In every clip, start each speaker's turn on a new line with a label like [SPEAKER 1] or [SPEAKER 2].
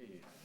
[SPEAKER 1] Yes.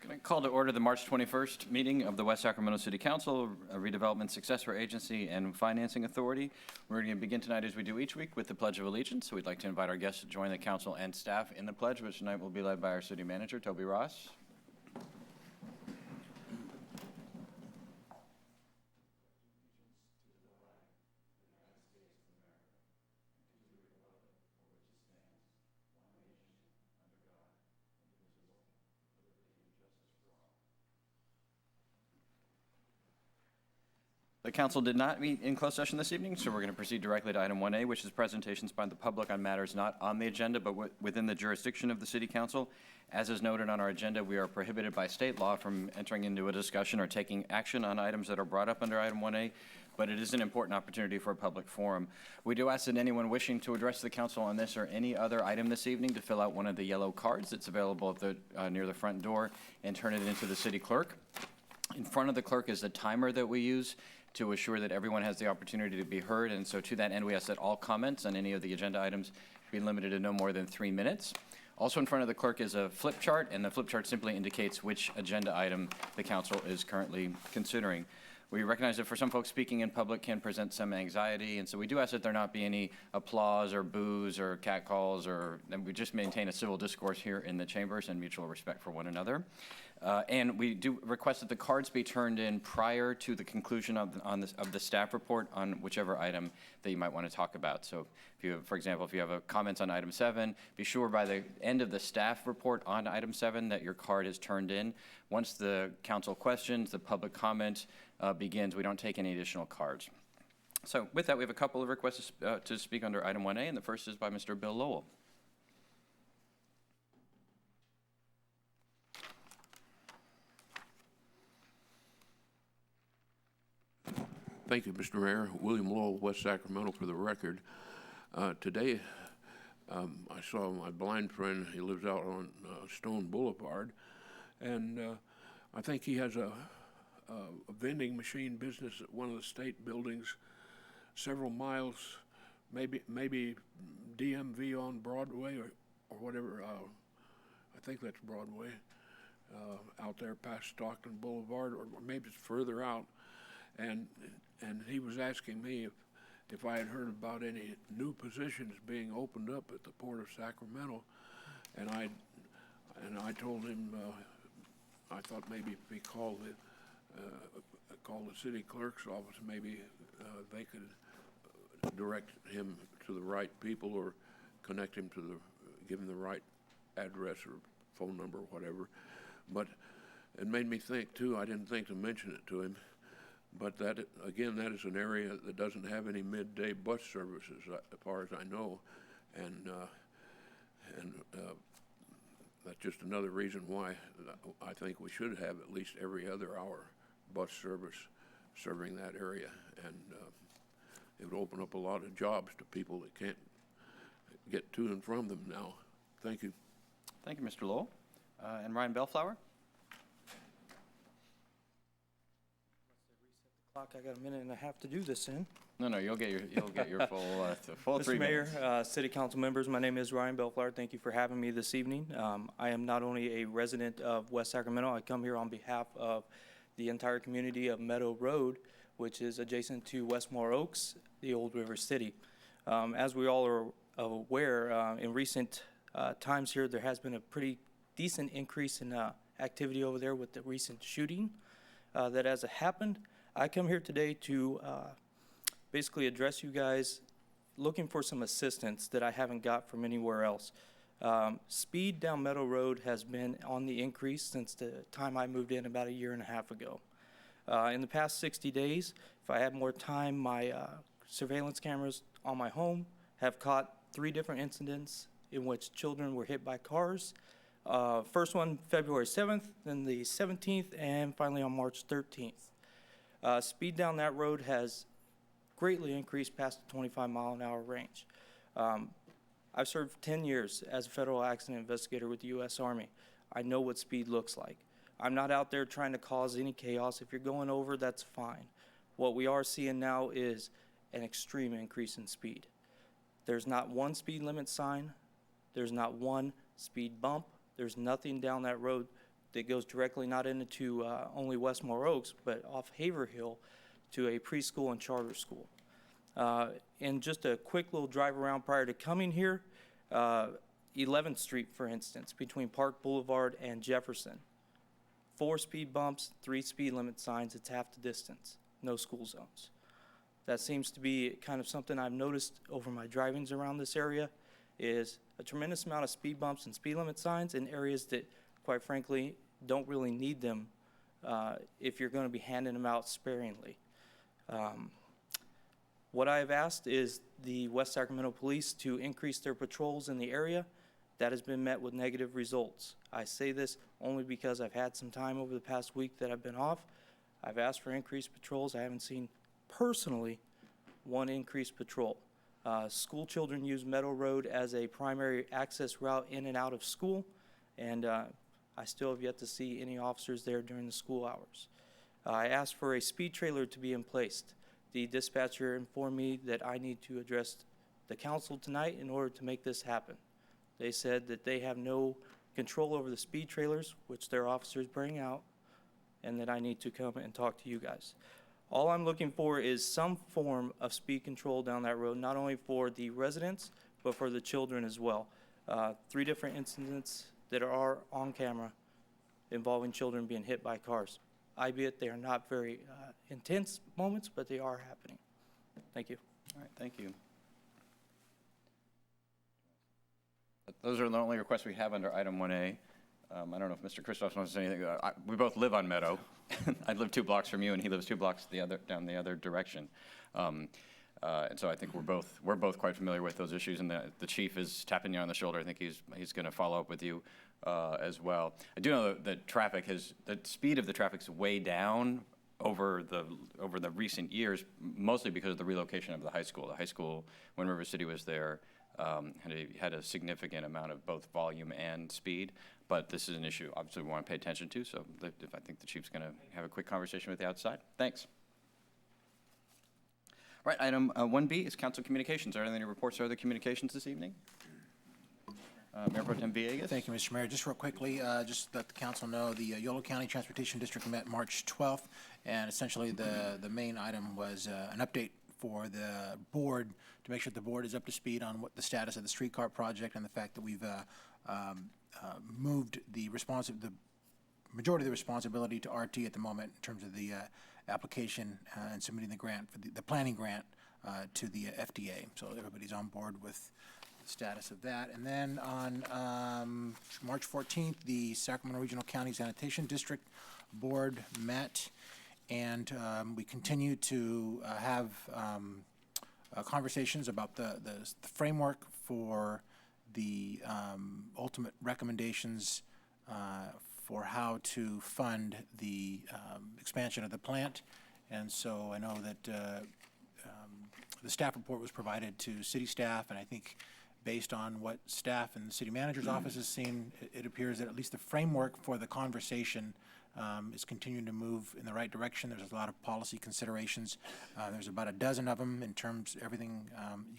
[SPEAKER 2] Can I call to order the March 21st meeting of the West Sacramento City Council, a Redevelopment Successor Agency and Financing Authority. We're going to begin tonight as we do each week with the Pledge of Allegiance. So we'd like to invite our guests to join the council and staff in the pledge, which tonight will be led by our city manager, Toby Ross. The council did not meet in closed session this evening, so we're going to proceed directly to item 1A, which is presentations by the public on matters not on the agenda, but within the jurisdiction of the city council. As is noted on our agenda, we are prohibited by state law from entering into a discussion or taking action on items that are brought up under item 1A, but it is an important opportunity for a public forum. We do ask that anyone wishing to address the council on this or any other item this evening to fill out one of the yellow cards that's available at the, near the front door and turn it into the city clerk. In front of the clerk is the timer that we use to assure that everyone has the opportunity to be heard. And so to that end, we ask that all comments on any of the agenda items be limited to no more than 3 minutes. Also in front of the clerk is a flip chart, and the flip chart simply indicates which agenda item the council is currently considering. We recognize that for some folks, speaking in public can present some anxiety, and so we do ask that there not be any applause or boos or catcalls, and we just maintain a civil discourse here in the chambers and mutual respect for one another. And we do request that the cards be turned in prior to the conclusion of the staff report on whichever item that you might want to talk about. So if you have, for example, if you have a comments on item 7, be sure by the end of the staff report on item 7 that your card is turned in. Once the council questions, the public comment begins, we don't take any additional cards. So with that, we have a couple of requests to speak under item 1A, and the first is by Mr. Bill Lowell.
[SPEAKER 3] Thank you, Mr. Mayor. William Lowell, West Sacramento, for the record. Today, I saw my blind friend. He lives out on Stone Boulevard, and I think he has a vending machine business at one of the state buildings, several miles, maybe DMV on Broadway or whatever. I think that's Broadway, out there past Stockton Boulevard, or maybe it's further out. And he was asking me if I had heard about any new positions being opened up at the Port of Sacramento. And I told him, I thought maybe if he called the city clerk's office, maybe they could direct him to the right people or connect him to give him the right address or phone number or whatever. But it made me think too, I didn't think to mention it to him, but that, again, that is an area that doesn't have any midday bus services as far as I know. And that's just another reason why I think we should have at least every other hour bus service serving that area. And it would open up a lot of jobs to people that can't get to and from them now. Thank you.
[SPEAKER 2] Thank you, Mr. Lowell. And Ryan Bellflower?
[SPEAKER 4] Clock. I got a minute and a half to do this in.
[SPEAKER 2] No, you'll get your full 3
[SPEAKER 4] Mr.
[SPEAKER 2] minutes.
[SPEAKER 4] Mayor, City Council members, my name is Ryan Bellflower. Thank you for having me this evening. I am not only a resident of West Sacramento, I come here on behalf of the entire community of Meadow Road, which is adjacent to Westmore Oaks, the old River City. As we all are aware, in recent times here, there has been a pretty decent increase in activity over there with the recent shooting that has happened. I come here today to basically address you guys looking for some assistance that I haven't got from anywhere else. Speed down Meadow Road has been on the increase since the time I moved in about a year and a half ago. In the past 60 days, if I had more time, my surveillance cameras on my home have caught 3 different incidents in which children were hit by cars. First one February 7th, then the 17th, and finally on March 13th. Speed down that road has greatly increased past the 25-mile-an-hour range. I've served 10 years as a federal accident investigator with the U.S. Army. I know what speed looks like. I'm not out there trying to cause any chaos. If you're going over, that's fine. What we are seeing now is an extreme increase in speed. There's not one speed limit sign. There's not one speed bump. There's nothing down that road that goes directly not into only Westmore Oaks, but off Haverhill to a preschool and charter school. And just a quick little drive around prior to coming here, 11th Street, for instance, between Park Boulevard and Jefferson. 4 speed bumps, 3 speed limit signs, it's half the distance, no school zones. That seems to be kind of something I've noticed over my drivings around this area, is a tremendous amount of speed bumps and speed limit signs in areas that, quite frankly, don't really need them if you're going to be handing them out sparingly. What I have asked is the West Sacramento Police to increase their patrols in the area. That has been met with negative results. I say this only because I've had some time over the past week that I've been off. I've asked for increased patrols. I haven't seen personally one increased patrol. School children use Meadow Road as a primary access route in and out of school, and I still have yet to see any officers there during the school hours. I asked for a speed trailer to be placed. The dispatcher informed me that I need to address the council tonight in order to make this happen. They said that they have no control over the speed trailers, which their officers bring out, and that I need to come and talk to you guys. All I'm looking for is some form of speed control down that road, not only for the residents, but for the children as well. 3 different incidents that are on camera involving children being hit by cars. Albeit they are not very intense moments, but they are happening. Thank you.
[SPEAKER 2] All right, thank you. Those are the only requests we have under item 1A. I don't know if Mr. Christoph wants to say anything. We both live on Meadow. I live 2 blocks from you, and he lives 2 blocks down the other direction. And so I think we're both quite familiar with those issues, and the chief is tapping you on the shoulder. I think he's going to follow up with you as well. I do know that the speed of the traffic's way down over the recent years, mostly because of the relocation of the high school. The high school, when River City was there, had a significant amount of both volume and speed. But this is an issue, obviously, we want to pay attention to. So if I think the chief's going to have a quick conversation with you outside. Thanks. All right, item 1B is council communications. Are there any reports or other communications this evening? Mayor Pro Tem Villegas?
[SPEAKER 5] Thank you, Mr. Mayor. Just real quickly, just let the council know, the Yolo County Transportation District met March 12th, and essentially the main item was an update for the board to make sure the board is up to speed on what the status of the streetcar project and the fact that we've moved the majority of the responsibility to RT at the moment in terms of the application and submitting the grant for the planning grant to the FDA. So everybody's on board with the status of that. And then on March 14th, the Sacramento Regional County Sanitation District Board met, and we continue to have conversations about the framework for the ultimate recommendations for how to fund the expansion of the plant. And so I know that the staff report was provided to city staff, and I think based on what staff and the city manager's office has seen, it appears that at least the framework for the conversation is continuing to move in the right direction. There's a lot of policy considerations. There's about a dozen of them in terms of everything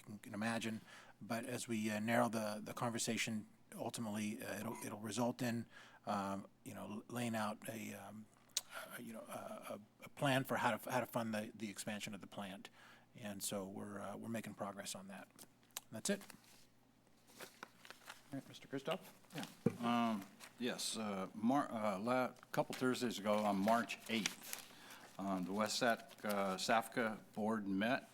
[SPEAKER 5] you can imagine. But as we narrow the conversation, ultimately it'll result in laying out a plan for how to fund the expansion of the plant. And so we're making progress on that. That's it.
[SPEAKER 2] All right, Mr. Kristoff?
[SPEAKER 6] Yeah. Yes, a couple Thursdays ago on March 8th, the West SAFCA board met,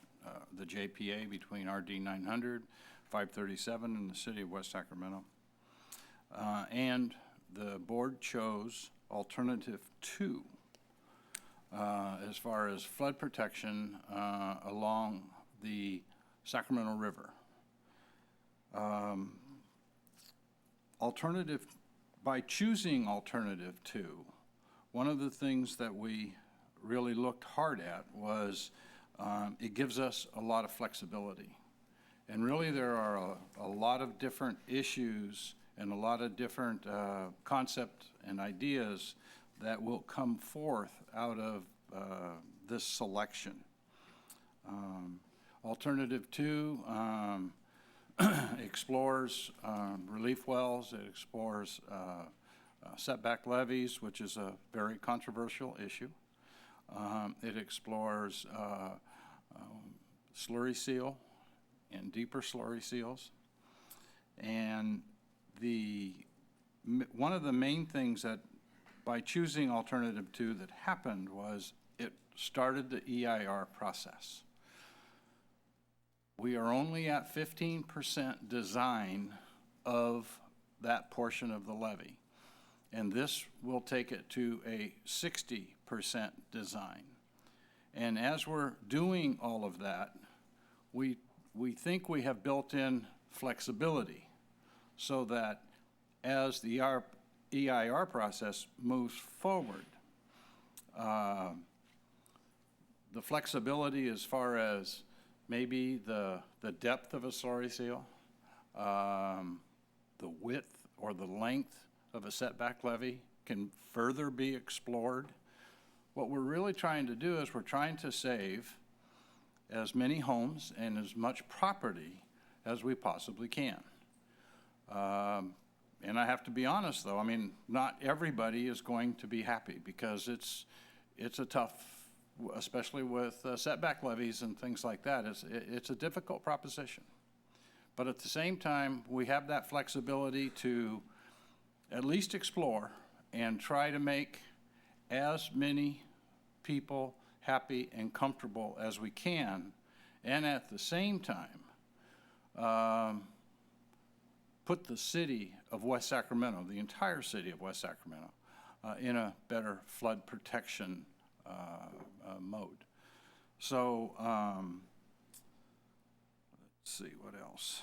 [SPEAKER 6] the JPA between RD 900, 537 and the city of West Sacramento. And the board chose alternative 2 as far as flood protection along the Sacramento River. By choosing alternative 2, one of the things that we really looked hard at was it gives us a lot of flexibility. And really there are a lot of different issues and a lot of different concepts and ideas that will come forth out of this selection. Alternative 2 explores relief wells, it explores setback levees, which is a very controversial issue. It explores slurry seal and deeper slurry seals. And one of the main things that by choosing alternative 2 that happened was it started the EIR process. We are only at 15% design of that portion of the levee. And this will take it to a 60% design. And as we're doing all of that, we think we have built in flexibility so that as the EIR process moves forward, the flexibility as far as maybe the depth of a slurry seal, the width or the length of a setback levee can further be explored. What we're really trying to do is we're trying to save as many homes and as much property as we possibly can. And I have to be honest though, I mean, not everybody is going to be happy because it's a tough, especially with setback levies and things like that, it's a difficult proposition. But at the same time, we have that flexibility to at least explore and try to make as many people happy and comfortable as we can, and at the same time, put the city of West Sacramento, the entire city of West Sacramento, in a better flood protection mode. So let's see what else.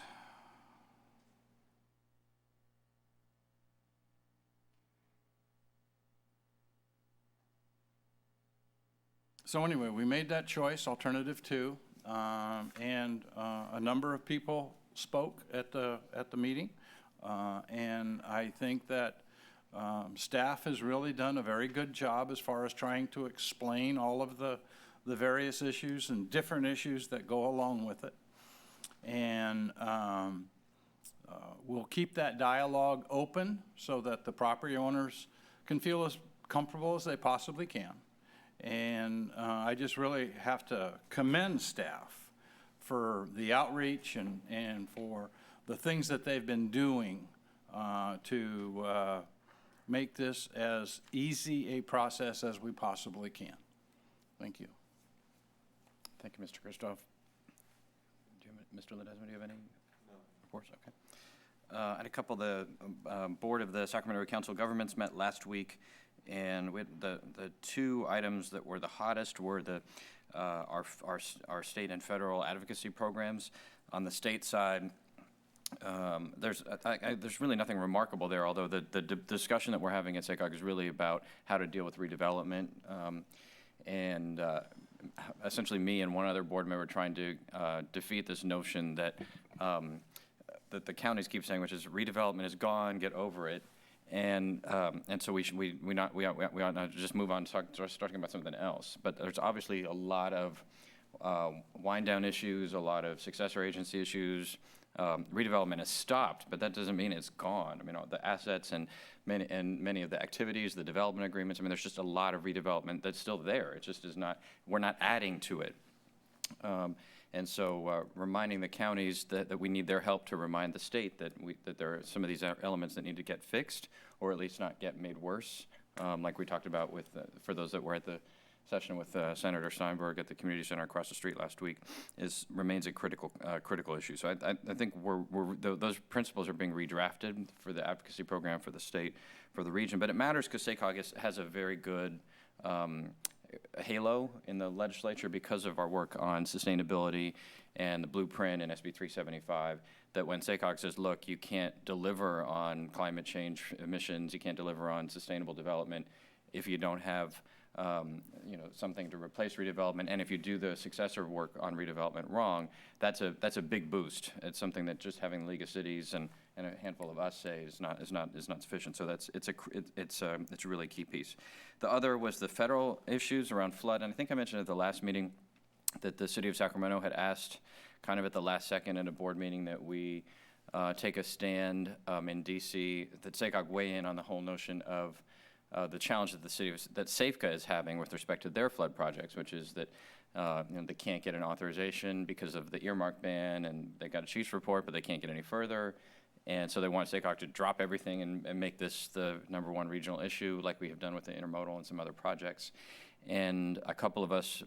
[SPEAKER 6] So anyway, we made that choice, alternative 2, and a number of people spoke at the meeting, and I think that staff has really done a very good job as far as trying to explain all of the various issues and different issues that go along with it. And we'll keep that dialogue open so that the property owners can feel as comfortable as they possibly can. And I just really have to commend staff for the outreach and for the things that they've been doing to make this as easy a process as we possibly can. Thank you.
[SPEAKER 2] Thank you, Mr. Christoph. Mr. Ledesma, do you have any reports? Okay. And a couple, the board of the Sacramento Council of Governments met last week, and the two items that were the hottest were our state and federal advocacy programs. On the state side, there's really nothing remarkable there, although the discussion that we're having at SACOG is really about how to deal with redevelopment. And essentially me and one other board member trying to defeat this notion that that the counties keep saying, which is redevelopment is gone, get over it. And so we ought not just move on to start talking about something else. But there's obviously a lot of wind down issues, a lot of successor agency issues. Redevelopment has stopped, but that doesn't mean it's gone. I mean, all the assets and many of the activities, the development agreements, I mean, there's just a lot of redevelopment that's still there. It just is not, we're not adding to it. And so reminding the counties that we need their help to remind the state that there are some of these elements that need to get fixed, or at least not get made worse, like we talked about with, for those that were at the session with Senator Steinberg at the community center across the street last week, remains a critical issue. So I think those principles are being redrafted for the advocacy program for the state, for the region. But it matters because SACOG has a very good halo in the legislature because of our work on sustainability and the blueprint and SB 375, that when SACOG says, look, you can't deliver on climate change emissions, you can't deliver on sustainable development if you don't have something to replace redevelopment, and if you do the successor work on redevelopment wrong, that's a big boost. It's something that just having the League of Cities and a handful of us say is not sufficient. So it's a really key piece. The other was the federal issues around flood, and I think I mentioned at the last meeting that the city of Sacramento had asked, kind of at the last second in a board meeting, that we take a stand in D.C. that SACOG weigh in on the whole notion of the challenge that that SAFCA is having with respect to their flood projects, which is that they can't get an authorization because of the earmark ban, and they got a chief's report, but they can't get any further. And so they want SACOG to drop everything and make this the #1 regional issue, like we have done with the intermodal and some other projects. And a couple of us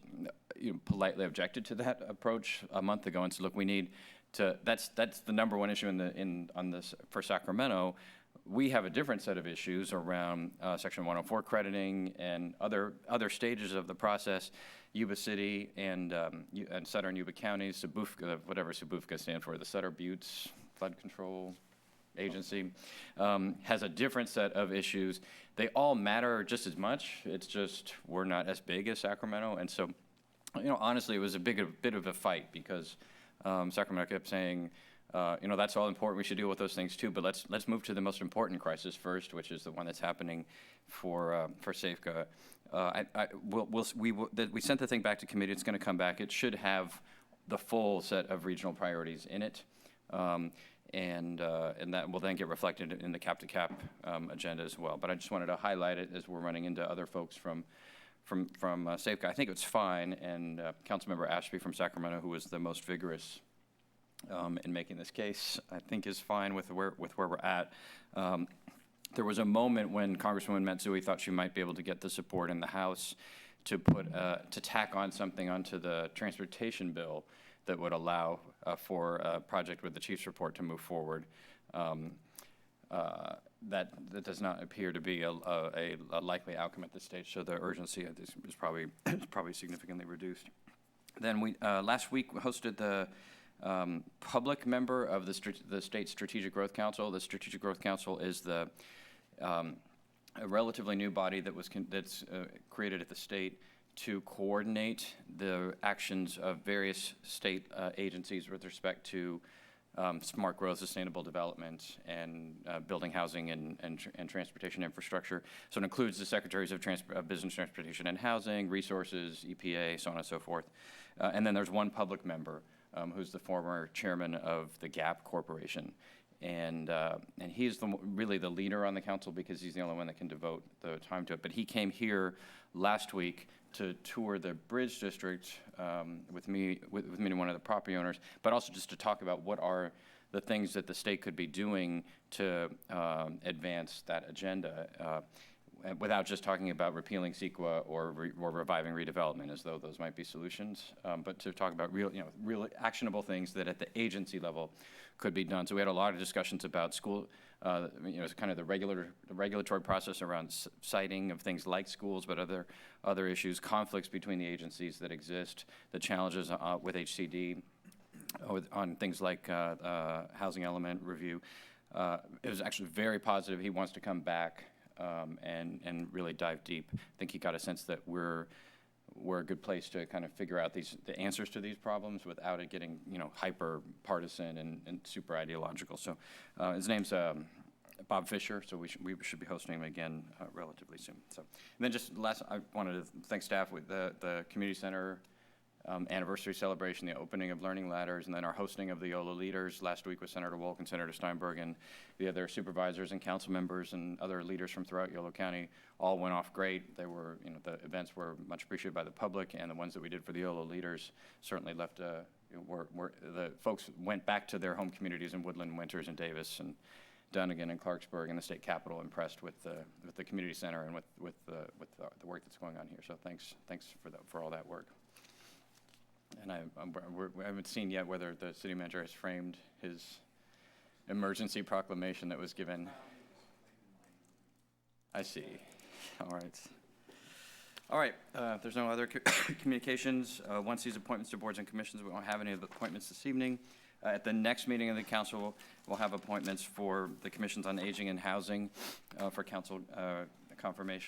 [SPEAKER 2] politely objected to that approach a month ago and said, look, we need to, that's the #1 issue on this for Sacramento. We have a different set of issues around Section 104 crediting and other stages of the process. Yuba City and Sutter and Yuba counties, Sabufka, whatever Sabufka stands for, the Sutter Buttes Flood Control Agency, has a different set of issues. They all matter just as much. It's just we're not as big as Sacramento, and so, honestly, it was a bit of a fight because Sacramento kept saying, that's all important. We should deal with those things too. But let's move to the most important crisis first, which is the one that's happening for SAFCA. We sent the thing back to committee. It's going to come back. It should have the full set of regional priorities in it, and that will then get reflected in the cap-to-cap agenda as well. But I just wanted to highlight it as we're running into other folks from SAFCA. I think it's fine, and Councilmember Ashby from Sacramento, who was the most vigorous in making this case, I think is fine with where we're at. There was a moment when Congresswoman Matsui thought she might be able to get the support in the House to tack on something onto the transportation bill that would allow for a project with the chief's report to move forward. That does not appear to be a likely outcome at this stage, so the urgency is probably significantly reduced. Then we last week hosted the public member of the State Strategic Growth Council. The Strategic Growth Council is a relatively new body that's created at the state to coordinate the actions of various state agencies with respect to smart growth, sustainable development, and building housing and transportation infrastructure. So it includes the Secretaries of Business, Transportation, and Housing, Resources, EPA, so on and so forth. And then there's one public member who's the former chairman of the Gap Corporation. And he's really the leader on the council because he's the only one that can devote the time to it. But he came here last week to tour the Bridge District with me and one of the property owners, but also just to talk about what are the things that the state could be doing to advance that agenda, without just talking about repealing CEQA or reviving redevelopment, as though those might be solutions, but to talk about real actionable things that at the agency level could be done. So we had a lot of discussions about school, kind of the regulatory process around citing of things like schools, but other issues, conflicts between the agencies that exist, the challenges with HCD, on things like housing element review. It was actually very positive. He wants to come back and really dive deep. I think he got a sense that we're a good place to kind of figure out the answers to these problems without it getting hyper partisan and super ideological. So his name's Bob Fisher. So we should be hosting him again relatively soon. So and then just last, I wanted to thank staff with the community center anniversary celebration, the opening of Learning Ladders, and then our hosting of the YOLO leaders last week with Senator Wolk and Senator Steinberg, and the other supervisors and council members and other leaders from throughout YOLO County all went off great. They were, the events were much appreciated by the public, and the ones that we did for the YOLO leaders certainly left the folks went back to their home communities in Woodland, Winters, and Davis, and Dunnigan and Clarksburg and the state capitol, impressed with the community center and with the work that's going on here. So thanks for all that work. And I haven't seen yet whether the city manager has framed his emergency proclamation that was given. I see. All right. All right. If there's no other communications, once these appointments to boards and commissions, we won't have any of the appointments this evening. At the next meeting of the council, we'll have appointments for the commissions on aging and housing for council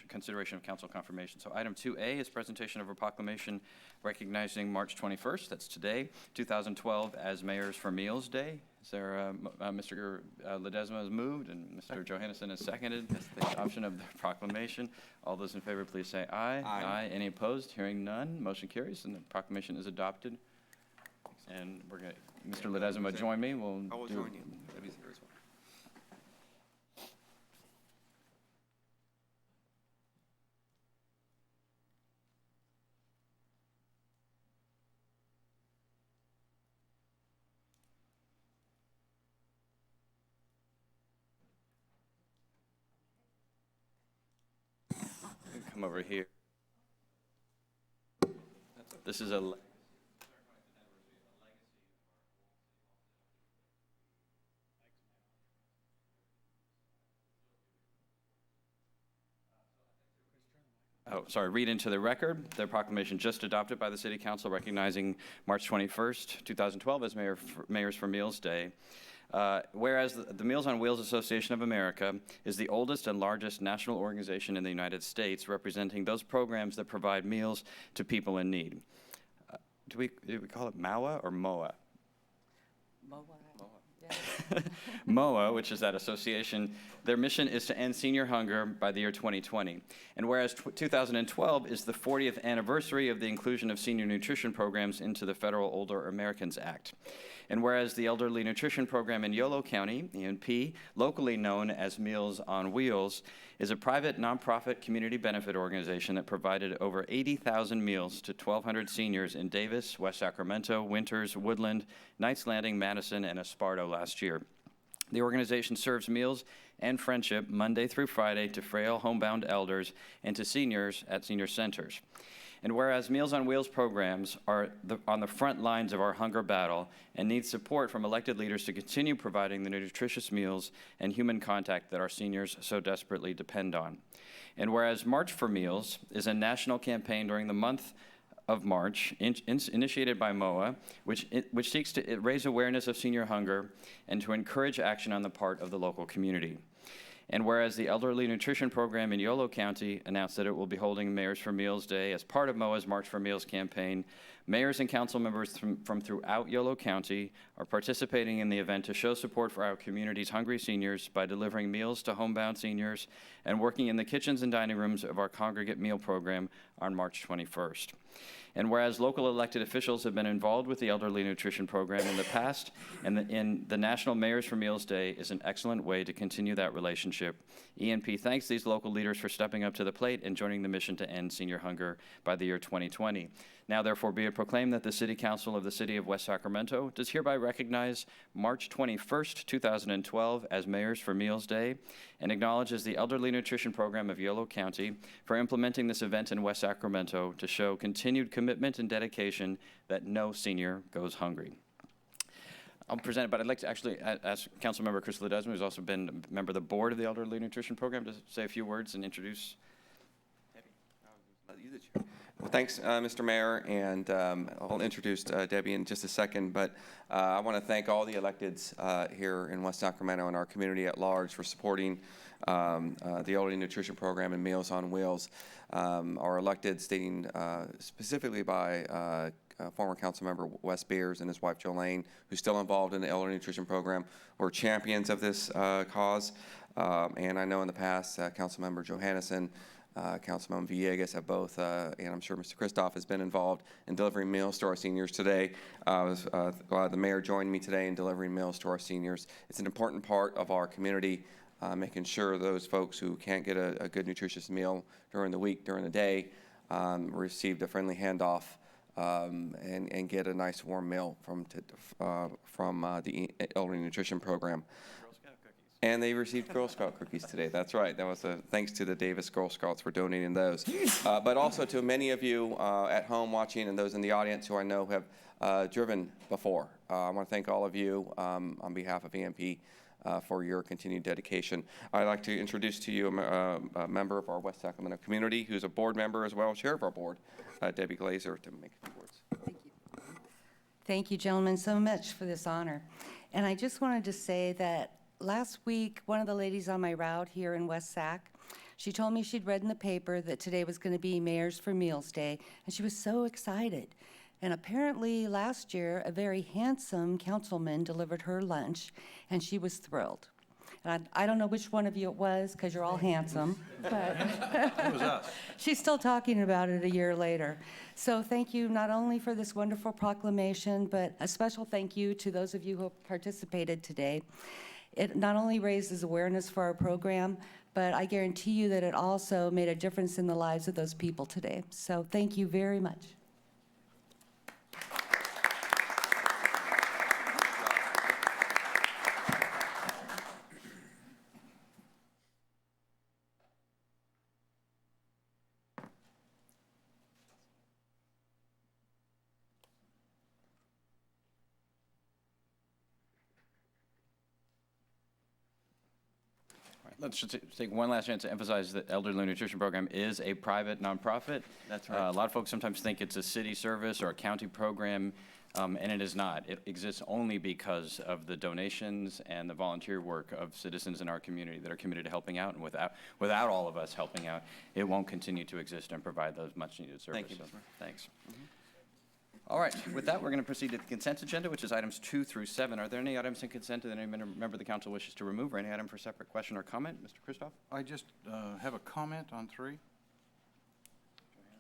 [SPEAKER 2] consideration of council confirmation. So item 2A is presentation of a proclamation recognizing March 21st, that's today, 2012, as Mayors for Meals Day. Is there, Mr. Ledesma has moved and Mr. Johannesson has seconded. That's the adoption of the proclamation. All those in favor, please say aye. Aye. Any opposed? Hearing none, motion carries and the proclamation is adopted. And we're going to, Mr. Ledesma, join me.
[SPEAKER 1] I will join you. That'd be here as well.
[SPEAKER 2] Come over here. This is a read into the record the proclamation just adopted by the City Council recognizing March 21st, 2012 as Mayors for Meals Day. Whereas the Meals on Wheels Association of America is the oldest and largest national organization in the United States, representing those programs that provide meals to people in need. Do we call it MAWA or MOA?
[SPEAKER 1] MOA.
[SPEAKER 2] MOA, which is that association, their mission is to end senior hunger by the year 2020. And whereas 2012 is the 40th anniversary of the inclusion of senior nutrition programs into the Federal Older Americans Act. And whereas the Elderly Nutrition Program in YOLO County, ENP, locally known as Meals on Wheels, is a private nonprofit community benefit organization that provided over 80,000 meals to 1,200 seniors in Davis, West Sacramento, Winters, Woodland, Knights Landing, Madison, and Esparto last year. The organization serves meals and friendship Monday through Friday to frail homebound elders and to seniors at senior centers. And whereas Meals on Wheels programs are on the front lines of our hunger battle and need support from elected leaders to continue providing the nutritious meals and human contact that our seniors so desperately depend on. And whereas March for Meals is a national campaign during the month of March, initiated by MOA, which seeks to raise awareness of senior hunger and to encourage action on the part of the local community. And whereas the Elderly Nutrition Program in YOLO County announced that it will be holding Mayors for Meals Day as part of MOA's March for Meals campaign, Mayors and council members from throughout Yolo County are participating in the event to show support for our community's hungry seniors by delivering meals to homebound seniors and working in the kitchens and dining rooms of our congregate meal program on March 21st. And whereas local elected officials have been involved with the elderly nutrition program in the past, and the National Mayors for Meals Day is an excellent way to continue that relationship. ENP thanks these local leaders for stepping up to the plate and joining the mission to end senior hunger by the year 2020. Now therefore be it proclaimed that the City Council of the City of West Sacramento does hereby recognize March 21st, 2012 as Mayors for Meals Day and acknowledges the Elderly Nutrition Program of Yolo County for implementing this event in West Sacramento to show continued commitment and dedication that no senior goes hungry. I'll present it, but I'd like to actually ask Councilmember Chris Ledesma, who's also been a member of the board of the Elderly Nutrition Program, to say a few words and introduce.
[SPEAKER 1] Well, thanks, Mr. Mayor, and I'll introduce Debbie in just a second, but I want to thank all the electeds here in West Sacramento and our community at large for supporting the Elderly Nutrition Program and Meals on Wheels. Our electeds, stating specifically by former Councilmember Wes Beers and his wife Jolene, who's still involved in the Elderly Nutrition Program, were champions of this cause. And I know in the past, Councilmember Johannesson, Councilmember Villegas have both, and I'm sure Mr. Christoph has been involved in delivering meals to our seniors today. I was glad the mayor joined me today in delivering meals to our seniors. It's an important part of our community, making sure those folks who can't get a good nutritious meal during the week, during the day, received a friendly handoff and get a nice warm meal from the Elderly Nutrition Program. And they received Girl Scout cookies today. That's right. That was thanks to the Davis Girl Scouts for donating those. But also to many of you at home watching and those in the audience who I know have driven before. I want to thank all of you on behalf of EMP for your continued dedication. I'd like to introduce to you a member of our West Sacramento community who's a board member as well, chair of our board, Debbie Glazer, to make a few words.
[SPEAKER 7] Thank you. Thank you, gentlemen, so much for this honor. And I just wanted to say that last week, one of the ladies on my route here in West Sac, she told me she'd read in the paper that today was going to be Mayors for Meals Day, and she was so excited. And apparently last year, a very handsome councilman delivered her lunch, and she was thrilled. And I don't know which one of you it was, because you're all handsome, but
[SPEAKER 6] It was us.
[SPEAKER 7] she's still talking about it a year later. So thank you not only for this wonderful proclamation, but a special thank you to those of you who participated today. It not only raises awareness for our program, but I guarantee you that it also made a difference in the lives of those people today. So thank you very much.
[SPEAKER 2] Let's just take one last chance to emphasize that Elderly Nutrition Program is a private nonprofit.
[SPEAKER 1] That's right.
[SPEAKER 2] A lot of folks sometimes think it's a city service or a county program, and it is not. It exists only because of the donations and the volunteer work of citizens in our community that are committed to helping out, and without all of us helping out, it won't continue to exist and provide those much-needed services.
[SPEAKER 1] Thank you, Mr. Mayor.
[SPEAKER 2] Thanks. All right, with that, we're going to proceed to the consent agenda, which is items 2 through 7. Are there any items in consent that any member of the council wishes to remove, or any item for separate question or comment? Mr. Christoph?
[SPEAKER 6] I just have a comment on 3.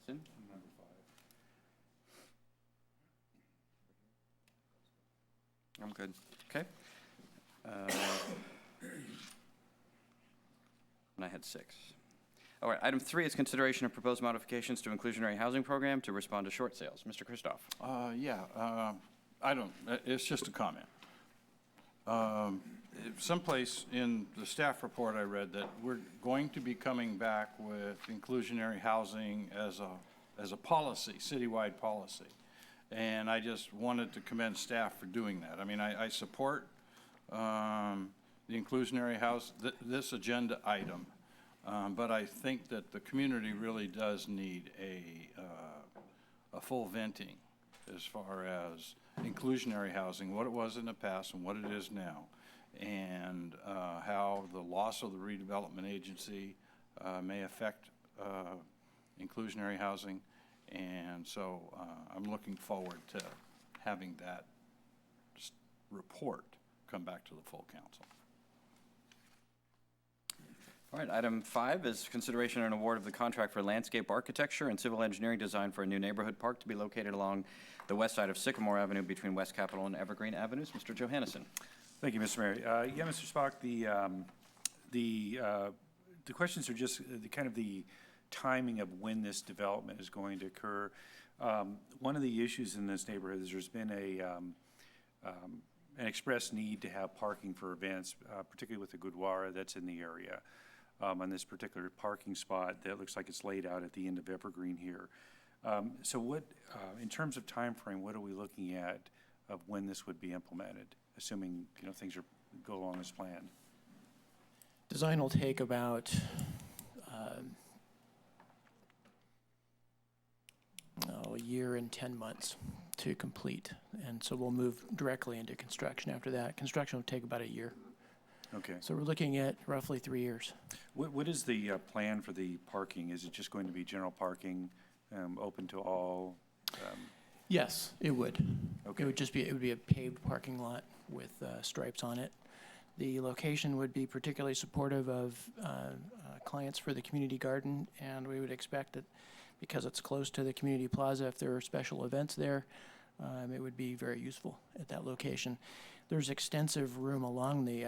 [SPEAKER 2] Johansson?
[SPEAKER 1] I'm good.
[SPEAKER 2] Okay. And I had 6. All right, item 3 is consideration of proposed modifications to inclusionary housing program to respond to short sales. Mr. Christoph?
[SPEAKER 6] I don't, it's just a comment. Someplace in the staff report I read that we're going to be coming back with inclusionary housing as a policy, citywide policy. And I just wanted to commend staff for doing that. I mean, I support the inclusionary house, this agenda item. But I think that the community really does need a full venting as far as inclusionary housing, what it was in the past and what it is now, and how the loss of the redevelopment agency may affect inclusionary housing, And so I'm looking forward to having that report come back to the full council.
[SPEAKER 2] All right, item 5 is consideration and award of the contract for landscape architecture and civil engineering design for a new neighborhood park to be located along the west side of Sycamore Avenue between West Capitol and Evergreen Avenues. Mr. Johannesson.
[SPEAKER 8] Thank you, Mr. Mayor. Yeah, Mr. Spock, the questions are just the timing of when this development is going to occur. One of the issues in this neighborhood is there's been an express need to have parking for events, particularly with the Gurdwara that's in the area. On this particular parking spot that looks like it's laid out at the end of Evergreen here. So what, in terms of time frame, what are we looking at of when this would be implemented, assuming, things go along as planned?
[SPEAKER 9] Design will take about a year and 10 months to complete. And so we'll move directly into construction after that. Construction will take about a year.
[SPEAKER 8] Okay.
[SPEAKER 9] So we're looking at roughly 3 years.
[SPEAKER 8] What is the plan for the parking? Is it just going to be general parking, open to all?
[SPEAKER 9] Yes, it would.
[SPEAKER 8] Okay.
[SPEAKER 9] It would be a paved parking lot with stripes on it. The location would be particularly supportive of clients for the community garden, and we would expect that because it's close to the community plaza, if there are special events there, it would be very useful at that location. There's extensive room along the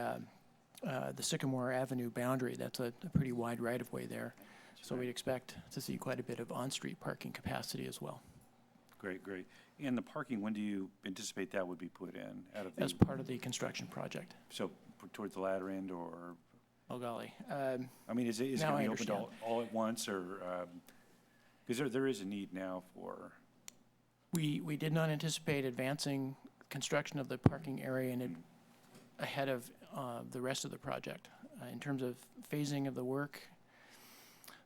[SPEAKER 9] Sycamore Avenue boundary. That's a pretty wide right-of-way there. So we'd expect to see quite a bit of on-street parking capacity as well.
[SPEAKER 8] Great. And the parking, when do you anticipate that would be put in?
[SPEAKER 9] As part of the construction project.
[SPEAKER 8] So towards the latter end, or?
[SPEAKER 9] Oh, golly.
[SPEAKER 8] I mean, is it
[SPEAKER 9] Now
[SPEAKER 8] going
[SPEAKER 9] I
[SPEAKER 8] to be open
[SPEAKER 9] understand.
[SPEAKER 8] all at once, or, because there is a need now for?
[SPEAKER 9] We did not anticipate advancing construction of the parking area ahead of the rest of the project. In terms of phasing of the work,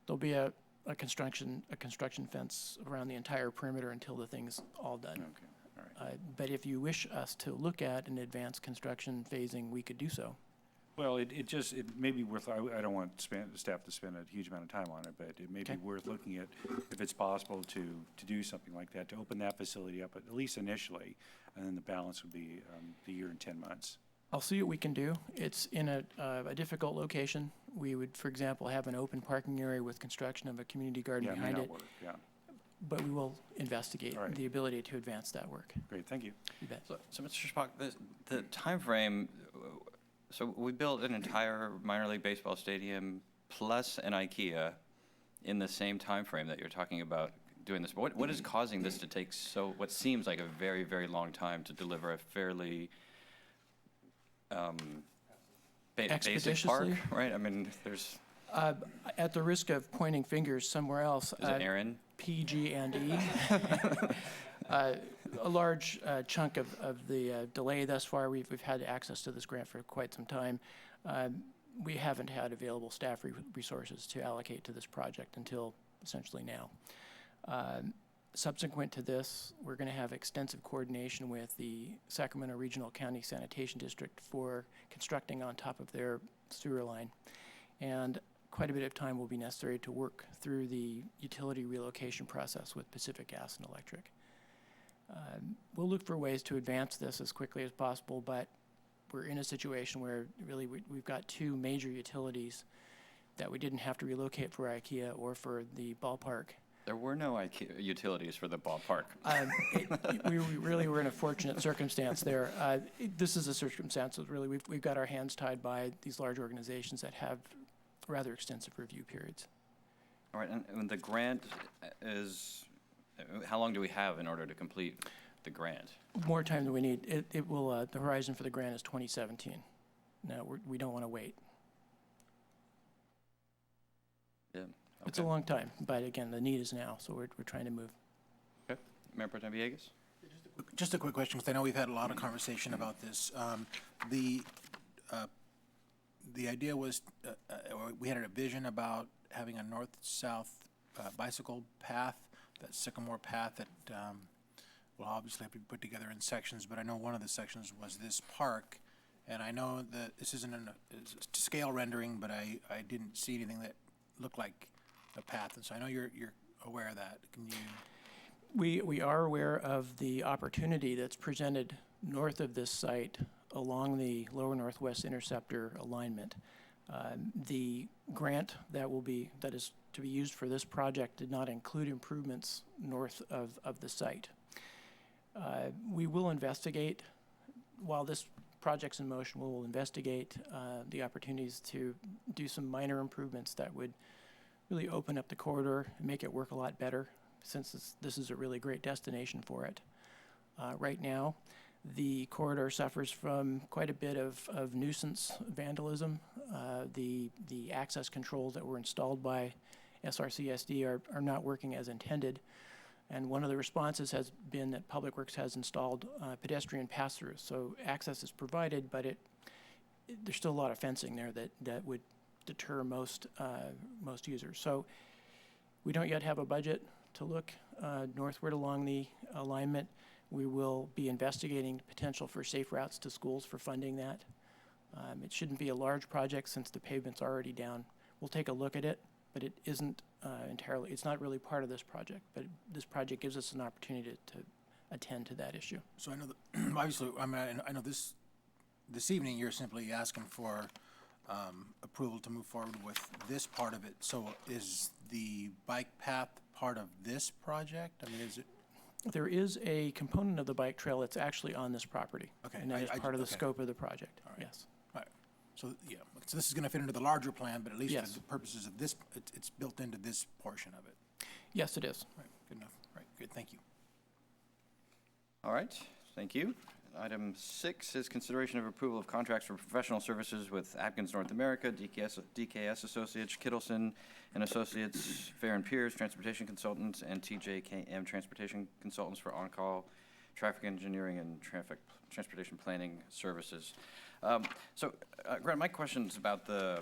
[SPEAKER 9] there'll be a construction fence around the entire perimeter until the thing's all done.
[SPEAKER 8] Okay, all right.
[SPEAKER 9] But if you wish us to look at an advanced construction phasing, we could do so.
[SPEAKER 8] Well, it may be worth, I don't want staff to spend a huge amount of time on it, but it may be
[SPEAKER 9] Okay.
[SPEAKER 8] worth looking at if it's possible to do something like that, to open that facility up, at least initially, and then the balance would be the year and 10 months.
[SPEAKER 9] I'll see what we can do. It's in a difficult location. We would, for example, have an open parking area with construction of a community garden
[SPEAKER 8] Yeah, it may
[SPEAKER 9] behind
[SPEAKER 8] not
[SPEAKER 9] it,
[SPEAKER 8] work, yeah.
[SPEAKER 9] but we will investigate
[SPEAKER 8] All right.
[SPEAKER 9] the ability to advance that work.
[SPEAKER 8] Great, thank you.
[SPEAKER 9] You bet.
[SPEAKER 2] So Mr. Spock, the timeframe, so we built an entire minor league baseball stadium plus an IKEA in the same timeframe that you're talking about doing this. But what is causing this to take what seems like a very, very long time to deliver a fairly basic park,
[SPEAKER 9] Expeditiously?
[SPEAKER 2] right? I mean, there's,
[SPEAKER 9] At the risk of pointing fingers somewhere else,
[SPEAKER 2] is it Aaron?
[SPEAKER 9] PG&E. A large chunk of the delay thus far, we've had access to this grant for quite some time. We haven't had available staff resources to allocate to this project until essentially now. Subsequent to this, we're going to have extensive coordination with the Sacramento Regional County Sanitation District for constructing on top of their sewer line. And quite a bit of time will be necessary to work through the utility relocation process with Pacific Gas and Electric. We'll look for ways to advance this as quickly as possible, but we're in a situation where really we've got two major utilities that we didn't have to relocate for IKEA or for the ballpark.
[SPEAKER 2] There were no utilities for the ballpark.
[SPEAKER 9] We really were in a fortunate circumstance there. This is a circumstance that really we've got our hands tied by these large organizations that have rather extensive review periods.
[SPEAKER 2] All right, and the grant is, how long do we have in order to complete the grant?
[SPEAKER 9] More time than we need. It will. The horizon for the grant is 2017. No, we don't want to wait.
[SPEAKER 2] Yeah.
[SPEAKER 9] It's a long time, but again, the need is now, so we're trying to move.
[SPEAKER 2] Okay. Mayor Pro Tem Villegas?
[SPEAKER 5] Just a quick question, because I know we've had a lot of conversation about this. The idea was, or we had a vision about having a north-south bicycle path, that Sycamore path that will obviously have to be put together in sections, but I know one of the sections was this park, and I know that this isn't it's a scale rendering, but I didn't see anything that looked like a path, and so I know you're aware of that. Can you?
[SPEAKER 9] We are aware of the opportunity that's presented north of this site along the lower northwest interceptor alignment. The grant that is to be used for this project did not include improvements north of the site. We will investigate, while this project's in motion, we will investigate the opportunities to do some minor improvements that would really open up the corridor and make it work a lot better, since this is a really great destination for it. Right now, the corridor suffers from quite a bit of nuisance vandalism. The access controls that were installed by SRCSD are not working as intended. And one of the responses has been that Public Works has installed pedestrian pass-throughs. So access is provided, but there's still a lot of fencing there that would deter most users. So we don't yet have a budget to look northward along the alignment. We will be investigating potential for safe routes to schools for funding that. It shouldn't be a large project since the pavement's already down. We'll take a look at it, but it isn't entirely, it's not really part of this project, but this project gives us an opportunity to attend to that issue.
[SPEAKER 5] So I know that, obviously, I know this evening you're simply asking for approval to move forward with this part of it. So is the bike path part of this project? I mean, is it?
[SPEAKER 9] There is a component of the bike trail that's actually on this property.
[SPEAKER 5] Okay.
[SPEAKER 9] And that is part of the
[SPEAKER 5] okay.
[SPEAKER 9] scope of the project,
[SPEAKER 5] All right.
[SPEAKER 9] yes.
[SPEAKER 5] All right. So, yeah, so this is going to fit into the larger plan, but at least
[SPEAKER 9] Yes.
[SPEAKER 5] for the purposes of this, it's built into this portion of it.
[SPEAKER 9] Yes, it is.
[SPEAKER 5] All right, good enough. All right, good, thank you.
[SPEAKER 2] All right, thank you. Item 6 is consideration of approval of contracts for professional services with Atkins North America, DKS Associates, Kittleson and Associates, Fair and Piers Transportation Consultants, and TJKM Transportation Consultants for on-call traffic engineering and transportation planning services. Grant, my question's about the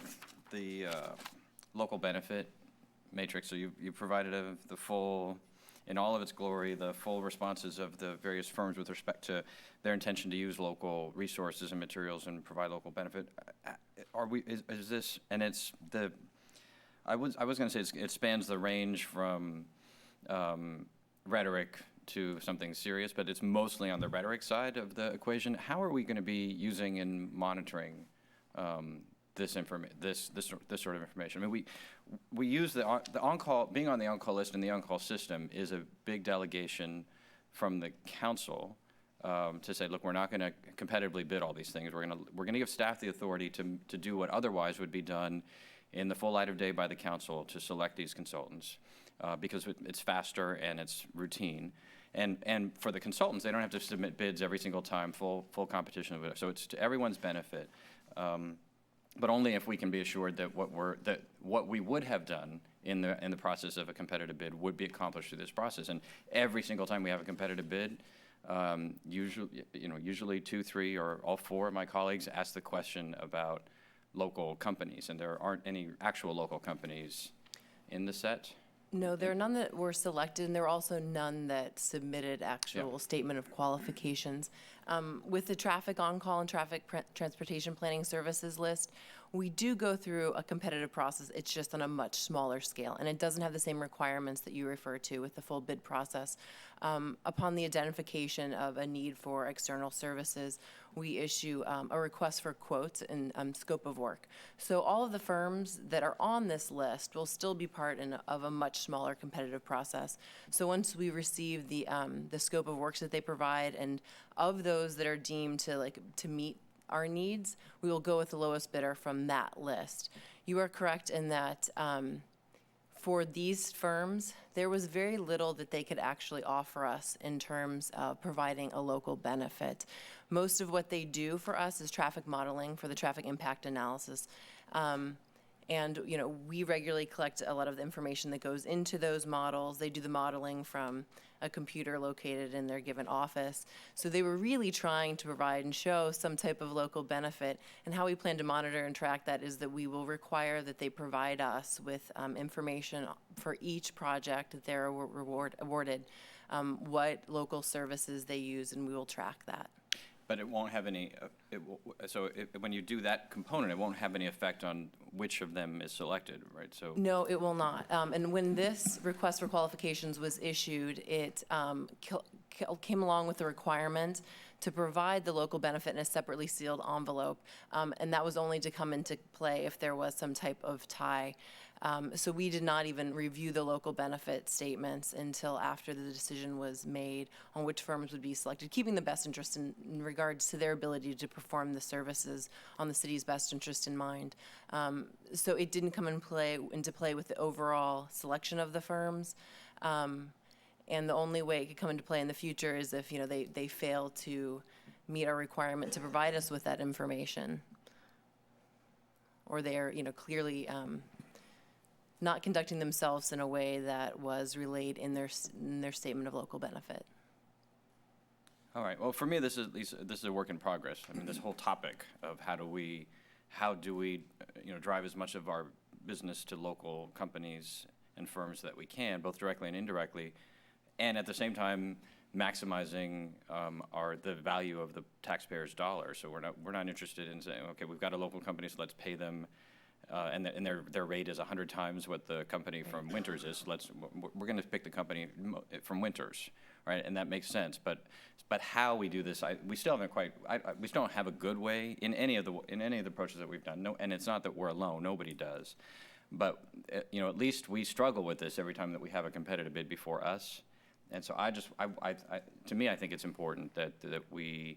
[SPEAKER 2] local benefit matrix. So you provided the full, in all of its glory, the full responses of the various firms with respect to their intention to use local resources and materials and provide local benefit. Is this, and it's the, I was going to say it spans the range from rhetoric to something serious, but it's mostly on the rhetoric side of the equation. How are we going to be using and monitoring this sort of information? I mean, we use the on-call, being on the on-call list and the on-call system is a big delegation from the council to say, look, we're not going to competitively bid all these things. We're going to give staff the authority to do what otherwise would be done in the full light of day by the council to select these consultants because it's faster and it's routine. And for the consultants, they don't have to submit bids every single time, full competition. So it's to everyone's benefit. But only if we can be assured that what we would have done in the process of a competitive bid would be accomplished through this process. And every single time we have a competitive bid, usually 2, 3, or all 4 of my colleagues ask the question about local companies, and there aren't any actual local companies in the set.
[SPEAKER 10] No, there are none that were selected, and there are also none that submitted actual statement of qualifications. With the traffic on-call and traffic transportation planning services list, we do go through a competitive process. It's just on a much smaller scale, and it doesn't have the same requirements that you refer to with the full bid process. Upon the identification of a need for external services, we issue a request for quotes and scope of work. So all of the firms that are on this list will still be part of a much smaller competitive process. So once we receive the scope of works that they provide, and of those that are deemed to meet our needs, we will go with the lowest bidder from that list. You are correct in that for these firms, there was very little that they could actually offer us in terms of providing a local benefit. Most of what they do for us is traffic modeling for the traffic impact analysis. And we regularly collect a lot of the information that goes into those models. They do the modeling from a computer located in their given office. So they were really trying to provide and show some type of local benefit. And how we plan to monitor and track that is that we will require that they provide us with information for each project that they're awarded, what local services they use, and we will track that.
[SPEAKER 2] But it won't have any, when you do that component, it won't have any effect on which of them is selected, right? So,
[SPEAKER 10] No, it will not. And when this request for qualifications was issued, it came along with the requirement to provide the local benefit in a separately sealed envelope, and that was only to come into play if there was some type of tie. So we did not even review the local benefit statements until after the decision was made on which firms would be selected, keeping the best interest in regards to their ability to perform the services on the city's best interest in mind. So it didn't come into play with the overall selection of the firms. And the only way it could come into play in the future is if, they fail to meet our requirement to provide us with that information. Or they're, clearly not conducting themselves in a way that was relayed in their statement of local benefit.
[SPEAKER 2] all right, well, for me, this is a work in progress. I mean, this whole topic of how do we drive as much of our business to local companies and firms that we can, both directly and indirectly, and at the same time maximizing the value of the taxpayers' dollars. So we're not interested in saying, okay, we've got a local company, so let's pay them, and their rate is 100 times what the company from Winters is. So we're going to pick the company from Winters, right? And that makes sense. But how we do this, we still haven't we still don't have a good way in any of the approaches that we've done. No, and it's not that we're alone. Nobody does. But at least we struggle with this every time that we have a competitive bid before us. And so to me, I think it's important that we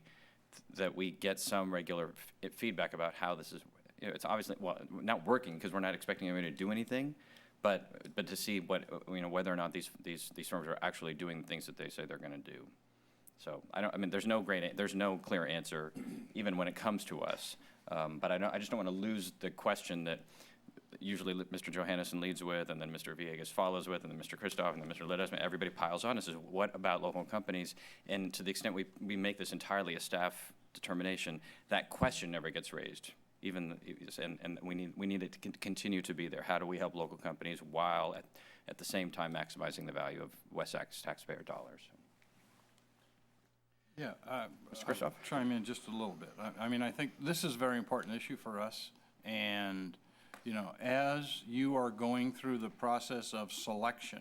[SPEAKER 2] get some regular feedback about how this is. It's obviously not working because we're not expecting anybody to do anything, but to see whether or not these firms are actually doing the things that they say they're going to do. So there's no clear answer even when it comes to us. But I just don't want to lose the question that usually Mr. Johannesson leads with, and then Mr. Villegas follows with, and then Mr. Christoph, and then Mr. Ledesma. Everybody piles on and says, what about local companies? And to the extent we make this entirely a staff determination, that question never gets raised. And we need it to continue to be there. How do we help local companies while at the same time maximizing the value of West Sac's taxpayer dollars?
[SPEAKER 6] Yeah,
[SPEAKER 2] Mr. Christoph?
[SPEAKER 6] I'll chime in just a little bit. I think this is a very important issue for us, and as you are going through the process of selection,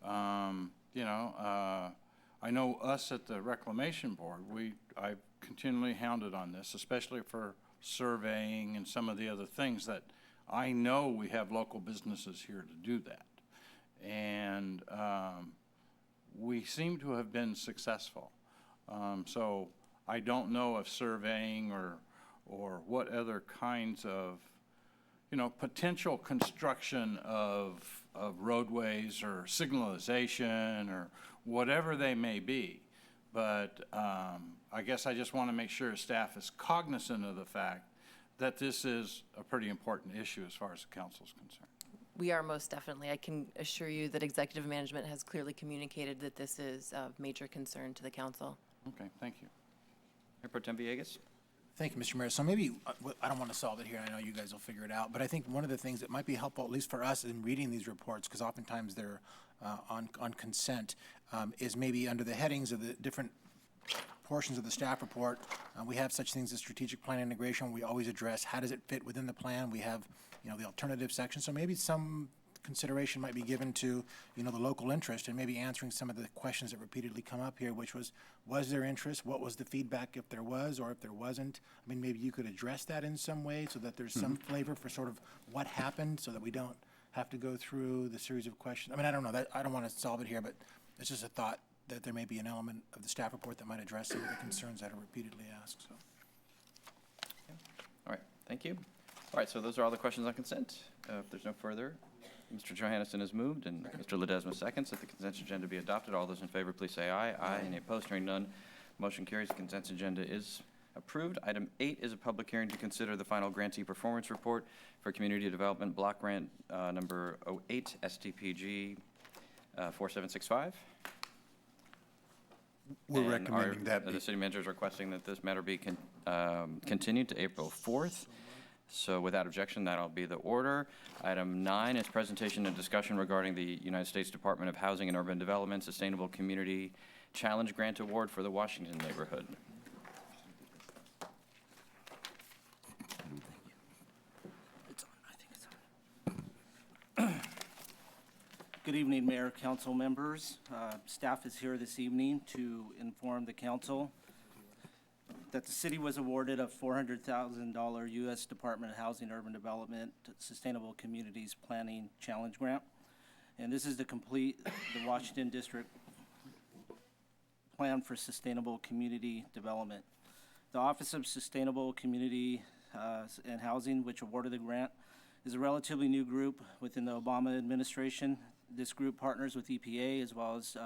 [SPEAKER 6] I know us at the Reclamation Board, I've continually hounded on this, especially for surveying and some of the other things that I know we have local businesses here to do that. And we seem to have been successful. So I don't know if surveying or what other kinds of potential construction of roadways or signalization or whatever they may be. But I guess I just want to make sure staff is cognizant of the fact that this is a pretty important issue as far as the council is concerned.
[SPEAKER 10] We are most definitely. I can assure you that executive management has clearly communicated that this is of major concern to the council.
[SPEAKER 6] Okay, thank you.
[SPEAKER 2] Mayor Pro Tem Villegas?
[SPEAKER 5] Thank you, Mr. Mayor. So maybe, I don't want to solve it here, I know you guys will figure it out, but I think one of the things that might be helpful, at least for us in reading these reports, because oftentimes they're on consent, is maybe under the headings of the different portions of the staff report, we have such things as strategic plan integration. We always address how does it fit within the plan. We have, the alternative section. So maybe some consideration might be given to, the local interest and maybe answering some of the questions that repeatedly come up here, which was there interest? What was the feedback if there was or if there wasn't? Maybe you could address that in some way so that there's some flavor for sort of what happened so that we don't have to go through the series of questions. I don't know. I don't want to solve it here, but it's just a thought that there may be an element of the staff report that might address some of the concerns that are repeatedly asked. So.
[SPEAKER 2] All right, thank you. All right, so those are all the questions on consent. If there's no further, Mr. Johannesson has moved and Mr. Ledesma seconds that the consent agenda be adopted. All those in favor, please say aye. Aye. Any opposed? Hearing none, motion carries. The consent agenda is approved. Item 8 is a public hearing to consider the final grantee performance report for Community Development Block Grant number 08 STPG 4765.
[SPEAKER 5] We're
[SPEAKER 2] And
[SPEAKER 5] recommending that
[SPEAKER 2] the city manager is requesting that this matter be continued to April 4th. So without objection, that'll be the order. Item 9 is presentation and discussion regarding the United States Department of Housing and Urban Development Sustainable Community Challenge Grant Award for the Washington neighborhood.
[SPEAKER 11] Good evening, Mayor, council members. Staff is here this evening to inform the council that the city was awarded a $400,000 U.S. Department of Housing and Urban Development Sustainable Communities Planning Challenge Grant. And this is to complete the Washington District Plan for Sustainable Community Development. The Office of Sustainable Community and Housing, which awarded the grant, is a relatively new group within the Obama administration. This group partners with EPA as well as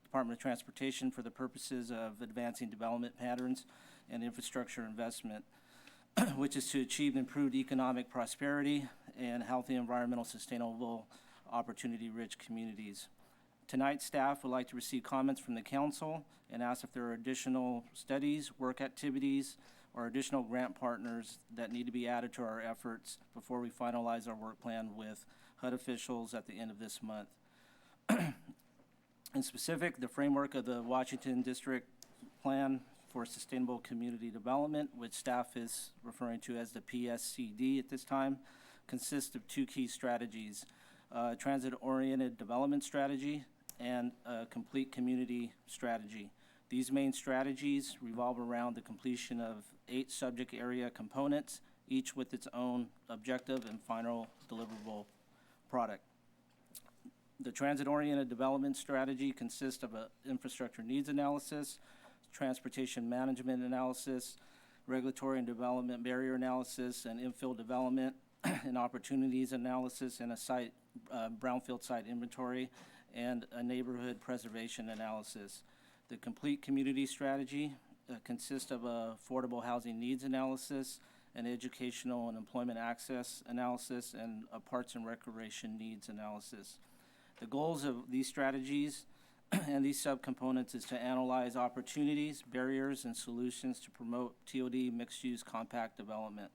[SPEAKER 11] Department of Transportation for the purposes of advancing development patterns and infrastructure investment, which is to achieve improved economic prosperity and healthy, environmental, sustainable, opportunity-rich communities. Tonight, staff would like to receive comments from the council and ask if there are additional studies, work activities, or additional grant partners that need to be added to our efforts before we finalize our work plan with HUD officials at the end of this month. In specific, the framework of the Washington District Plan for Sustainable Community Development, which staff is referring to as the PSCD at this time, consists of two key strategies: transit-oriented development strategy and a complete community strategy. These main strategies revolve around the completion of 8 subject area components, each with its own objective and final deliverable product. The transit-oriented development strategy consists of an infrastructure needs analysis, transportation management analysis, regulatory and development barrier analysis, and infill development and opportunities analysis, and a site, brownfield site inventory, and a neighborhood preservation analysis. The complete community strategy consists of a affordable housing needs analysis, an educational and employment access analysis, and a parks and recreation needs analysis. The goals of these strategies and these subcomponents is to analyze opportunities, barriers, and solutions to promote TOD mixed-use compact development.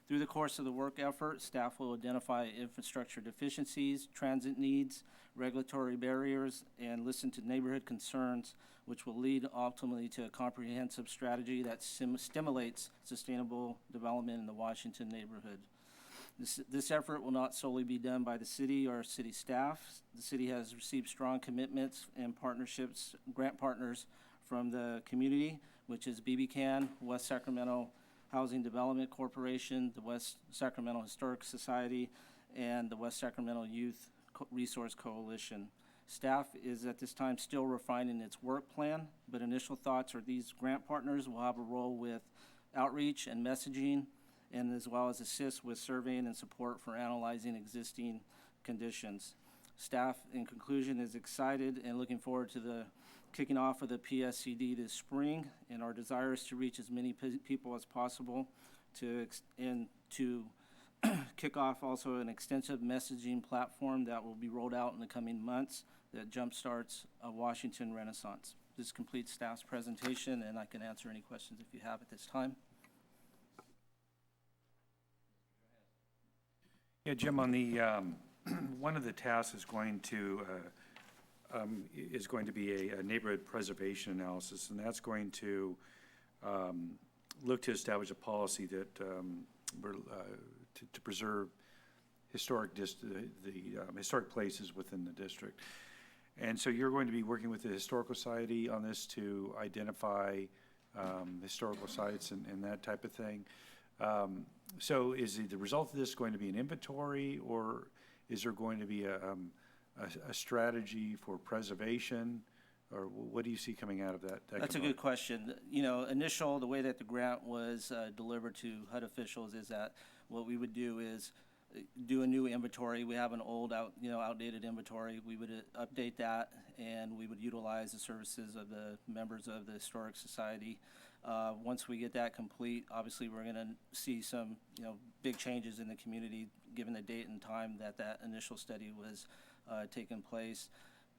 [SPEAKER 11] Through the course of the work effort, staff will identify infrastructure deficiencies, transit needs, regulatory barriers, and listen to neighborhood concerns, which will lead ultimately to a comprehensive strategy that stimulates sustainable development in the Washington neighborhood. This effort will not solely be done by the city or city staff. The city has received strong commitments and partnerships, grant partners from the community, which is BBCAN, West Sacramento Housing Development Corporation, the West Sacramento Historic Society, and the West Sacramento Youth Resource Coalition. Staff is at this time still refining its work plan, but initial thoughts are these grant partners will have a role with outreach and messaging, and as well as assist with surveying and support for analyzing existing conditions. Staff, in conclusion, is excited and looking forward to the kicking off of the PSCD this spring, and our desire is to reach as many people as possible to kick off also an extensive messaging platform that will be rolled out in the coming months that jumpstarts a Washington Renaissance. This completes staff's presentation, and I can answer any questions if you have at this time.
[SPEAKER 8] Yeah, Jim, on the, one of the tasks is going to be a neighborhood preservation analysis, and that's going to look to establish a policy that to preserve historic historic places within the district. And so you're going to be working with the Historical Society on this to identify historical sites and that type of thing. So is the result of this going to be an inventory, or is there going to be a strategy for preservation, or what do you see coming out of that?
[SPEAKER 11] That's a good question. You know, the way that the grant was delivered to HUD officials is that what we would do is do a new inventory. We have an old, outdated inventory. We would update that, and we would utilize the services of the members of the Historic Society. Once we get that complete, obviously we're going to see some, big changes in the community given the date and time that that initial study was taking place.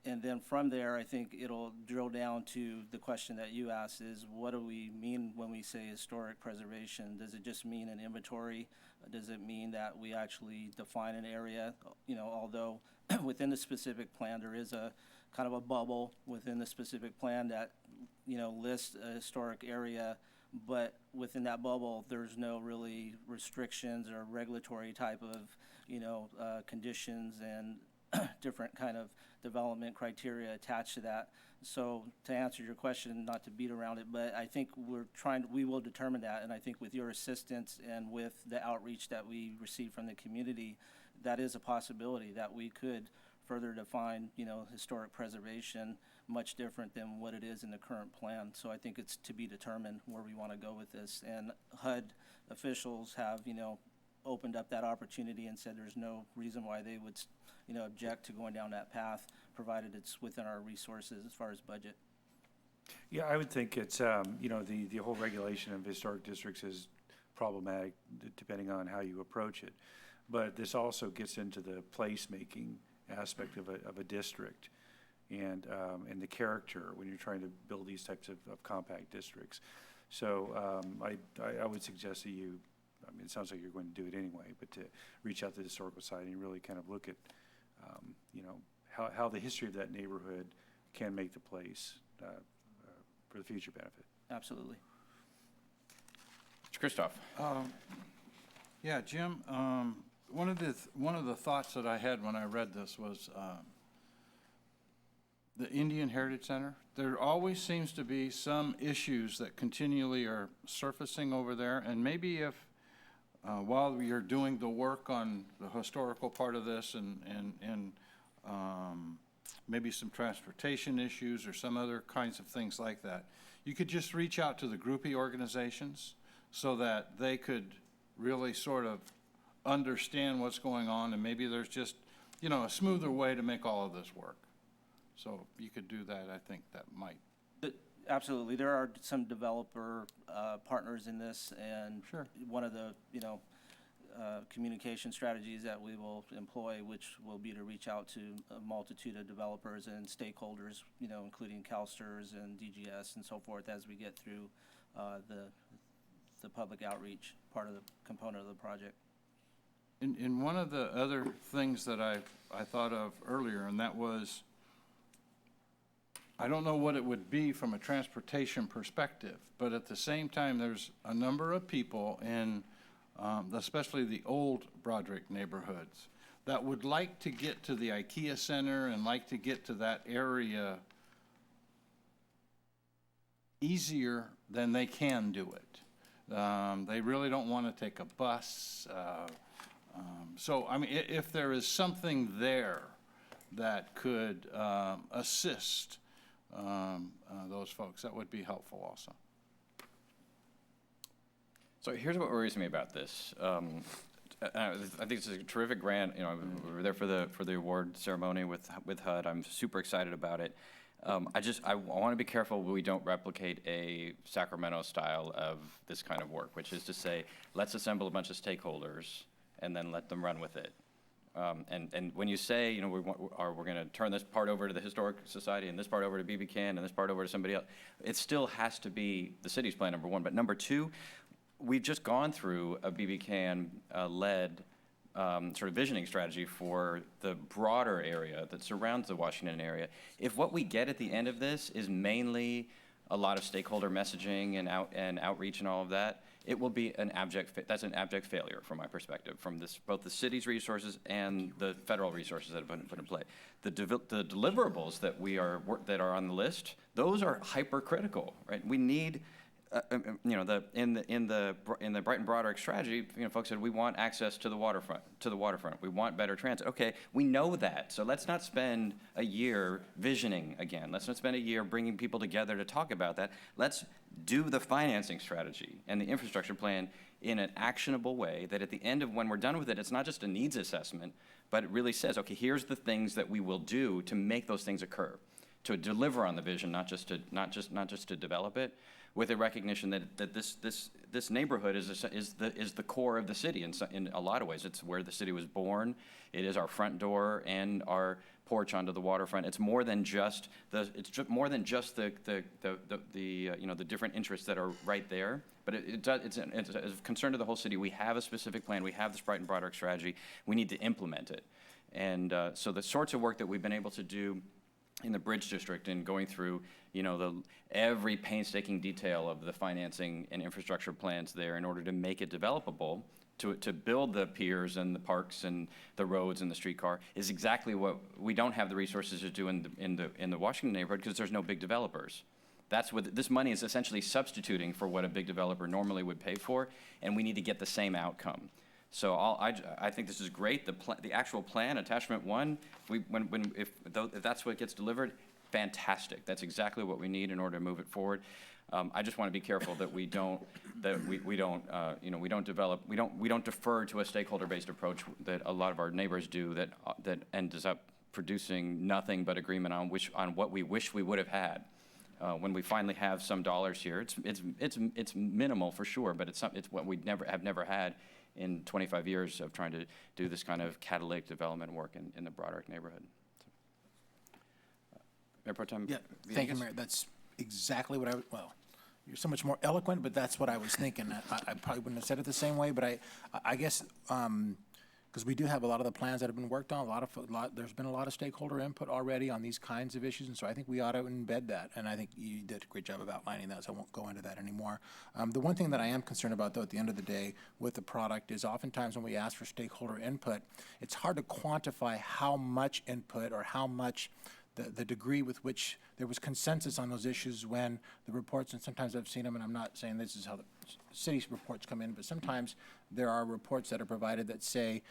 [SPEAKER 11] And then from there, I think it'll drill down to the question that you asked is, what do we mean when we say historic preservation? Does it just mean an inventory? Does it mean that we actually define an area? Although within the specific plan, there is a kind of a bubble within the specific plan that, lists a historic area, but within that bubble, there's no really restrictions or regulatory type of, conditions and different kind of development criteria attached to that. So to answer your question, not to beat around it, but I think we will determine that, and I think with your assistance and with the outreach that we receive from the community, that is a possibility that we could further define, historic preservation much different than what it is in the current plan. So I think it's to be determined where we want to go with this. And HUD officials have, opened up that opportunity and said there's no reason why they would, object to going down that path, provided it's within our resources as far as budget.
[SPEAKER 8] Yeah, I would think it's, the whole regulation of historic districts is problematic depending on how you approach it. But this also gets into the placemaking aspect of a district and the character when you're trying to build these types of compact districts. So I would suggest that you, it sounds like you're going to do it anyway, but to reach out to the Historical Society and really kind of look at, how the history of that neighborhood can make the place for the future benefit.
[SPEAKER 11] Absolutely.
[SPEAKER 2] Mr. Christoph.
[SPEAKER 6] Yeah, Jim, one of the thoughts that I had when I read this was the Indian Heritage Center. There always seems to be some issues that continually are surfacing over there, and maybe if while you're doing the work on the historical part of this and maybe some transportation issues or some other kinds of things like that, you could just reach out to the groupie organizations so that they could really sort of understand what's going on, and maybe there's just, a smoother way to make all of this work. So you could do that. I think that might.
[SPEAKER 11] Absolutely. There are some developer partners in this, and
[SPEAKER 6] Sure.
[SPEAKER 11] one of the, communication strategies that we will employ, which will be to reach out to a multitude of developers and stakeholders, including CalSTRS and DGS and so forth as we get through the public outreach part of the component of the project.
[SPEAKER 6] In one of the other things that I thought of earlier, and that was, I don't know what it would be from a transportation perspective, but at the same time, there's a number of people in, especially the old Broderick neighborhoods, that would like to get to the IKEA Center and like to get to that area easier than they can do it. They really don't want to take a bus. So, if there is something there that could assist those folks, that would be helpful also.
[SPEAKER 2] So here's what worries me about this. I think it's a terrific grant. We were there for the award ceremony with HUD. I'm super excited about it. I want to be careful we don't replicate a Sacramento style of this kind of work, which is to say, let's assemble a bunch of stakeholders and then let them run with it. And when you say, we're going to turn this part over to the Historic Society and this part over to BB-Can and this part over to somebody else, it still has to be the city's plan, number one. But number two, we've just gone through a BB-Can led sort of visioning strategy for the broader area that surrounds the Washington area. If what we get at the end of this is mainly a lot of stakeholder messaging and outreach and all of that, it will be that's an abject failure from my perspective, from both the city's resources and the federal resources that have been put in play. The deliverables that are on the list, those are hypercritical, right? We need, in the Brighton Broderick strategy, folks said we want access to the waterfront. We want better transit. Okay, we know that. So let's not spend a year visioning again. Let's not spend a year bringing people together to talk about that. Let's do the financing strategy and the infrastructure plan in an actionable way that at the end of when we're done with it, it's not just a needs assessment, but it really says, okay, here's the things that we will do to make those things occur, to deliver on the vision, not just to develop it, with a recognition that this neighborhood is the core of the city in a lot of ways. It's where the city was born. It is our front door and our porch onto the waterfront. It's more than just the different interests that are right there. But it's a concern to the whole city. We have a specific plan. We have this Brighton Broderick strategy. We need to implement it. And so the sorts of work that we've been able to do in the Bridge District and going through, every painstaking detail of the financing and infrastructure plans there in order to make it developable, to build the piers and the parks and the roads and the streetcar is exactly what we don't have the resources to do in the Washington neighborhood because there's no big developers. That's what this money is essentially substituting for what a big developer normally would pay for, and we need to get the same outcome. So I think this is great. The actual plan, attachment 1, if that's what gets delivered, fantastic. That's exactly what we need in order to move it forward. I just want to be careful that we don't defer to a stakeholder-based approach that a lot of our neighbors do that ends up producing nothing but agreement on what we wish we would have had. When we finally have some dollars here, it's minimal for sure, but it's what we have never had in 25 years of trying to do this kind of catalytic development work in the broader neighborhood. Mayor Pro Tem
[SPEAKER 5] Yeah, thank you,
[SPEAKER 2] Villegas?
[SPEAKER 5] Mayor. That's exactly what well, you're so much more eloquent, but that's what I was thinking. I probably wouldn't have said it the same way, but I guess, because we do have a lot of the plans that have been worked on, there's been a lot of stakeholder input already on these kinds of issues, and so I think we ought to embed that, and I think you did a great job of outlining that, so I won't go into that anymore. The one thing that I am concerned about, though, at the end of the day with the product is oftentimes when we ask for stakeholder input, it's hard to quantify how much input or how much the degree with which there was consensus on those issues when the reports, and sometimes I've seen them, and I'm not saying this is how the city's reports come in, but sometimes there are reports that are provided that say,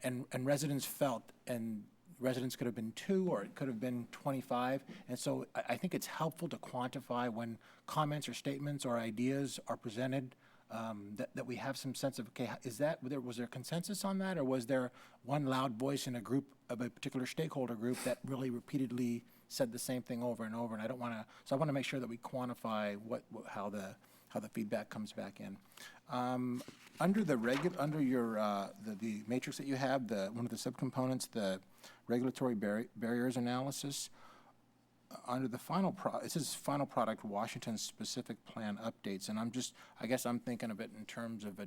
[SPEAKER 5] and residents felt, and residents could have been 2 or it could have been 25, and so I think it's helpful to quantify when comments or statements or ideas are presented, that we have some sense of, okay, was there consensus on that, or was there one loud voice in a group of a particular stakeholder group that really repeatedly said the same thing over and over? And I don't want to, so I want to make sure that we quantify how the feedback comes back in. Under the matrix that you have, one of the subcomponents, the regulatory barriers analysis. Under the it says final product Washington specific plan updates, and I guess I'm thinking of it in terms of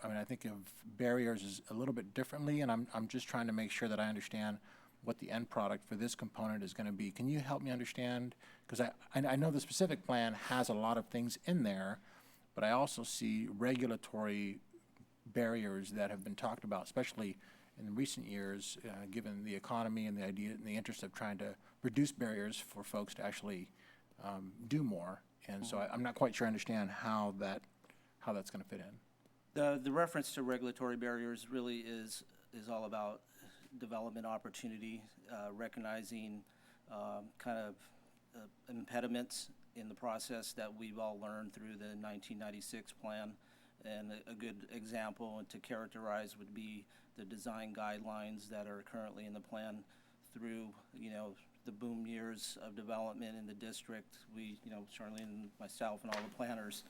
[SPEAKER 5] I think of barriers as a little bit differently, and I'm just trying to make sure that I understand what the end product for this component is going to be. Can you help me understand? Because I know the specific plan has a lot of things in there, but I also see regulatory barriers that have been talked about, especially in recent years, given the economy and the idea and the interest of trying to reduce barriers for folks to actually do more. And so I'm not quite sure I understand how that's going to fit in.
[SPEAKER 11] The reference to regulatory barriers really is all about development opportunity, recognizing kind of impediments in the process that we've all learned through the 1996 plan. And a good example to characterize would be the design guidelines that are currently in the plan through, the boom years of development in the district. We, Charlene, myself, and all the planners,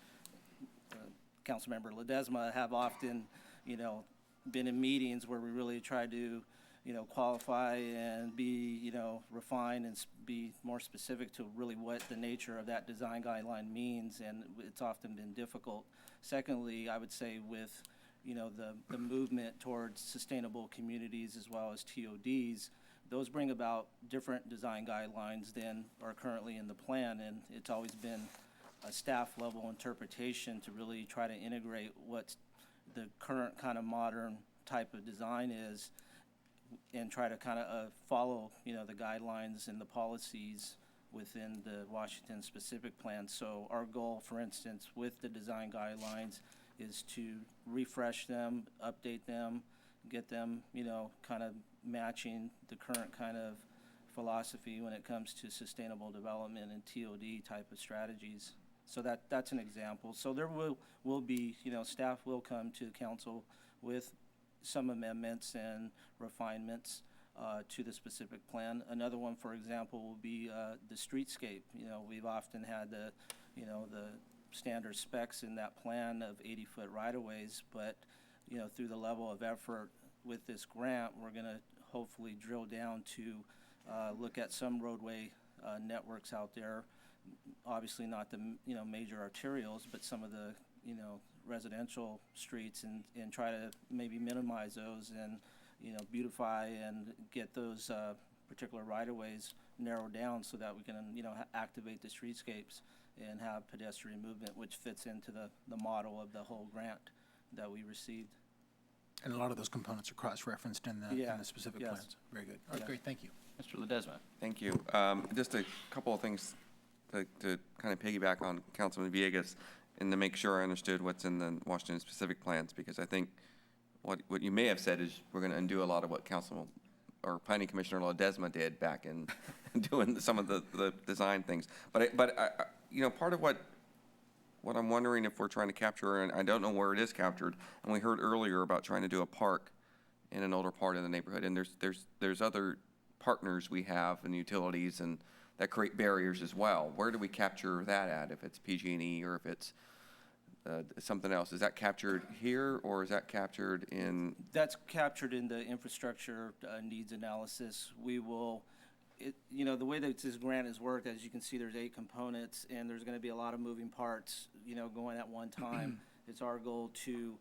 [SPEAKER 11] Councilmember Ledesma, have often, been in meetings where we really try to, qualify and be, refine and be more specific to really what the nature of that design guideline means, and it's often been difficult. Secondly, I would say with, the movement towards sustainable communities as well as TODs, those bring about different design guidelines than are currently in the plan, and it's always been a staff level interpretation to really try to integrate what the current kind of modern type of design is and try to kind of follow, the guidelines and the policies within the Washington specific plan. So our goal, for instance, with the design guidelines is to refresh them, update them, get them, kind of matching the current kind of philosophy when it comes to sustainable development and TOD type of strategies. So that's an example. So there will be, staff will come to council with some amendments and refinements to the specific plan. Another one, for example, will be the streetscape. We've often had the standard specs in that plan of 80-foot right-of-ways, but, through the level of effort with this grant, we're going to hopefully drill down to look at some roadway networks out there. Obviously not the, major arterials, but some of the, residential streets and try to maybe minimize those and, beautify and get those particular right-of-ways narrowed down so that we can, activate the streetscapes and have pedestrian movement, which fits into the model of the whole grant that we received.
[SPEAKER 5] And a lot of those components are cross-referenced in
[SPEAKER 11] Yeah,
[SPEAKER 5] the specific
[SPEAKER 11] yes.
[SPEAKER 5] plans. Very good. All right,
[SPEAKER 11] Yeah.
[SPEAKER 5] great, thank you.
[SPEAKER 2] Mr. Ledesma.
[SPEAKER 1] Thank you. Just a couple of things to kind of piggyback on Councilman Villegas and to make sure I understood what's in the Washington specific plans, because I think what you may have said is we're going to undo a lot of what Council or Planning Commissioner Ledesma did back in doing some of the design things. But you know, part of what I'm wondering if we're trying to capture, and I don't know where it is captured, and we heard earlier about trying to do a park in an older part of the neighborhood, and there's other partners we have in utilities and that create barriers as well. Where do we capture that at, if it's PG&E or if it's something else? Is that captured here, or is that captured in?
[SPEAKER 11] That's captured in the infrastructure needs analysis. We will, you know, the way that this grant has worked, as you can see, there's 8 components, and there's going to be a lot of moving parts, you know, going at one time. It's our goal to,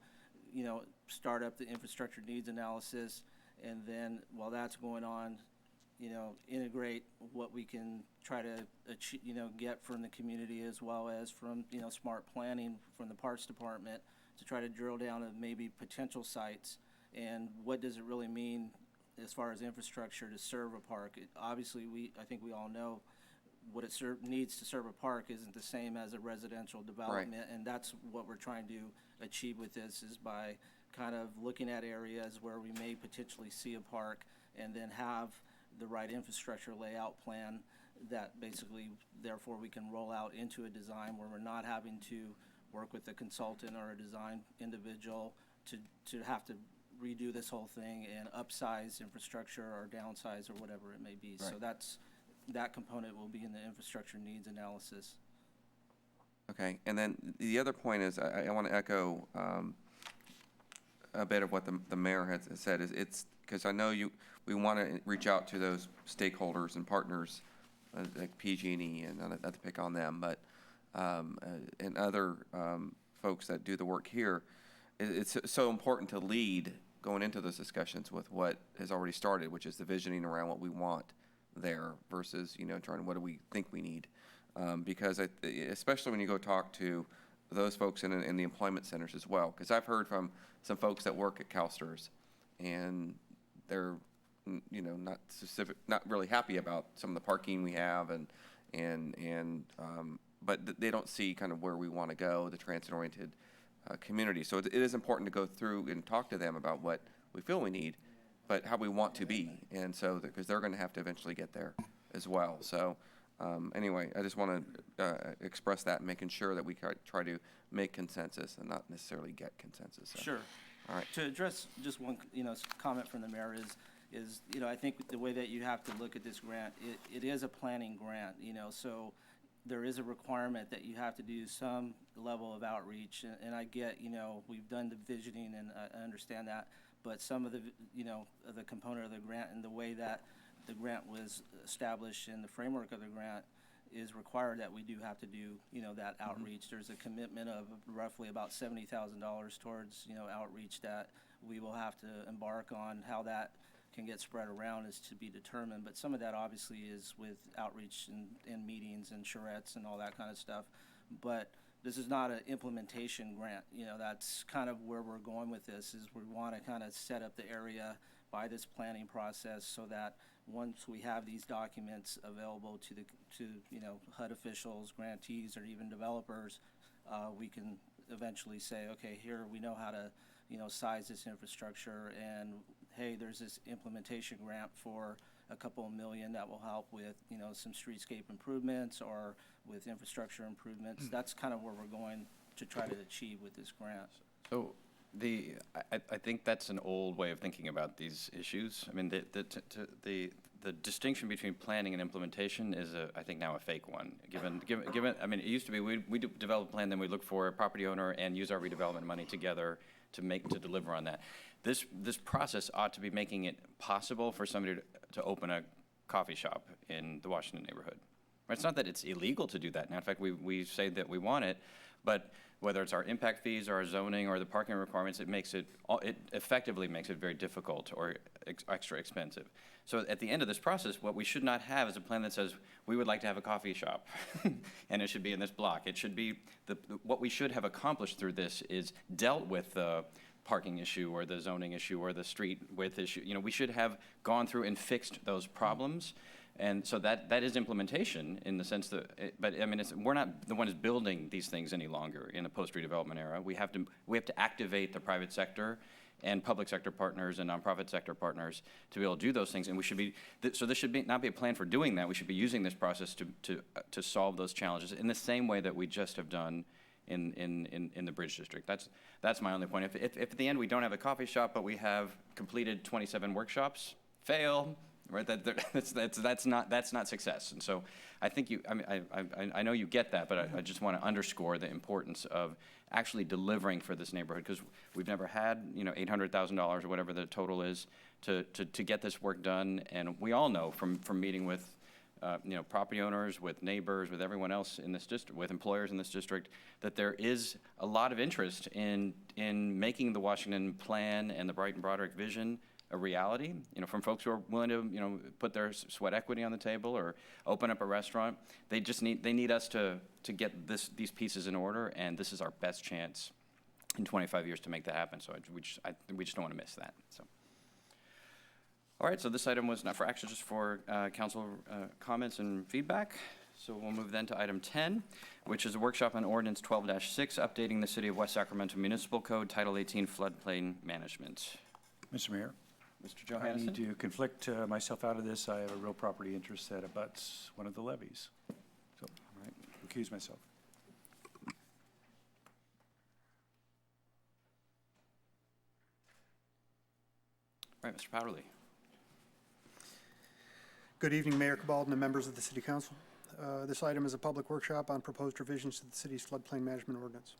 [SPEAKER 11] you know, start up the infrastructure needs analysis, and then while that's going on, you know, integrate what we can try to achieve, you know, get from the community as well as from, you know, smart planning from the parks department to try to drill down to maybe potential sites and what does it really mean as far as infrastructure to serve a park. Obviously, I think we all know what it needs to serve a park isn't the same as a residential development, and that's what we're trying to achieve with this, is by kind of looking at areas where we may potentially see a park and then have the right infrastructure layout plan that basically, therefore, we can roll out into a design where we're not having to work with a consultant or a design individual to have to redo this whole thing and upsize infrastructure or downsize or whatever it may be. So that component will be in the infrastructure needs analysis.
[SPEAKER 1] Okay, and then the other point is, I want to echo a bit of what the mayor has said, is it's, because I know we want to reach out to those stakeholders and partners, like PG&E, and not to pick on them, but, and other folks that do the work here. It's so important to lead going into those discussions with what has already started, which is the visioning around what we want there versus, you know, trying what do we think we need. Because especially when you go talk to those folks in the employment centers as well, because I've heard from some folks that work at CalSTRS, and they're, you know, not really happy about some of the parking we have, but they don't see kind of where we want to go, the transit-oriented community. So it is important to go through and talk to them about what we feel we need, but how we want to be, and so because they're going to have to eventually get there as well. So anyway, I just want to express that, making sure that we try to make consensus and not necessarily get consensus. So.
[SPEAKER 11] Sure.
[SPEAKER 1] All right.
[SPEAKER 11] To address just one, you know, comment from the mayor is, you know, I think the way that you have to look at this grant, it is a planning grant, you know, so there is a requirement that you have to do some level of outreach, and I get, you know, we've done the visioning, and I understand that, but some of the, you know, the component of the grant and the way that the grant was established and the framework of the grant is required that we do have to do, you know, that outreach. There's a commitment of roughly about $70,000 towards, you know, outreach that we will have to embark on. How that can get spread around is to be determined, but some of that obviously is with outreach and meetings and charrettes and all that kind of stuff. But this is not an implementation grant. You know, that's kind of where we're going with this, is we want to kind of set up the area by this planning process so that once we have these documents available to you know, HUD officials, grantees, or even developers, we can eventually say, okay, here we know how to, you know, size this infrastructure, and hey, there's this implementation grant for a couple of million that will help with, you know, some streetscape improvements or with infrastructure improvements. That's kind of where we're going to try to achieve with this grant.
[SPEAKER 2] So I think that's an old way of thinking about these issues. I mean, the distinction between planning and implementation is, I think, now a fake one. Given, I mean, it used to be we develop a plan, then we look for a property owner and use our redevelopment money together to deliver on that. This process ought to be making it possible for somebody to open a coffee shop in the Washington neighborhood. Right? It's not that it's illegal to do that. Now, in fact, we say that we want it, but whether it's our impact fees or our zoning or the parking requirements, it effectively makes it very difficult or extra expensive. So at the end of this process, what we should not have is a plan that says, we would like to have a coffee shop, and it should be in this block. It should be, what we should have accomplished through this is dealt with the parking issue or the zoning issue or the street width issue. You know, we should have gone through and fixed those problems. And so that is implementation in the sense that, but I mean, we're not the ones building these things any longer in a post-redevelopment era. We have to activate the private sector and public sector partners and nonprofit sector partners to be able to do those things. And we should be, so this should not be a plan for doing that. We should be using this process to solve those challenges in the same way that we just have done in the Bridge District. That's my only point. If at the end we don't have a coffee shop, but we have completed 27 workshops, fail. Right, that's not success, and so I think I know you get that, but I just want to underscore the importance of actually delivering for this neighborhood, because we've never had $800,000 or whatever the total is to get this work done, and we all know from meeting with property owners, with neighbors, with everyone else in this district, with employers in this district, that there is a lot of interest in making the Washington plan and the Brighton Broderick vision a reality, from folks who are willing to, put their sweat equity on the table or open up a restaurant. They need us to get these pieces in order, and this is our best chance in 25 years to make that happen. So we just don't want to miss that. So, all right. So this item was not for action, just for council comments and feedback. So we'll move then to item 10, which is a workshop on ordinance 12-6, updating the City of West Sacramento Municipal Code, Title 18, Floodplain Management.
[SPEAKER 8] Mr. Mayor?
[SPEAKER 2] Mr. Johannesson?
[SPEAKER 8] I need to conflict myself out of this. I have a real property interest that abuts one of the levees. So, all right, recuse myself.
[SPEAKER 2] All right, Mr. Powderly.
[SPEAKER 12] Good evening, Mayor Cabaldon and members of the City Council. This item is a public workshop on proposed revisions to the city's floodplain management ordinance.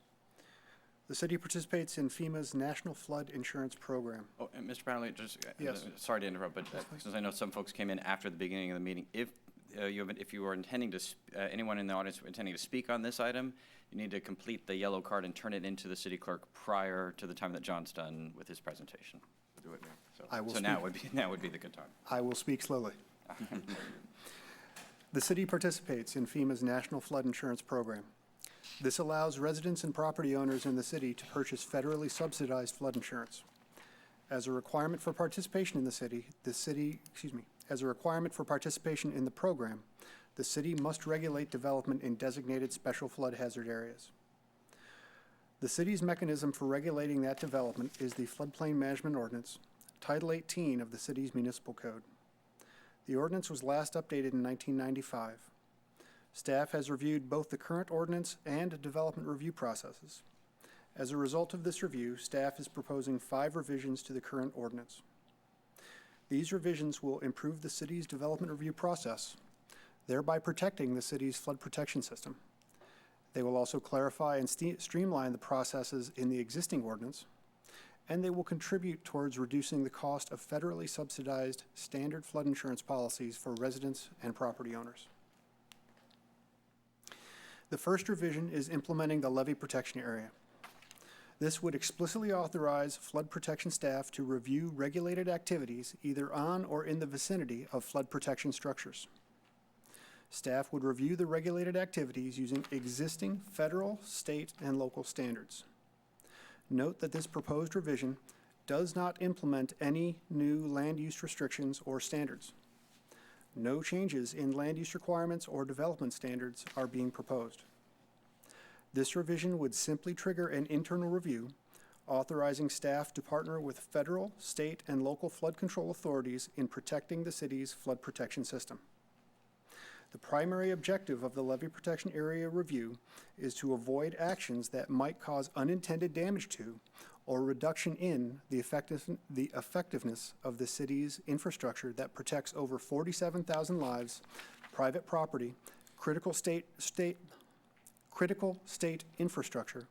[SPEAKER 12] The city participates in FEMA's National Flood Insurance Program.
[SPEAKER 2] Oh, and Mr. Powderly, just
[SPEAKER 12] Yes.
[SPEAKER 2] Sorry to interrupt, but since I know some folks came in after the beginning of the meeting, if you are intending to, anyone in the audience intending to speak on this item, you need to complete the yellow card and turn it into the city clerk prior to the time that John's done with his presentation. Do it now.
[SPEAKER 12] I will
[SPEAKER 2] so now would be the good time.
[SPEAKER 12] I will speak slowly. The city participates in FEMA's National Flood Insurance Program. This allows residents and property owners in the city to purchase federally subsidized flood insurance. As a requirement for participation in as a requirement for participation in the program, the city must regulate development in designated special flood hazard areas. The city's mechanism for regulating that development is the Floodplain Management Ordinance, Title 18 of the city's municipal code. The ordinance was last updated in 1995. Staff has reviewed both the current ordinance and development review processes. As a result of this review, staff is proposing 5 revisions to the current ordinance. These revisions will improve the city's development review process, thereby protecting the city's flood protection system. They will also clarify and streamline the processes in the existing ordinance, and they will contribute towards reducing the cost of federally subsidized standard flood insurance policies for residents and property owners. The first revision is implementing the levee protection area. This would explicitly authorize flood protection staff to review regulated activities either on or in the vicinity of flood protection structures. Staff would review the regulated activities using existing federal, state, and local standards. Note that this proposed revision does not implement any new land use restrictions or standards. No changes in land use requirements or development standards are being proposed. This revision would simply trigger an internal review, authorizing staff to partner with federal, state, and local flood control authorities in protecting the city's flood protection system. The primary objective of the levee protection area review is to avoid actions that might cause unintended damage to or reduction in the effectiveness of the city's infrastructure that protects over 47,000 lives, private property, critical state infrastructure,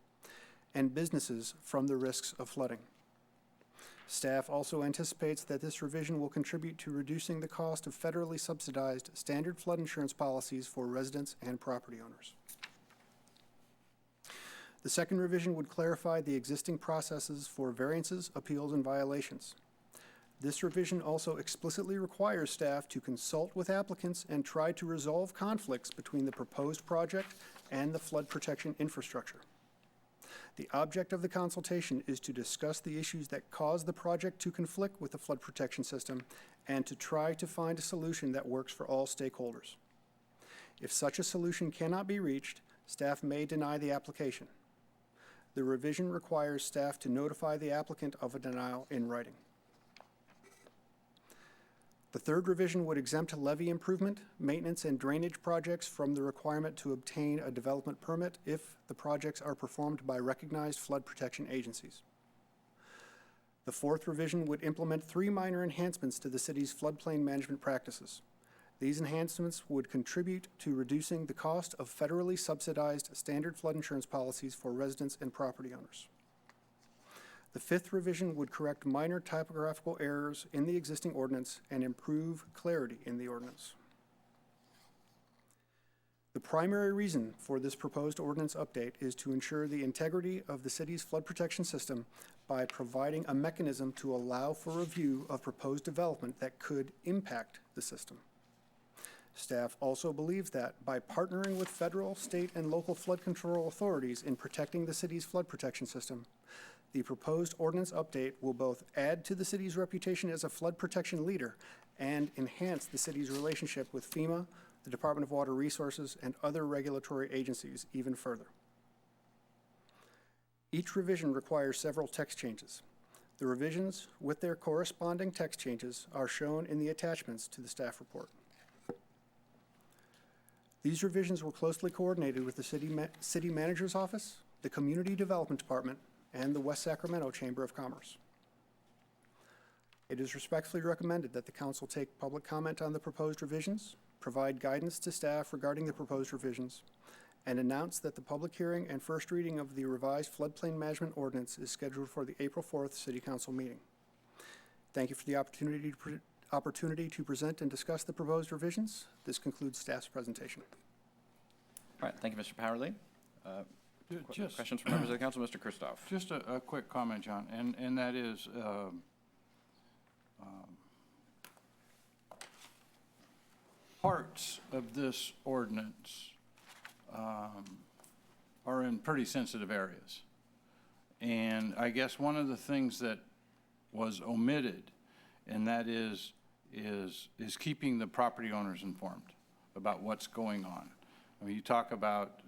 [SPEAKER 12] and businesses from the risks of flooding. Staff also anticipates that this revision will contribute to reducing the cost of federally subsidized standard flood insurance policies for residents and property owners. The second revision would clarify the existing processes for variances, appeals, and violations. This revision also explicitly requires staff to consult with applicants and try to resolve conflicts between the proposed project and the flood protection infrastructure. The object of the consultation is to discuss the issues that cause the project to conflict with the flood protection system and to try to find a solution that works for all stakeholders. If such a solution cannot be reached, staff may deny the application. The revision requires staff to notify the applicant of a denial in writing. The third revision would exempt levee improvement, maintenance, and drainage projects from the requirement to obtain a development permit if the projects are performed by recognized flood protection agencies. The fourth revision would implement 3 minor enhancements to the city's floodplain management practices. These enhancements would contribute to reducing the cost of federally subsidized standard flood insurance policies for residents and property owners. The fifth revision would correct minor typographical errors in the existing ordinance and improve clarity in the ordinance. The primary reason for this proposed ordinance update is to ensure the integrity of the city's flood protection system by providing a mechanism to allow for review of proposed development that could impact the system. Staff also believes that by partnering with federal, state, and local flood control authorities in protecting the city's flood protection system, the proposed ordinance update will both add to the city's reputation as a flood protection leader and enhance the city's relationship with FEMA, the Department of Water Resources, and other regulatory agencies even further. Each revision requires several text changes. The revisions with their corresponding text changes are shown in the attachments to the staff report. These revisions were closely coordinated with the city manager's office, the Community Development Department, and the West Sacramento Chamber of Commerce. It is respectfully recommended that the council take public comment on the proposed revisions, provide guidance to staff regarding the proposed revisions, and announce that the public hearing and first reading of the revised floodplain management ordinance is scheduled for the April 4th City Council meeting. Thank you for the opportunity to present and discuss the proposed revisions. This concludes staff's presentation.
[SPEAKER 2] All right, thank you, Mr. Powerly.
[SPEAKER 6] Just,
[SPEAKER 2] Questions from members of the council? Mr. Kristoff.
[SPEAKER 6] just a quick comment, John, and that is, parts of this ordinance are in pretty sensitive areas. And I guess one of the things that was omitted, and that is keeping the property owners informed about what's going on. I mean, you talk about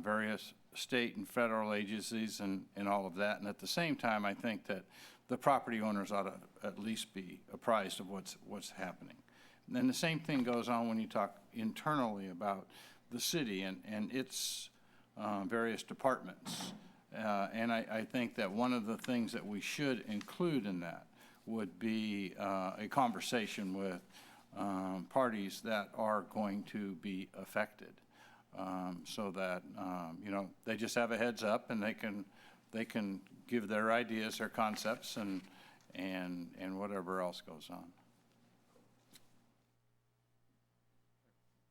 [SPEAKER 6] various state and federal agencies and all of that, and at the same time, I think that the property owners ought to at least be apprised of what's happening. And then the same thing goes on when you talk internally about the city and its various departments. And I think that one of the things that we should include in that would be a conversation with parties that are going to be affected, so that you know, they just have a heads up and they can give their ideas, their concepts, and whatever else goes on.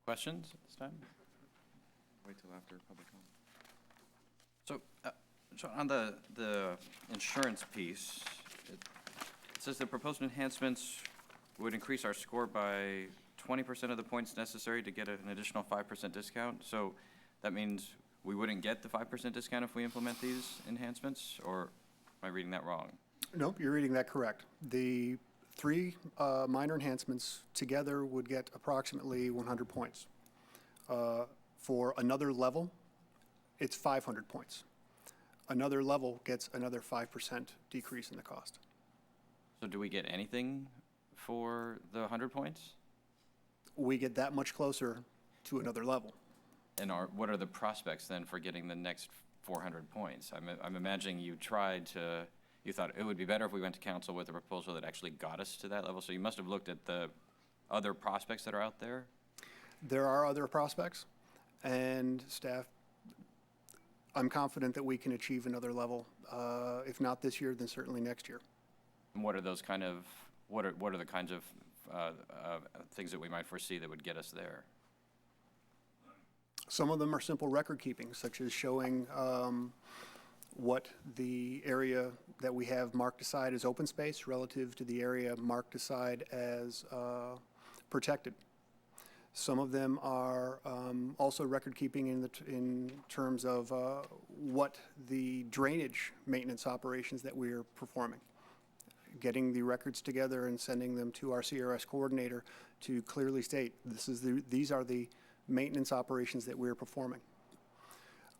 [SPEAKER 2] Questions at this time?
[SPEAKER 1] Wait till after public comment.
[SPEAKER 2] So on the insurance piece, it says the proposed enhancements would increase our score by 20% of the points necessary to get an additional 5% discount. So that means we wouldn't get the 5% discount if we implement these enhancements, or am I reading that wrong?
[SPEAKER 12] Nope, you're reading that correct. The 3 minor enhancements together would get approximately 100 points. For another level, it's 500 points. Another level gets another 5% decrease in the cost.
[SPEAKER 2] So do we get anything for the 100 points?
[SPEAKER 12] We get that much closer to another level.
[SPEAKER 2] And what are the prospects then for getting the next 400 points? I'm imagining you thought it would be better if we went to council with a proposal that actually got us to that level. So you must have looked at the other prospects that are out there?
[SPEAKER 12] There are other prospects, and staff, I'm confident that we can achieve another level. If not this year, then certainly next year.
[SPEAKER 2] And what are those kind of, what are the kinds of things that we might foresee that would get us there?
[SPEAKER 12] Some of them are simple record keeping, such as showing what the area that we have marked aside as open space relative to the area marked aside as protected. Some of them are also record-keeping in terms of what the drainage maintenance operations that we're performing. Getting the records together and sending them to our CRS coordinator to clearly state, these are the maintenance operations that we're performing.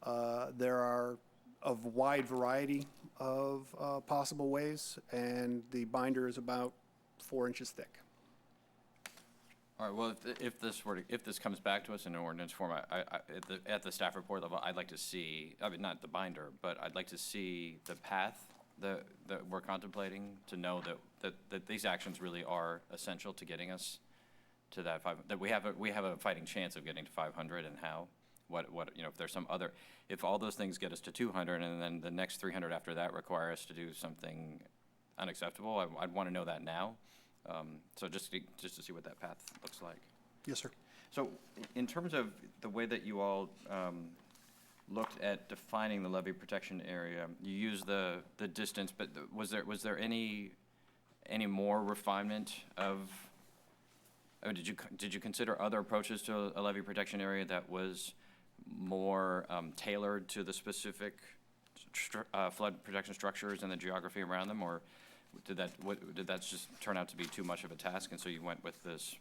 [SPEAKER 12] There are a wide variety of possible ways, and the binder is about 4 inches thick.
[SPEAKER 2] All right, well, if this comes back to us in an ordinance form, at the staff report level, I'd like to see, I mean, not the binder, but I'd like to see the path that we're contemplating, to know that these actions really are essential to getting us to that that we have a fighting chance of getting to 500, and how, if there's some other, if all those things get us to 200, and then the next 300 after that require us to do something unacceptable, I'd want to know that now. So just to see what that path looks like.
[SPEAKER 12] Yes, sir.
[SPEAKER 2] So in terms of the way that you all looked at defining the levee protection area, you used the distance, but was there any more refinement of, or did you consider other approaches to a levee protection area that was more tailored to the specific flood protection structures and the geography around them, or did that just turn out to be too much of a task, and so you went with this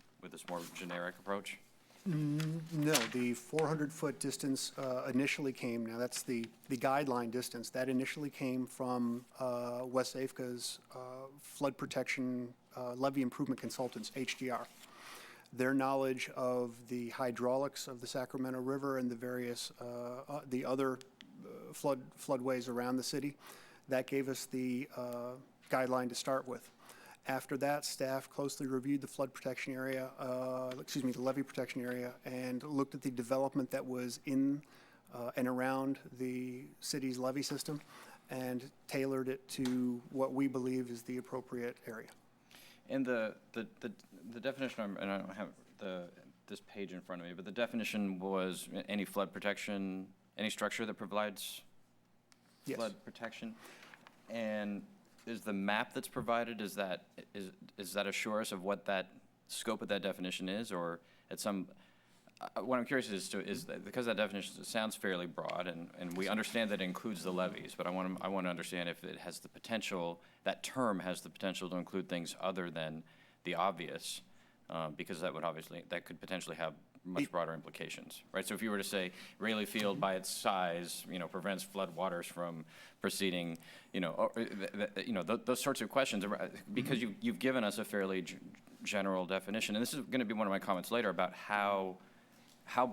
[SPEAKER 2] more generic approach?
[SPEAKER 12] No, the 400-foot distance initially came, now that's the guideline distance, that initially came from West Safeco's flood protection levee improvement consultants, HDR. Their knowledge of the hydraulics of the Sacramento River and the various, the other floodways around the city, that gave us the guideline to start with. After that, staff closely reviewed the flood protection area, the levee protection area, and looked at the development that was in and around the city's levee system, and tailored it to what we believe is the appropriate area.
[SPEAKER 2] And the definition, and I don't have this page in front of me, but the definition was any flood protection, any structure that provides flood protection. And is the map that's provided, does that assure us of what that scope of that definition is, or at some, what I'm curious is that because that definition sounds fairly broad, and we understand that it includes the levees, but I want to understand if it has the potential, that term has the potential to include things other than the obvious, because that could potentially have much broader implications, right? So if you were to say Rayleigh Field by its size, prevents flood waters from proceeding, those sorts of questions, because you've given us a fairly general definition, and this is going to be one of my comments later about how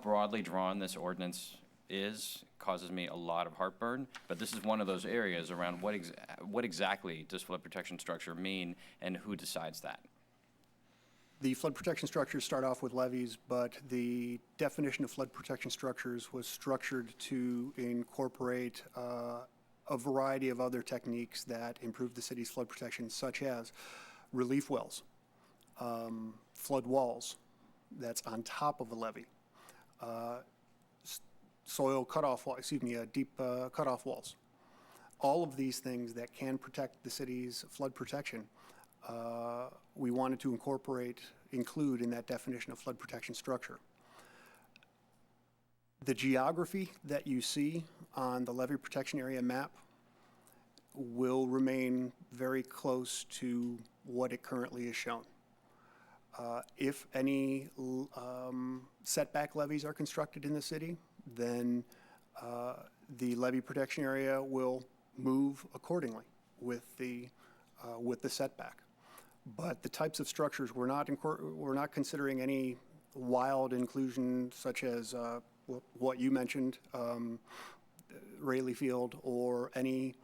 [SPEAKER 2] broadly drawn this ordinance is, causes me a lot of heartburn, but this is one of those areas around what exactly does flood protection structure mean, and who decides that?
[SPEAKER 12] The flood protection structures start off with levees, but the definition of flood protection structures was structured to incorporate a variety of other techniques that improve the city's flood protection, such as relief wells, flood walls that's on top of a levee, soil cutoff, deep cutoff walls. All of these things that can protect the city's flood protection, we wanted to include in that definition of flood protection structure. The geography that you see on the levee protection area map will remain very close to what it currently is shown. If any setback levees are constructed in the city, then the levee protection area will move accordingly with the setback. But the types of structures, we're not considering any wild inclusion such as what you mentioned, Rayleigh Field, or any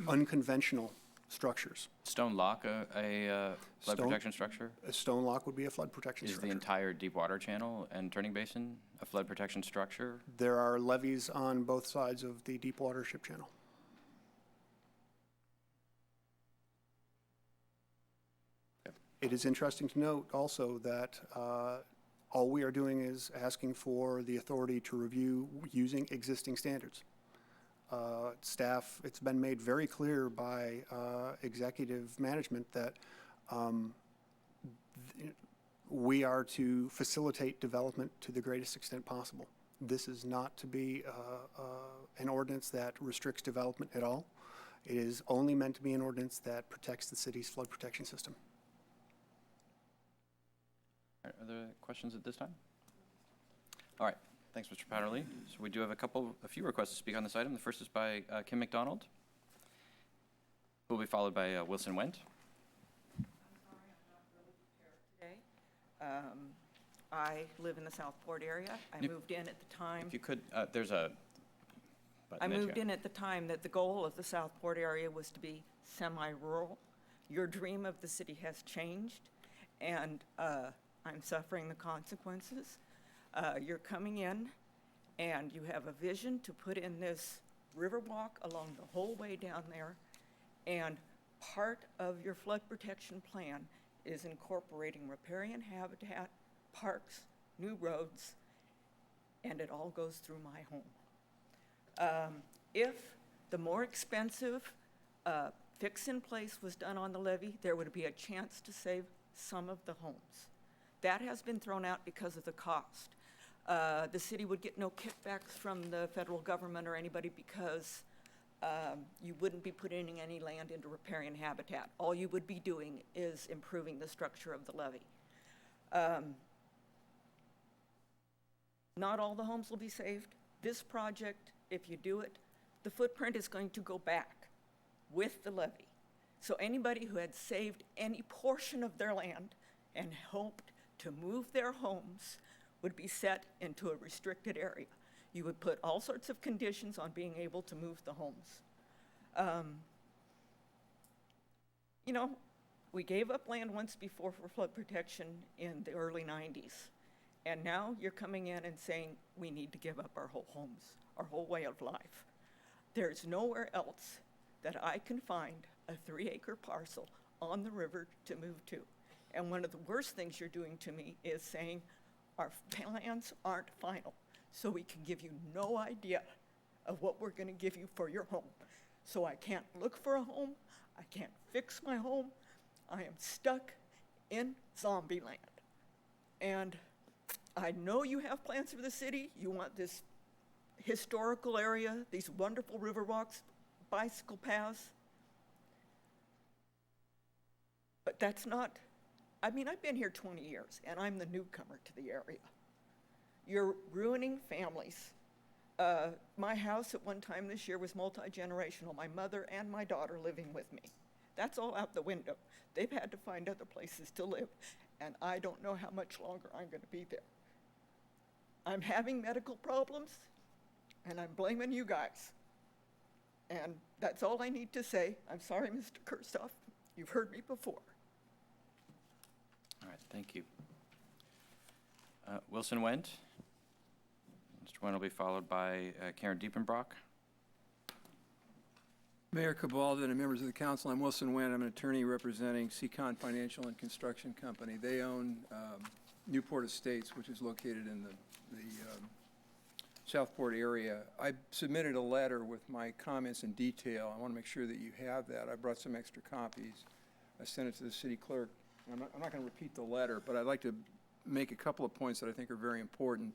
[SPEAKER 12] unconventional structures.
[SPEAKER 2] Stone lock a flood protection structure?
[SPEAKER 12] A stone lock would be a flood protection structure.
[SPEAKER 2] Is the entire deep water channel and turning basin a flood protection structure?
[SPEAKER 12] There are levees on both sides of the deep water ship channel. It is interesting to note also that all we are doing is asking for the authority to review using existing standards. Staff, it's been made very clear by executive management that We are to facilitate development to the greatest extent possible. This is not to be an ordinance that restricts development at all. It is only meant to be an ordinance that protects the city's flood protection system.
[SPEAKER 2] All right, are there questions at this time? All right, thanks, Mr. Powderly. So we do have a few requests to speak on this item. The first is by Kim McDonald, who will be followed by Wilson Wendt.
[SPEAKER 13] I live in the Southport area. I moved in at the time.
[SPEAKER 2] If you could, there's a button
[SPEAKER 13] I
[SPEAKER 2] that you
[SPEAKER 13] moved
[SPEAKER 2] got.
[SPEAKER 13] in at the time that the goal of the Southport area was to be semi-rural. Your dream of the city has changed, and I'm suffering the consequences. You're coming in, and you have a vision to put in this riverwalk along the whole way down there, and part of your flood protection plan is incorporating riparian habitat, parks, new roads, and it all goes through my home. If the more expensive fix-in-place was done on the levee, there would be a chance to save some of the homes. That has been thrown out because of the cost. The city would get no kickbacks from the federal government or anybody because you wouldn't be putting any land into riparian habitat. All you would be doing is improving the structure of the levee. Not all the homes will be saved. This project, if you do it, the footprint is going to go back with the levee. So anybody who had saved any portion of their land and hoped to move their homes would be set into a restricted area. You would put all sorts of conditions on being able to move the homes. You know, we gave up land once before for flood protection in the early 90s. And now you're coming in and saying we need to give up our whole homes, our whole way of life. There's nowhere else that I can find a 3-acre parcel on the river to move to. And one of the worst things you're doing to me is saying our plans aren't final, so we can give you no idea of what we're going to give you for your home. So I can't look for a home, I can't fix my home, I am stuck in zombie land. And I know you have plans for the city, you want this historical area, these wonderful river walks, bicycle paths, but that's not, I mean, I've been here 20 years, and I'm the newcomer to the area. You're ruining families. My house at one time this year was multi-generational, my mother and my daughter living with me. That's all out the window. They've had to find other places to live, and I don't know how much longer I'm going to be there. I'm having medical problems, and I'm blaming you guys. And that's all I need to say. I'm sorry, Mr. Kirstoff. You've heard me before.
[SPEAKER 2] All right, thank you. Wilson Wendt. Mr. Wendt will be followed by Karen Diepenbrock.
[SPEAKER 14] Mayor Cabalda and members of the council, I'm Wilson Wendt. I'm an attorney representing Seacon Financial and Construction Company. They own Newport Estates, which is located in the Southport area. I submitted a letter with my comments in detail. I want to make sure that you have that. I brought some extra copies. I sent it to the city clerk. I'm not going to repeat the letter, but I'd like to make a couple of points that I think are very important.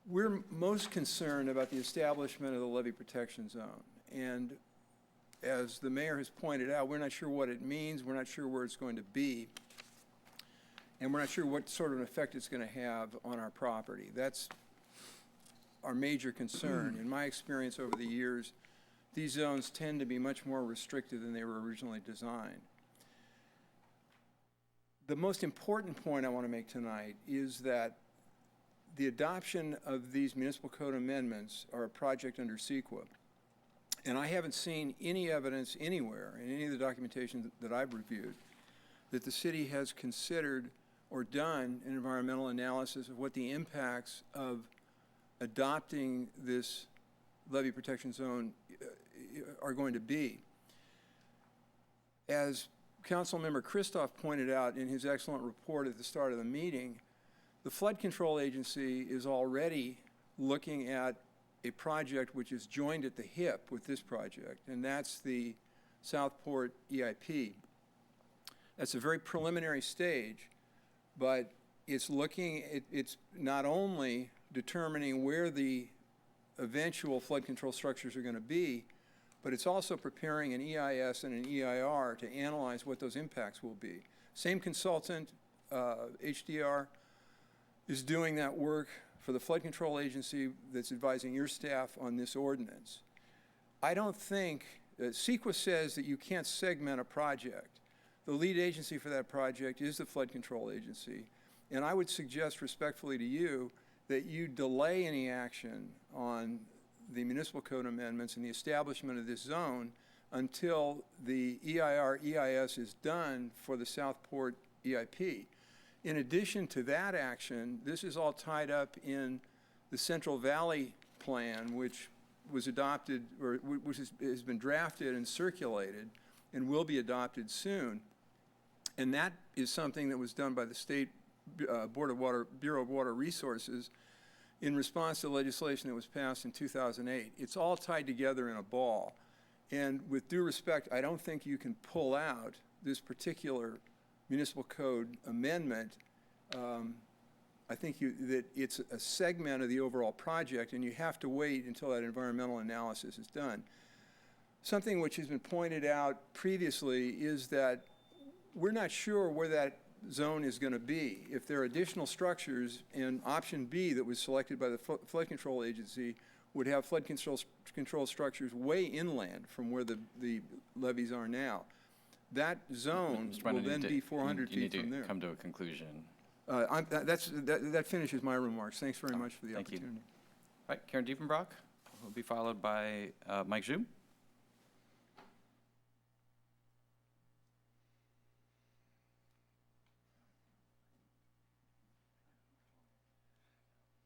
[SPEAKER 14] We're most concerned about the establishment of the levee protection zone. And as the mayor has pointed out, we're not sure what it means. We're not sure where it's going to be. And we're not sure what sort of an effect it's going to have on our property. That's our major concern. In my experience over the years, these zones tend to be much more restrictive than they were originally designed. The most important point I want to make tonight is that the adoption of these municipal code amendments are a project under CEQA. And I haven't seen any evidence anywhere in any of the documentation that I've reviewed that the city has considered or done an environmental analysis of what the impacts of adopting this levee protection zone are going to be. As Councilmember Christoff pointed out in his excellent report at the start of the meeting, the Flood Control Agency is already looking at a project which is joined at the hip with this project, and that's the Southport EIP. That's a very preliminary stage, but it's it's not only determining where the eventual flood control structures are going to be, but it's also preparing an EIS and an EIR to analyze what those impacts will be. Same consultant, HDR, is doing that work for the flood control agency that's advising your staff on this ordinance. I don't think, CEQA says that you can't segment a project. The lead agency for that project is the flood control agency. And I would suggest respectfully to you that you delay any action on the municipal code amendments and the establishment of this zone until the EIR, EIS is done for the Southport EIP. In addition to that action, this is all tied up in the Central Valley Plan, which was adopted, or which has been drafted and circulated and will be adopted soon. And that is something that was done by the State Bureau of Water Resources in response to legislation that was passed in 2008. It's all tied together in a ball. And with due respect, I don't think you can pull out this particular municipal code amendment. I think that it's a segment of the overall project, and you have to wait until that environmental analysis is done. Something which has been pointed out previously is that we're not sure where that zone is going to be. If there are additional structures, and option B that was selected by the flood control agency would have flood control structures way inland from where the levees are now. That zone will then be 400 feet from there.
[SPEAKER 2] You need to come to a conclusion.
[SPEAKER 14] That finishes my remarks. Thanks very much for the opportunity.
[SPEAKER 2] You. All right, Karen Diefenbrock will be followed by Mike Zhu.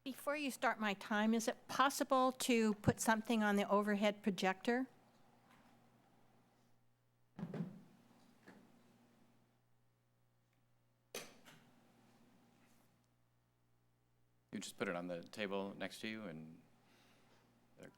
[SPEAKER 15] Before you start my time, is it possible to put something on the overhead projector?
[SPEAKER 2] You just put it on the table next to you and there.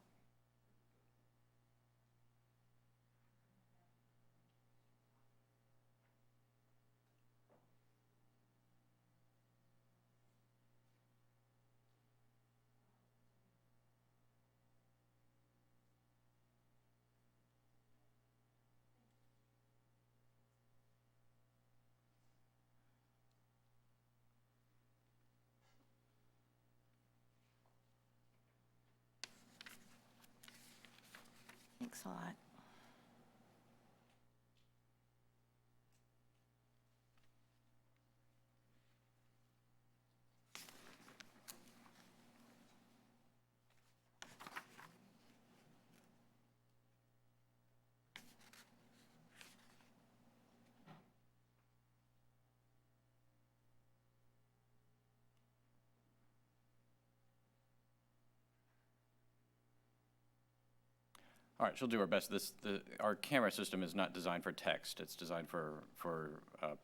[SPEAKER 15] Thanks a lot.
[SPEAKER 2] All right, she'll do her best. Our camera system is not designed for text. It's designed for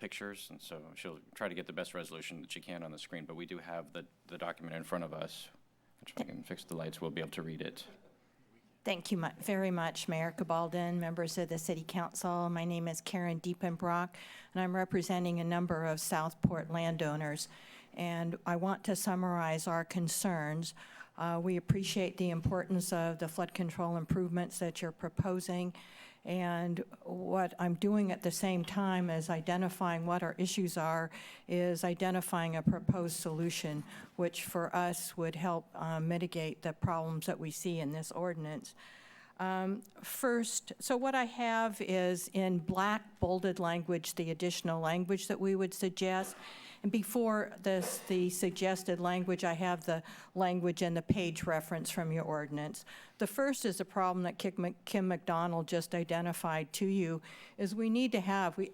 [SPEAKER 2] pictures, and so she'll try to get the best resolution that she can on the screen, but we do have the document in front of us. If I can fix the lights, we'll be able to read it.
[SPEAKER 15] Thank you very much, Mayor Cabalden, members of the City Council. My name is Karen Diefenbrock, and I'm representing a number of Southport landowners. And I want to summarize our concerns. We appreciate the importance of the flood control improvements that you're proposing. And what I'm doing at the same time as identifying what our issues are is identifying a proposed solution, which for us would help mitigate the problems that we see in this ordinance. First, so what I have is in black bolded language, the additional language that we would suggest. And before this, the suggested language, I have the language and the page reference from your ordinance. The first is a problem that Kim McDonald just identified to you, is we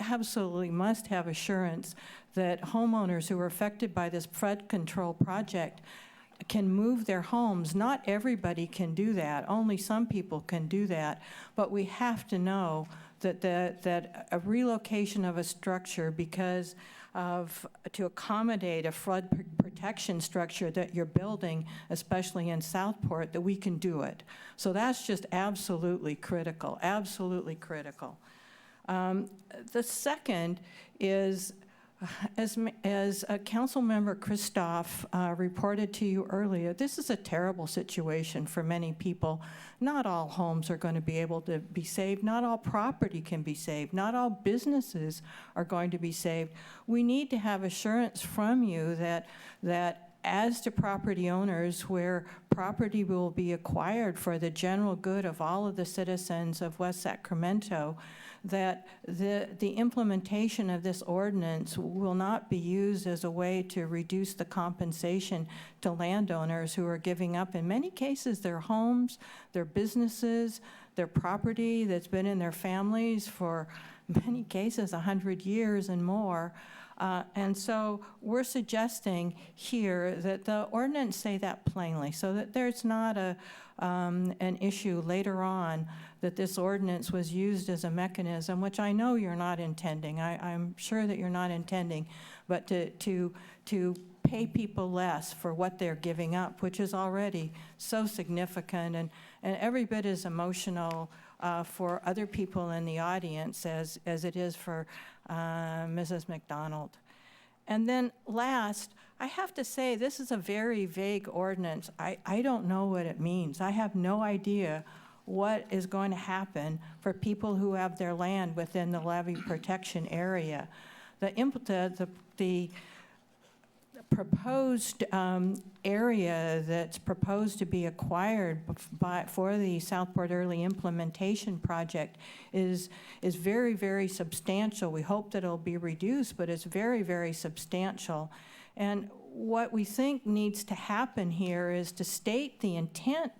[SPEAKER 15] absolutely must have assurance that homeowners who are affected by this flood control project can move their homes. Not everybody can do that. Only some people can do that. But we have to know that that a relocation of a structure to accommodate a flood protection structure that you're building, especially in Southport, that we can do it. So that's just absolutely critical, absolutely critical. The second is As Councilmember Christoph reported to you earlier, this is a terrible situation for many people. Not all homes are going to be able to be saved. Not all property can be saved. Not all businesses are going to be saved. We need to have assurance from you that as to property owners, where property will be acquired for the general good of all of the citizens of West Sacramento, that the implementation of this ordinance will not be used as a way to reduce the compensation to landowners who are giving up, in many cases, their homes, their businesses, their property that's been in their families for many cases 100 years and more. And so we're suggesting here that the ordinance say that plainly, so that there's not an issue later on that this ordinance was used as a mechanism, which I know you're not intending. I'm sure that you're not intending, but to pay people less for what they're giving up, which is already so significant and every bit as emotional for other people in the audience as it is for Mrs. McDonald. And then last, I have to say, this is a very vague ordinance. I don't know what it means. I have no idea what is going to happen for people who have their land within the levee protection area. The proposed area that's proposed to be acquired for the Southport Early Implementation Project is very, very substantial. We hope that it'll be reduced, but it's very, very substantial. And what we think needs to happen here is to state the intent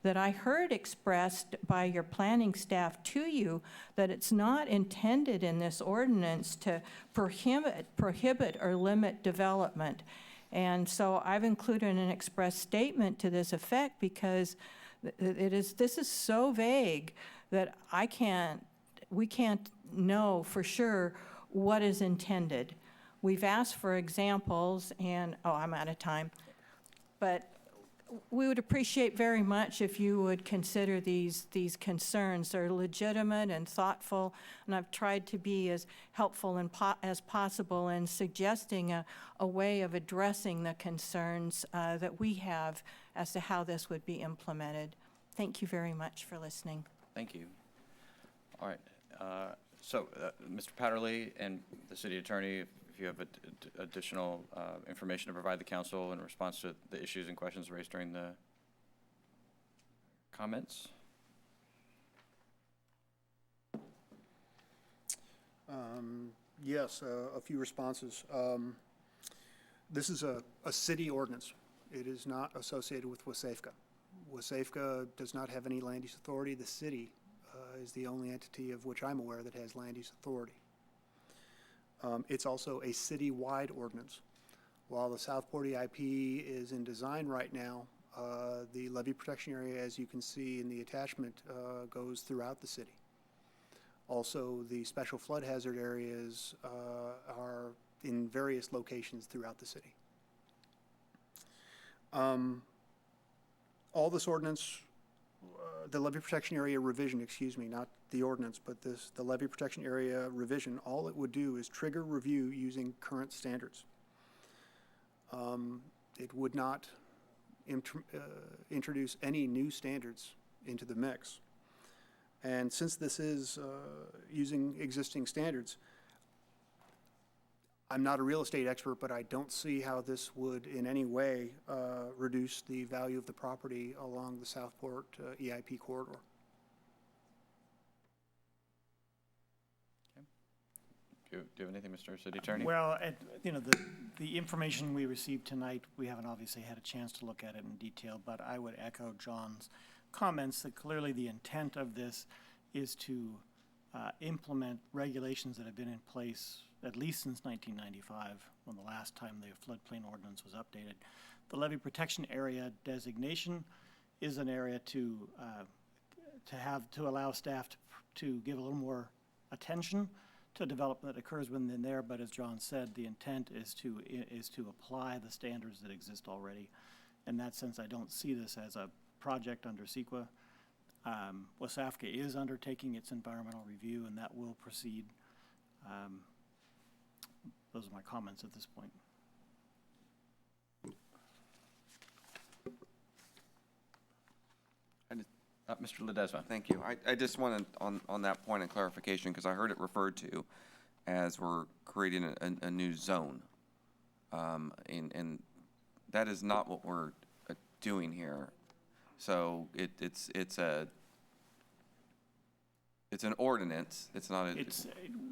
[SPEAKER 15] that I heard expressed by your planning staff to you, that it's not intended in this ordinance to prohibit or limit development. And so I've included an express statement to this effect because this is so vague that we can't know for sure what is intended. We've asked for examples, and, I'm out of time. But we would appreciate very much if you would consider these concerns. They're legitimate and thoughtful, and I've tried to be as helpful as possible in suggesting a way of addressing the concerns that we have as to how this would be implemented. Thank you very much for listening.
[SPEAKER 2] Thank you. All right. So, Mr. Powderly and the city attorney, if you have additional information to provide the council in response to the issues and questions raised during the comments.
[SPEAKER 12] Yes, a few responses. This is a city ordinance. It is not associated with WSAFCA. WSAFCA does not have any land use authority. The city is the only entity of which I'm aware that has land use authority. It's also a city-wide ordinance. While the Southport EIP is in design right now, the levee protection area, as you can see in the attachment, goes throughout the city. Also, the special flood hazard areas are in various locations throughout the city. All this ordinance, the levee protection area revision, excuse me, not the ordinance, but the levee protection area revision, all it would do is trigger review using current standards. It would not introduce any new standards into the mix. And since this is using existing standards, I'm not a real estate expert, but I don't see how this would in any way reduce the value of the property along the Southport EIP corridor.
[SPEAKER 2] Do you have anything, Mr. City Attorney?
[SPEAKER 16] Well, the information we received tonight, we haven't obviously had a chance to look at it in detail, but I would echo John's comments that clearly the intent of this is to implement regulations that have been in place at least since 1995, when the last time the floodplain ordinance was updated. The levee protection area designation is an area to allow staff to give a little more attention to development that occurs within there. But as John said, the intent is to apply the standards that exist already. In that sense, I don't see this as a project under CEQA. WSAFCA is undertaking its environmental review, and that will proceed. those are my comments at this point.
[SPEAKER 2] Mr. Ledesma.
[SPEAKER 1] Thank you. I just wanted, on that point of clarification, because I heard it referred to as we're creating a new zone. And that is not what we're doing here. So it's an ordinance. It's not a.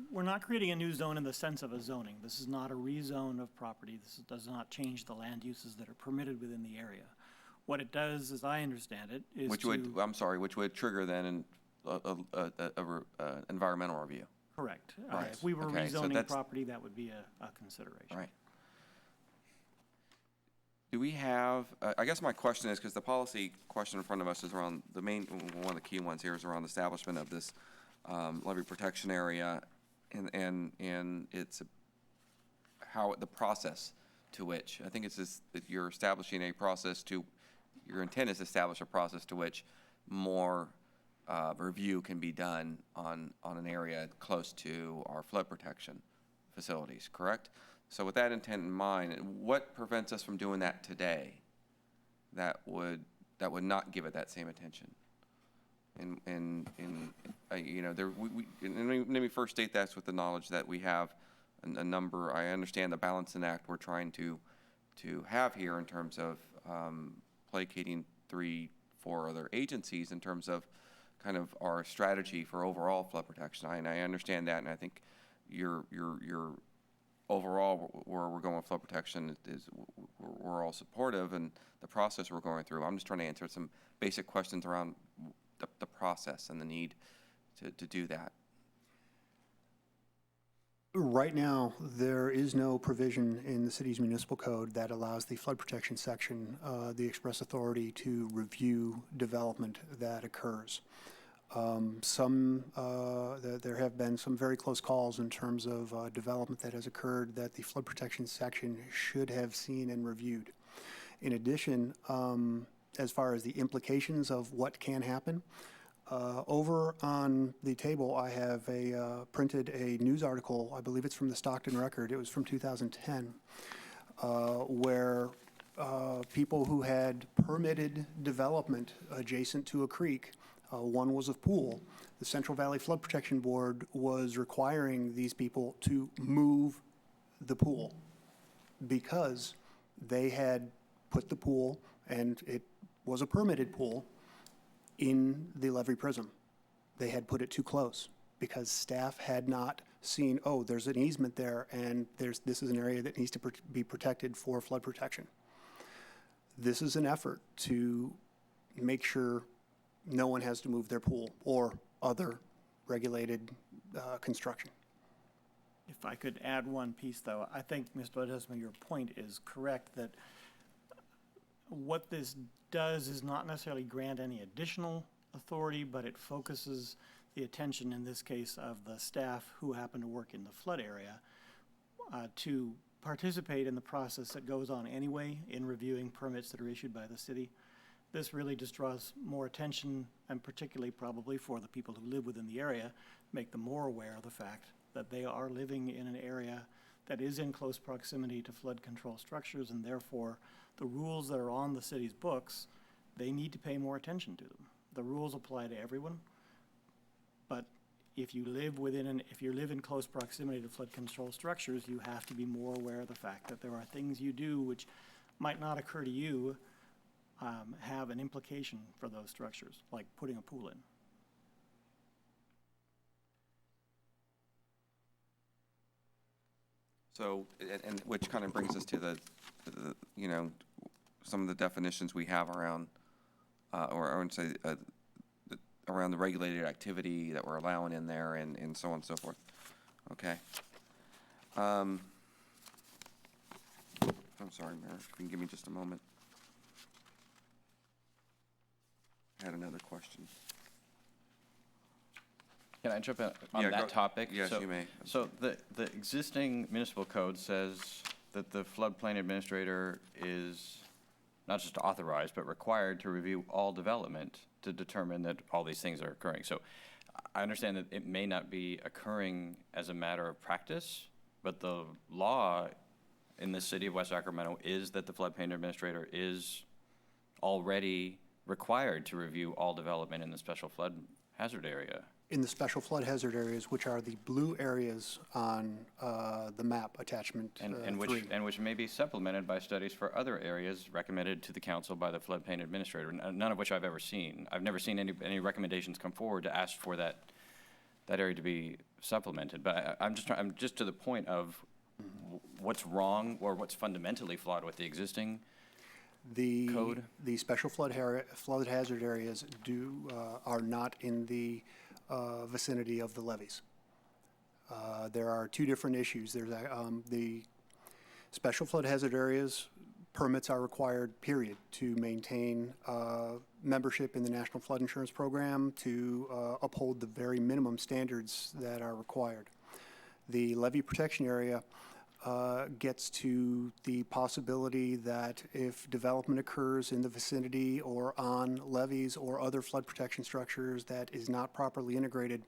[SPEAKER 16] We're not creating a new zone in the sense of a zoning. This is not a rezone of property. This does not change the land uses that are permitted within the area. What it does, as I understand it, is
[SPEAKER 1] which would trigger then an environmental review.
[SPEAKER 16] Correct.
[SPEAKER 1] Right.
[SPEAKER 16] If we were
[SPEAKER 1] Okay, so
[SPEAKER 16] rezoning
[SPEAKER 1] that's-
[SPEAKER 16] property, that would be a consideration.
[SPEAKER 1] All right. Do we have, I guess my question is, because the policy question in front of us is around one of the key ones here is around establishment of this levee protection area, and it's how the process to which, I think it's this, that you're establishing a process to, your intent is to establish a process to which more review can be done on an area close to our flood protection facilities, correct? So with that intent in mind, what prevents us from doing that today that would not give it that same attention? And you know, let me first state that with the knowledge that we have a number, I understand the balancing act we're trying to have here in terms of placating 3-4 other agencies in terms of kind of our strategy for overall flood protection. I understand that, and I think your overall where we're going with flood protection is we're all supportive and the process we're going through. I'm just trying to answer some basic questions around the process and the need to do that.
[SPEAKER 12] Right now, there is no provision in the city's municipal code that allows the flood protection section the express authority to review development that occurs. There have been some very close calls in terms of development that has occurred that the flood protection section should have seen and reviewed. In addition, as far as the implications of what can happen, over on the table, I have printed a news article, I believe it's from the Stockton Record, it was from 2010, where people who had permitted development adjacent to a creek, one was a pool, the Central Valley Flood Protection Board was requiring these people to move the pool because they had put the pool, and it was a permitted pool, in the levee prism. They had put it too close because staff had not seen, oh, there's an easement there and this is an area that needs to be protected for flood protection. This is an effort to make sure no one has to move their pool or other regulated construction.
[SPEAKER 16] If I could add one piece, though, I think, Mr. Ledesma, your point is correct that what this does is not necessarily grant any additional authority, but it focuses the attention, in this case, of the staff who happen to work in the flood area to participate in the process that goes on anyway in reviewing permits that are issued by the city. This really just draws more attention, and particularly probably for the people who live within the area, make them more aware of the fact that they are living in an area that is in close proximity to flood control structures, and therefore the rules that are on the city's books, they need to pay more attention to them. The rules apply to everyone, but if you live in close proximity to flood control structures, you have to be more aware of the fact that there are things you do which might not occur to you, have an implication for those structures, like putting a pool in.
[SPEAKER 1] So, and which kind of brings us to the you know, some of the definitions we have around, or I would say, around the regulated activity that we're allowing in there and so on and so forth. Okay. I'm sorry, Mayor, if you can give me just a moment. I had another question.
[SPEAKER 2] Can I jump in on that topic?
[SPEAKER 1] Yes, you may.
[SPEAKER 2] So the existing municipal code says that the floodplain administrator is not just authorized, but required to review all development to determine that all these things are occurring. So I understand that it may not be occurring as a matter of practice, But the law in the city of West Sacramento is that the floodplain administrator is already required to review all development in the special flood hazard area.
[SPEAKER 12] In the special flood hazard areas, which are the blue areas on the map attachment
[SPEAKER 2] And
[SPEAKER 12] 3.
[SPEAKER 2] which may be supplemented by studies for other areas recommended to the council by the floodplain administrator, none of which I've ever seen. I've never seen any recommendations come forward to ask for that area to be supplemented. But I'm just to the point of what's wrong or what's fundamentally flawed with the existing code.
[SPEAKER 12] The special flood hazard areas are not in the vicinity of the levees. There are two different issues. There's the special flood hazard areas permits are required, period, to maintain membership in the National Flood Insurance Program, to uphold the very minimum standards that are required. The levee protection area gets to the possibility that if development occurs in the vicinity or on levees or other flood protection structures that is not properly integrated,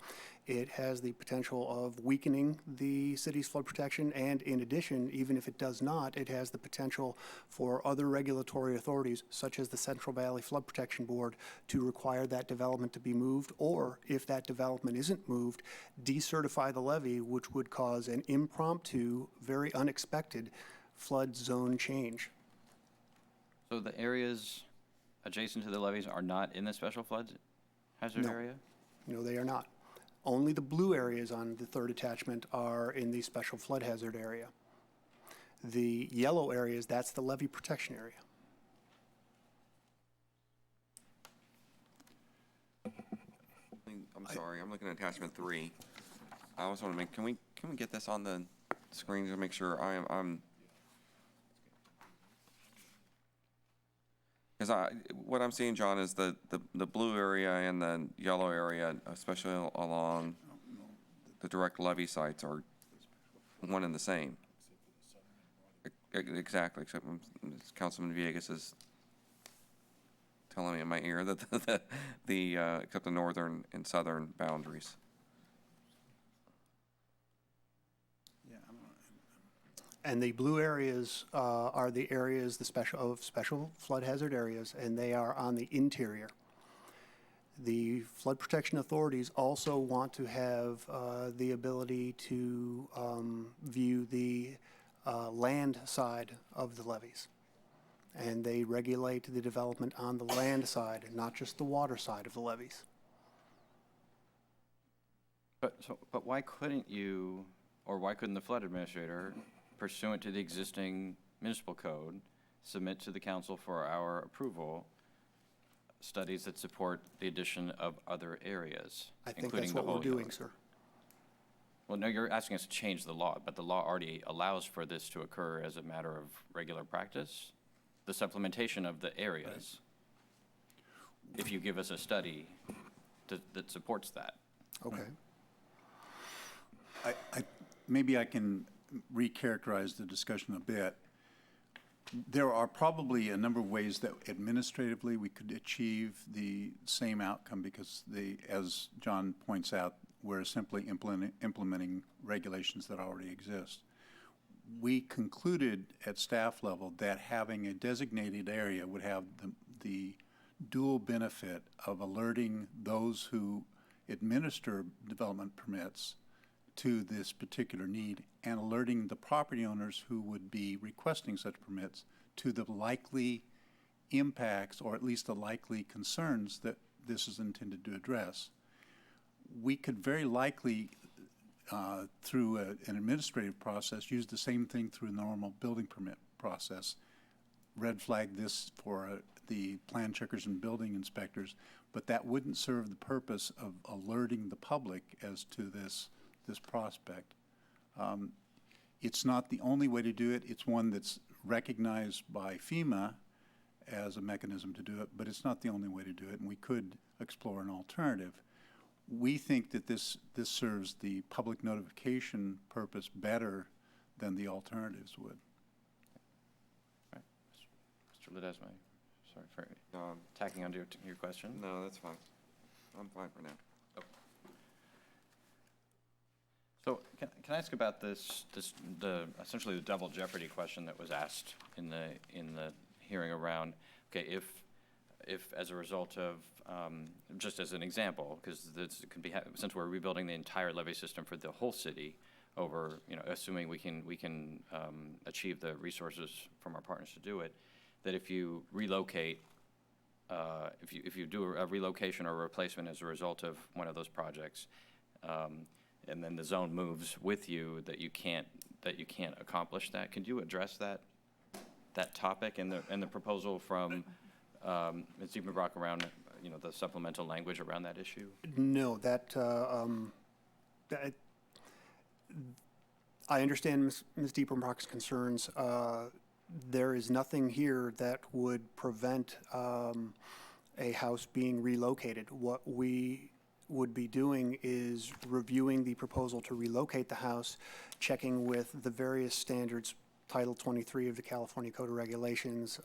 [SPEAKER 12] it has the potential of weakening the city's flood protection, and in addition, even if it does not, it has the potential for other regulatory authorities, such as the Central Valley Flood Protection Board, to require that development to be moved, or if that development isn't moved, decertify the levee, which would cause an impromptu, very unexpected flood zone change.
[SPEAKER 2] So the areas adjacent to the levees are not in the special flood hazard area?
[SPEAKER 12] No, they are not. Only the blue areas on the third attachment are in the special flood hazard area. The yellow areas, that's the levee protection area.
[SPEAKER 1] I'm sorry, I'm looking at attachment 3. I also want to make, can we get this on the screen to make sure I'm because what I'm seeing, John, is the blue area and the yellow area, especially along the direct levee sites, are one and the same. Exactly, except Councilman Villegas is telling me in my ear that except the northern and southern boundaries.
[SPEAKER 12] And the blue areas are the areas special flood hazard areas, and they are on the interior. The flood protection authorities also want to have the ability to view the land side of the levees. And they regulate the development on the land side, not just the water side of the levees.
[SPEAKER 2] But why couldn't you, or why couldn't the flood administrator, pursuant to the existing municipal code, submit to the council for our approval studies that support the addition of other areas,
[SPEAKER 12] I think
[SPEAKER 2] including
[SPEAKER 12] that's
[SPEAKER 2] the
[SPEAKER 12] what we're
[SPEAKER 2] whole
[SPEAKER 12] doing,
[SPEAKER 2] yard?
[SPEAKER 12] sir.
[SPEAKER 2] Well, no, you're asking us to change the law, but the law already allows for this to occur as a matter of regular practice, the supplementation of the areas, if you give us a study that supports that.
[SPEAKER 12] Okay.
[SPEAKER 17] Maybe I can recharacterize the discussion a bit. There are probably a number of ways that administratively we could achieve the same outcome, because as John points out, we're simply implementing regulations that already exist. We concluded at staff level that having a designated area would have the dual benefit of alerting those who administer development permits to this particular need, and alerting the property owners who would be requesting such permits to the likely impacts, or at least the likely concerns that this is intended to address. We could very likely, through an administrative process, use the same thing through a normal building permit process. Red flag this for the plan checkers and building inspectors, but that wouldn't serve the purpose of alerting the public as to this prospect. It's not the only way to do it. It's one that's recognized by FEMA as a mechanism to do it, but it's not the only way to do it, and we could explore an alternative. We think that this serves the public notification purpose better than the alternatives would.
[SPEAKER 2] Right. Mr. Ledesma, sorry for tacking onto your question.
[SPEAKER 1] No, that's fine. I'm fine for now.
[SPEAKER 2] So can I ask about essentially the double jeopardy question that was asked in the hearing around, okay, if as a result of, just as an example, because this could be, since we're rebuilding the entire levee system for the whole city over, assuming we can achieve the resources from our partners to do it, that if you relocate, if you do a relocation or a replacement as a result of one of those projects, and then the zone moves with you, that you can't accomplish that. Could you address that topic and the proposal from Ms. Diepenbrock around the supplemental language around that issue?
[SPEAKER 12] No, I understand Ms. Diepenbrock's concerns. There is nothing here that would prevent a house being relocated. What we would be doing is reviewing the proposal to relocate the house, checking with the various standards, Title 23 of the California Code of Regulations,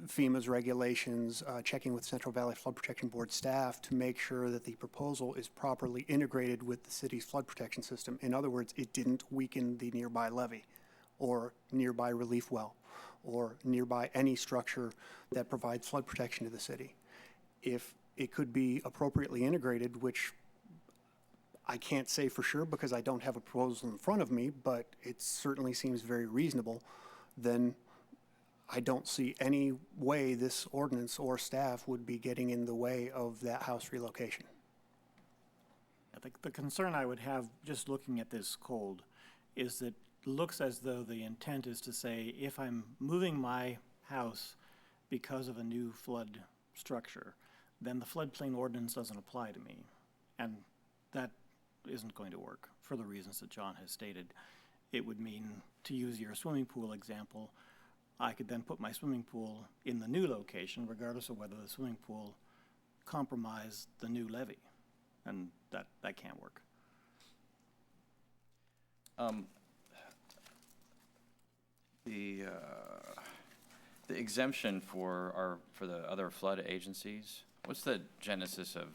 [SPEAKER 12] FEMA's regulations, checking with Central Valley Flood Protection Board staff to make sure that the proposal is properly integrated with the city's flood protection system. In other words, it didn't weaken the nearby levee or nearby relief well or nearby any structure that provides flood protection to the city. If it could be appropriately integrated, which I can't say for sure because I don't have a proposal in front of me, but it certainly seems very reasonable, then I don't see any way this ordinance or staff would be getting in the way of that house relocation.
[SPEAKER 16] The concern I would have just looking at this cold is that it looks as though the intent is to say, if I'm moving my house because of a new flood structure, then the floodplain ordinance doesn't apply to me. And that isn't going to work for the reasons that John has stated. It would mean, to use your swimming pool example, I could then put my swimming pool in the new location, regardless of whether the swimming pool compromised the new levee. And that can't work.
[SPEAKER 2] The exemption for the other flood agencies, what's the genesis of,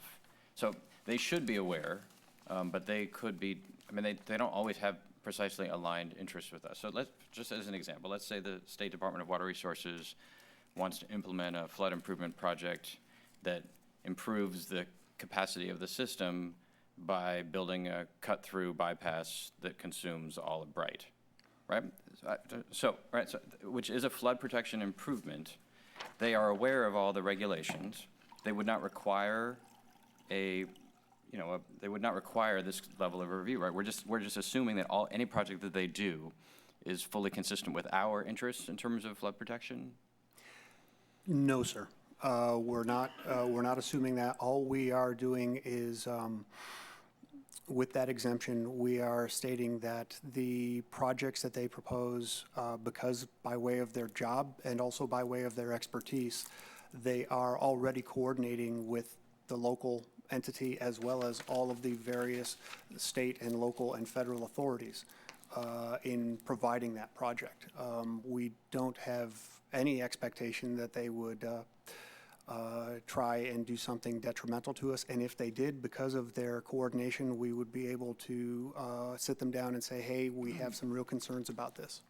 [SPEAKER 2] so they should be aware, but they could be, they don't always have precisely aligned interests with us. So just as an example, let's say the State Department of Water Resources wants to implement a flood improvement project that improves the capacity of the system by building a cut-through bypass that consumes all of Bright, right? So, which is a flood protection improvement. They are aware of all the regulations. They would not require they would not require this level of review, right? We're just assuming that any project that they do is fully consistent with our interests in terms of flood protection?
[SPEAKER 12] No, sir. We're not assuming that. All we are doing is, with that exemption, we are stating that the projects that they propose, because by way of their job and also by way of their expertise, they are already coordinating with the local entity as well as all of the various state and local and federal authorities in providing that project. We don't have any expectation that they would try and do something detrimental to us, and if they did, because of their coordination, we would be able to sit them down and say, hey, we have some real concerns about this.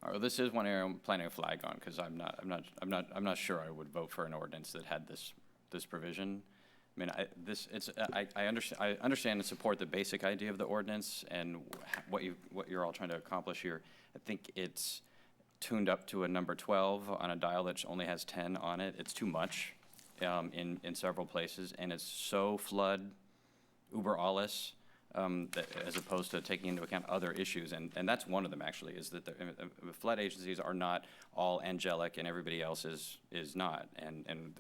[SPEAKER 2] All right, well, this is one area I'm planting a flag on because I'm not sure I would vote for an ordinance that had this provision. I mean, I understand and support the basic idea of the ordinance and what you're all trying to accomplish here. I think it's tuned up to a number 12 on a dial that only has 10 on it. It's too much in several places, and it's so flood uber alles as opposed to taking into account other issues, and that's one of them actually, is that the flood agencies are not all angelic and everybody else is not, and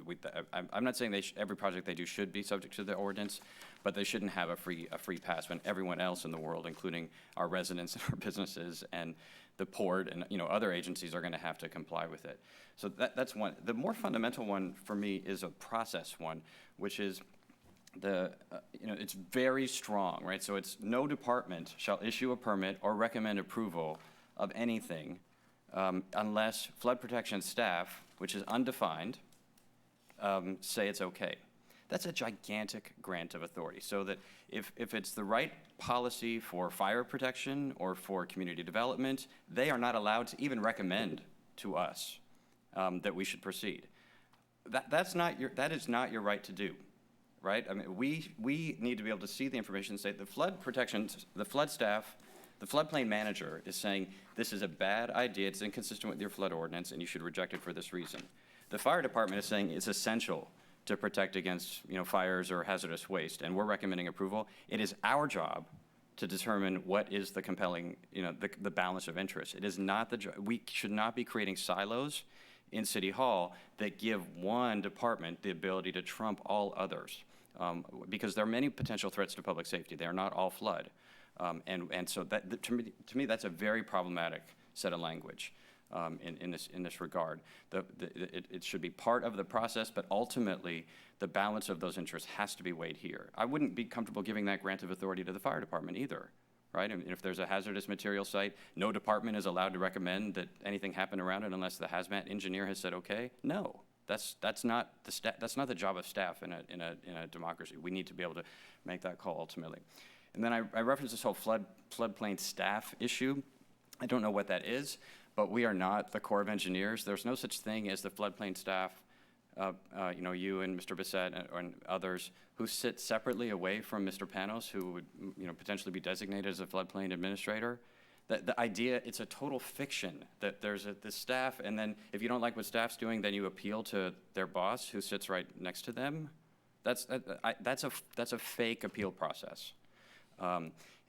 [SPEAKER 2] I'm not saying every project they do should be subject to the ordinance, but they shouldn't have a free pass when everyone else in the world, including our residents and our businesses and the port and other agencies, are going to have to comply with it. So that's one. The more fundamental one for me is a process one, which is it's very strong, right? So it's no department shall issue a permit or recommend approval of anything unless flood protection staff, which is undefined, say it's okay. That's a gigantic grant of authority. So that if it's the right policy for fire protection or for community development, they are not allowed to even recommend to us that we should proceed. That is not your right to do, right? I mean, we need to be able to see the information and say the flood protection, the flood staff, the floodplain manager is saying this is a bad idea, it's inconsistent with your flood ordinance, and you should reject it for this reason. The fire department is saying it's essential to protect against, fires or hazardous waste, and we're recommending approval. It is our job to determine what is the compelling, the balance of interest. It is not we should not be creating silos in City Hall that give one department the ability to trump all others, because there are many potential threats to public safety. They are not all flood. And so that, to me, that's a very problematic set of language in this regard. It should be part of the process, but ultimately, the balance of those interests has to be weighed here. I wouldn't be comfortable giving that grant of authority to the fire department either, right? I mean, if there's a hazardous material site, no department is allowed to recommend that anything happen around it unless the hazmat engineer has said okay. No, that's not the job of staff in a democracy. We need to be able to make that call ultimately. And then I referenced this whole floodplain staff issue. I don't know what that is, but we are not the Corps of Engineers. There's no such thing as the floodplain staff, you and Mr. Bissett and others who sit separately away from Mr. Panos, who would potentially be designated as a floodplain administrator. The idea, it's a total fiction that there's this staff, and then if you don't like what staff's doing, then you appeal to their boss who sits right next to them. That's a fake appeal process.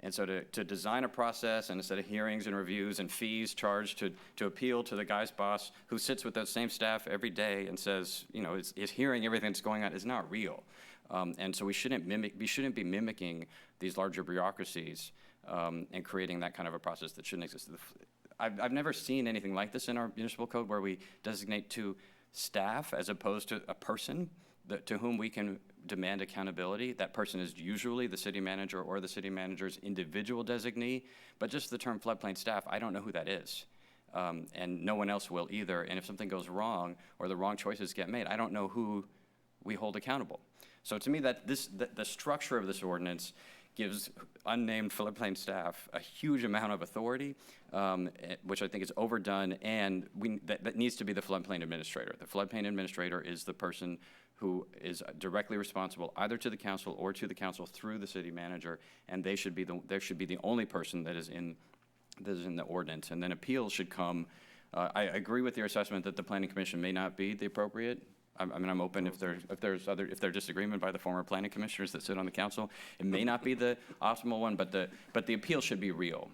[SPEAKER 2] And so to design a process and a set of hearings and reviews and fees charged to appeal to the guy's boss who sits with that same staff every day and says, is hearing everything that's going on is not real. And so we shouldn't be mimicking these larger bureaucracies and creating that kind of a process that shouldn't exist. I've never seen anything like this in our municipal code where we designate to staff as opposed to a person to whom we can demand accountability. That person is usually the city manager or the city manager's individual designee, but just the term floodplain staff, I don't know who that is. And no one else will either. And if something goes wrong or the wrong choices get made, I don't know who we hold accountable. So to me, the structure of this ordinance gives unnamed floodplain staff a huge amount of authority, which I think is overdone, and that needs to be the floodplain administrator. The floodplain administrator is the person who is directly responsible either to the council or to the council through the city manager, and there should be the only person that is in the ordinance. And then appeals should come. I agree with your assessment that the planning commission may not be the appropriate. I'm open if there's disagreement by the former planning commissioners that sit on the council. It may not be the optimal one, but the appeal should be real.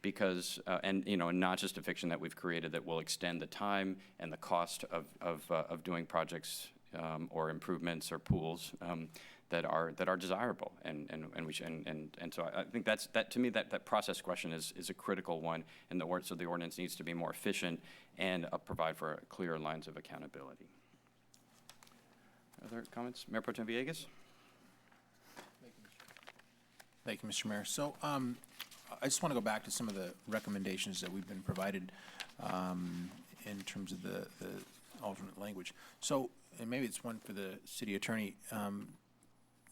[SPEAKER 2] Because, and not just a fiction that we've created that will extend the time and the cost of doing projects or improvements or pools that are desirable, and so I think that to me that process question is a critical one, and so the ordinance needs to be more efficient and provide for clear lines of accountability. Other comments, Mayor Pro Tem Villegas?
[SPEAKER 5] Thank you, Mr. Mayor. So I just want to go back to some of the recommendations that we've been provided in terms of the alternate language. So, and maybe it's one for the city attorney.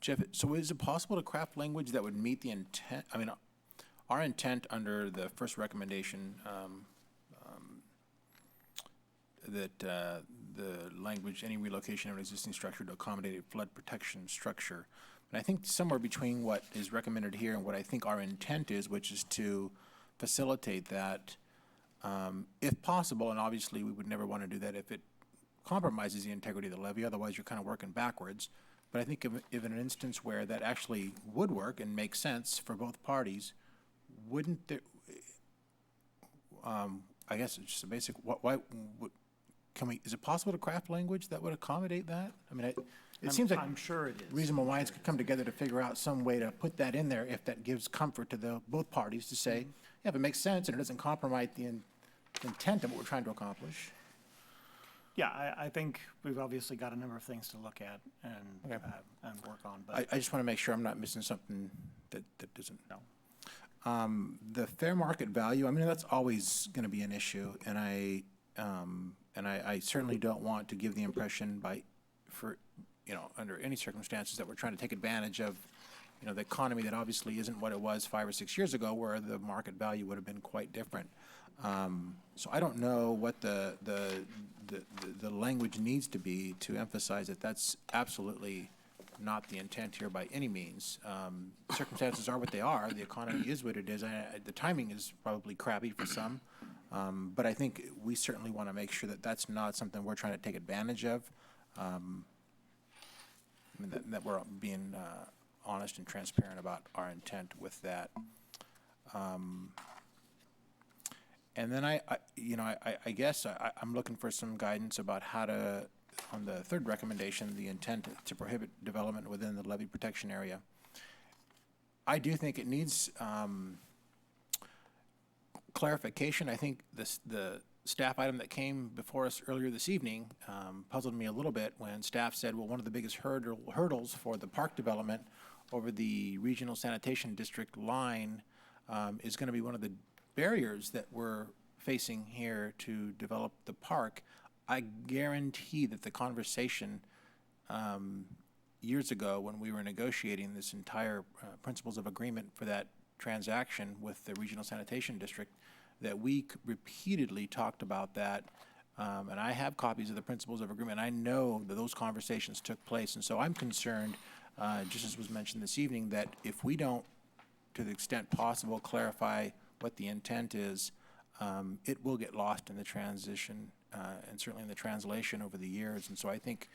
[SPEAKER 5] Jeff, so is it possible to craft language that would meet the intent? I mean, our intent under the first recommendation that the language, any relocation of an existing structure to accommodate a flood protection structure. And I think somewhere between what is recommended here and what I think our intent is, which is to facilitate that, if possible, and obviously we would never want to do that if it compromises the integrity of the levee, otherwise you're kind of working backwards. But I think if in an instance where that actually would work and make sense for both parties, wouldn't there, I guess it's just a basic, is it possible to craft language that would accommodate that? I mean, it seems like
[SPEAKER 16] I'm sure it is.
[SPEAKER 5] Reasonable minds could come together to figure out some way to put that in there if that gives comfort to both parties to say, yeah, if it makes sense and it doesn't compromise the intent of what we're trying to accomplish.
[SPEAKER 16] Yeah, I think we've obviously got a number of things to look at and work on. But
[SPEAKER 5] I just want to make sure I'm not missing something that doesn't. No. The fair market value, I mean, that's always going to be an issue, and I certainly don't want to give the impression under any circumstances that we're trying to take advantage of, the economy that obviously isn't what it was 5 or 6 years ago, where the market value would have been quite different. So I don't know what the language needs to be to emphasize that that's absolutely not the intent here by any means. Circumstances are what they are. The economy is what it is. The timing is probably crappy for some, but I think we certainly want to make sure that that's not something we're trying to take advantage of. That we're being honest and transparent about our intent with that. And then I guess I'm looking for some guidance about how to, on the third recommendation, the intent to prohibit development within the levee protection area. I do think it needs clarification. I think the staff item that came before us earlier this evening puzzled me a little bit when staff said, well, one of the biggest hurdles for the park development over the regional sanitation district line is going to be one of the barriers that we're facing here to develop the park. I guarantee that the conversation years ago when we were negotiating this entire principles of agreement for that transaction with the regional sanitation district, that we repeatedly talked about that, and I have copies of the principles of agreement. I know that those conversations took place, and so I'm concerned, just as was mentioned this evening, that if we don't, to the extent possible, clarify what the intent is, it will get lost in the transition and certainly in the translation over the years. And so I think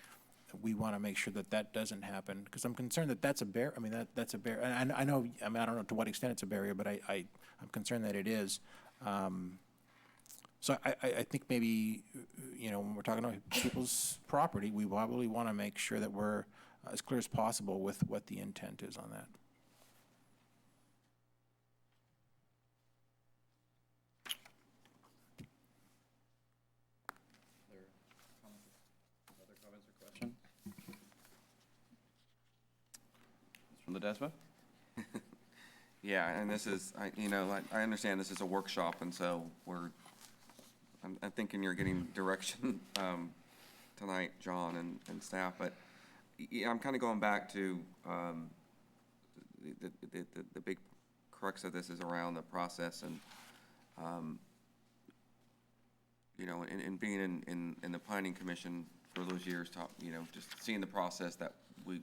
[SPEAKER 5] that we want to make sure that that doesn't happen, because I'm concerned that that's a barrier. I mean, that's a barrier. And I know, I don't know to what extent it's a barrier, but I'm concerned that it is. So I think maybe, when we're talking about people's property, we probably want to make sure that we're as clear as possible with what the intent is on that.
[SPEAKER 2] Other comments or questions? From Ledesma?
[SPEAKER 1] Yeah, and this is, I understand this is a workshop, and so I'm thinking you're getting direction tonight, John and staff, but I'm kind of going back to the big crux of this is around the process, and and being in the planning commission for those years, just seeing the process that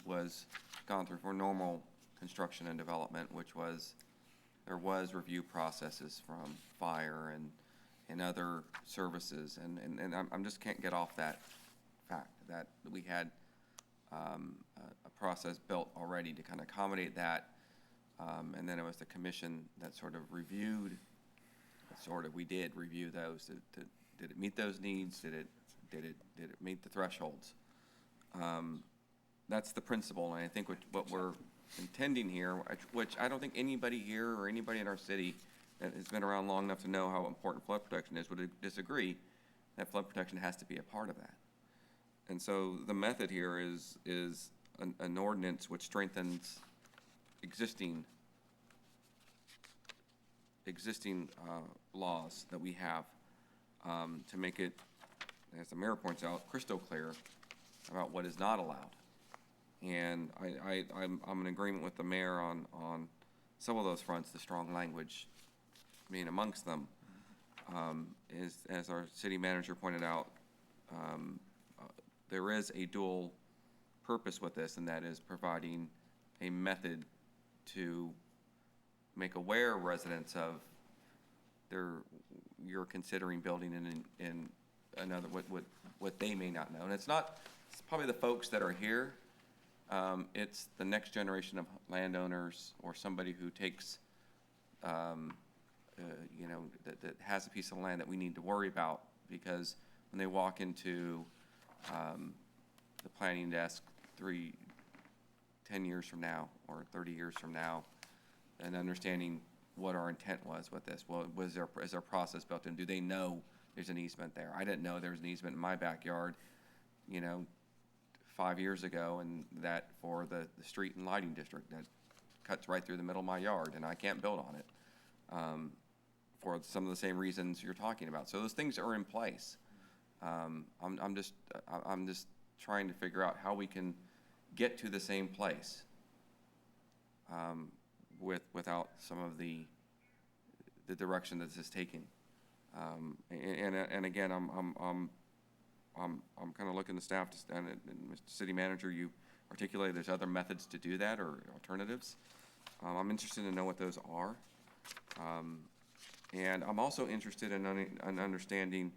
[SPEAKER 1] was gone through for normal construction and development, which was, there was review processes from fire and other services, and I'm just can't get off that fact that we had a process built already to kind of accommodate that, and then it was the commission that sort of reviewed, we did review those. Did it meet those needs? Did it meet the thresholds? That's the principle, and I think what we're intending here, which I don't think anybody here or anybody in our city that has been around long enough to know how important flood protection is would disagree that flood protection has to be a part of that. And so the method here is an ordinance which strengthens existing laws that we have to make it, as the mayor points out, crystal clear about what is not allowed. And I'm in agreement with the mayor on some of those fronts, the strong language being amongst them. As our city manager pointed out, there is a dual purpose with this, and that is providing a method to make aware residents of you're considering building in another, what they may not know. And it's probably the folks that are here. It's the next generation of landowners or somebody who takes, that has a piece of land that we need to worry about, because when they walk into the planning desk 10 years from now or 30 years from now, and understanding what our intent was with this. Well, is there process built in? Do they know there's an easement there? I didn't know there was an easement in my backyard, 5 years ago, and that for the street and lighting district that cuts right through the middle of my yard, and I can't build on it for some of the same reasons you're talking about. So those things are in place. I'm just trying to figure out how we can get to the same place without some of the direction that this is taking. And again, I'm kind of looking to staff and Mr. City Manager, you articulated there's other methods to do that or alternatives. I'm interested to know what those are. And I'm also interested in understanding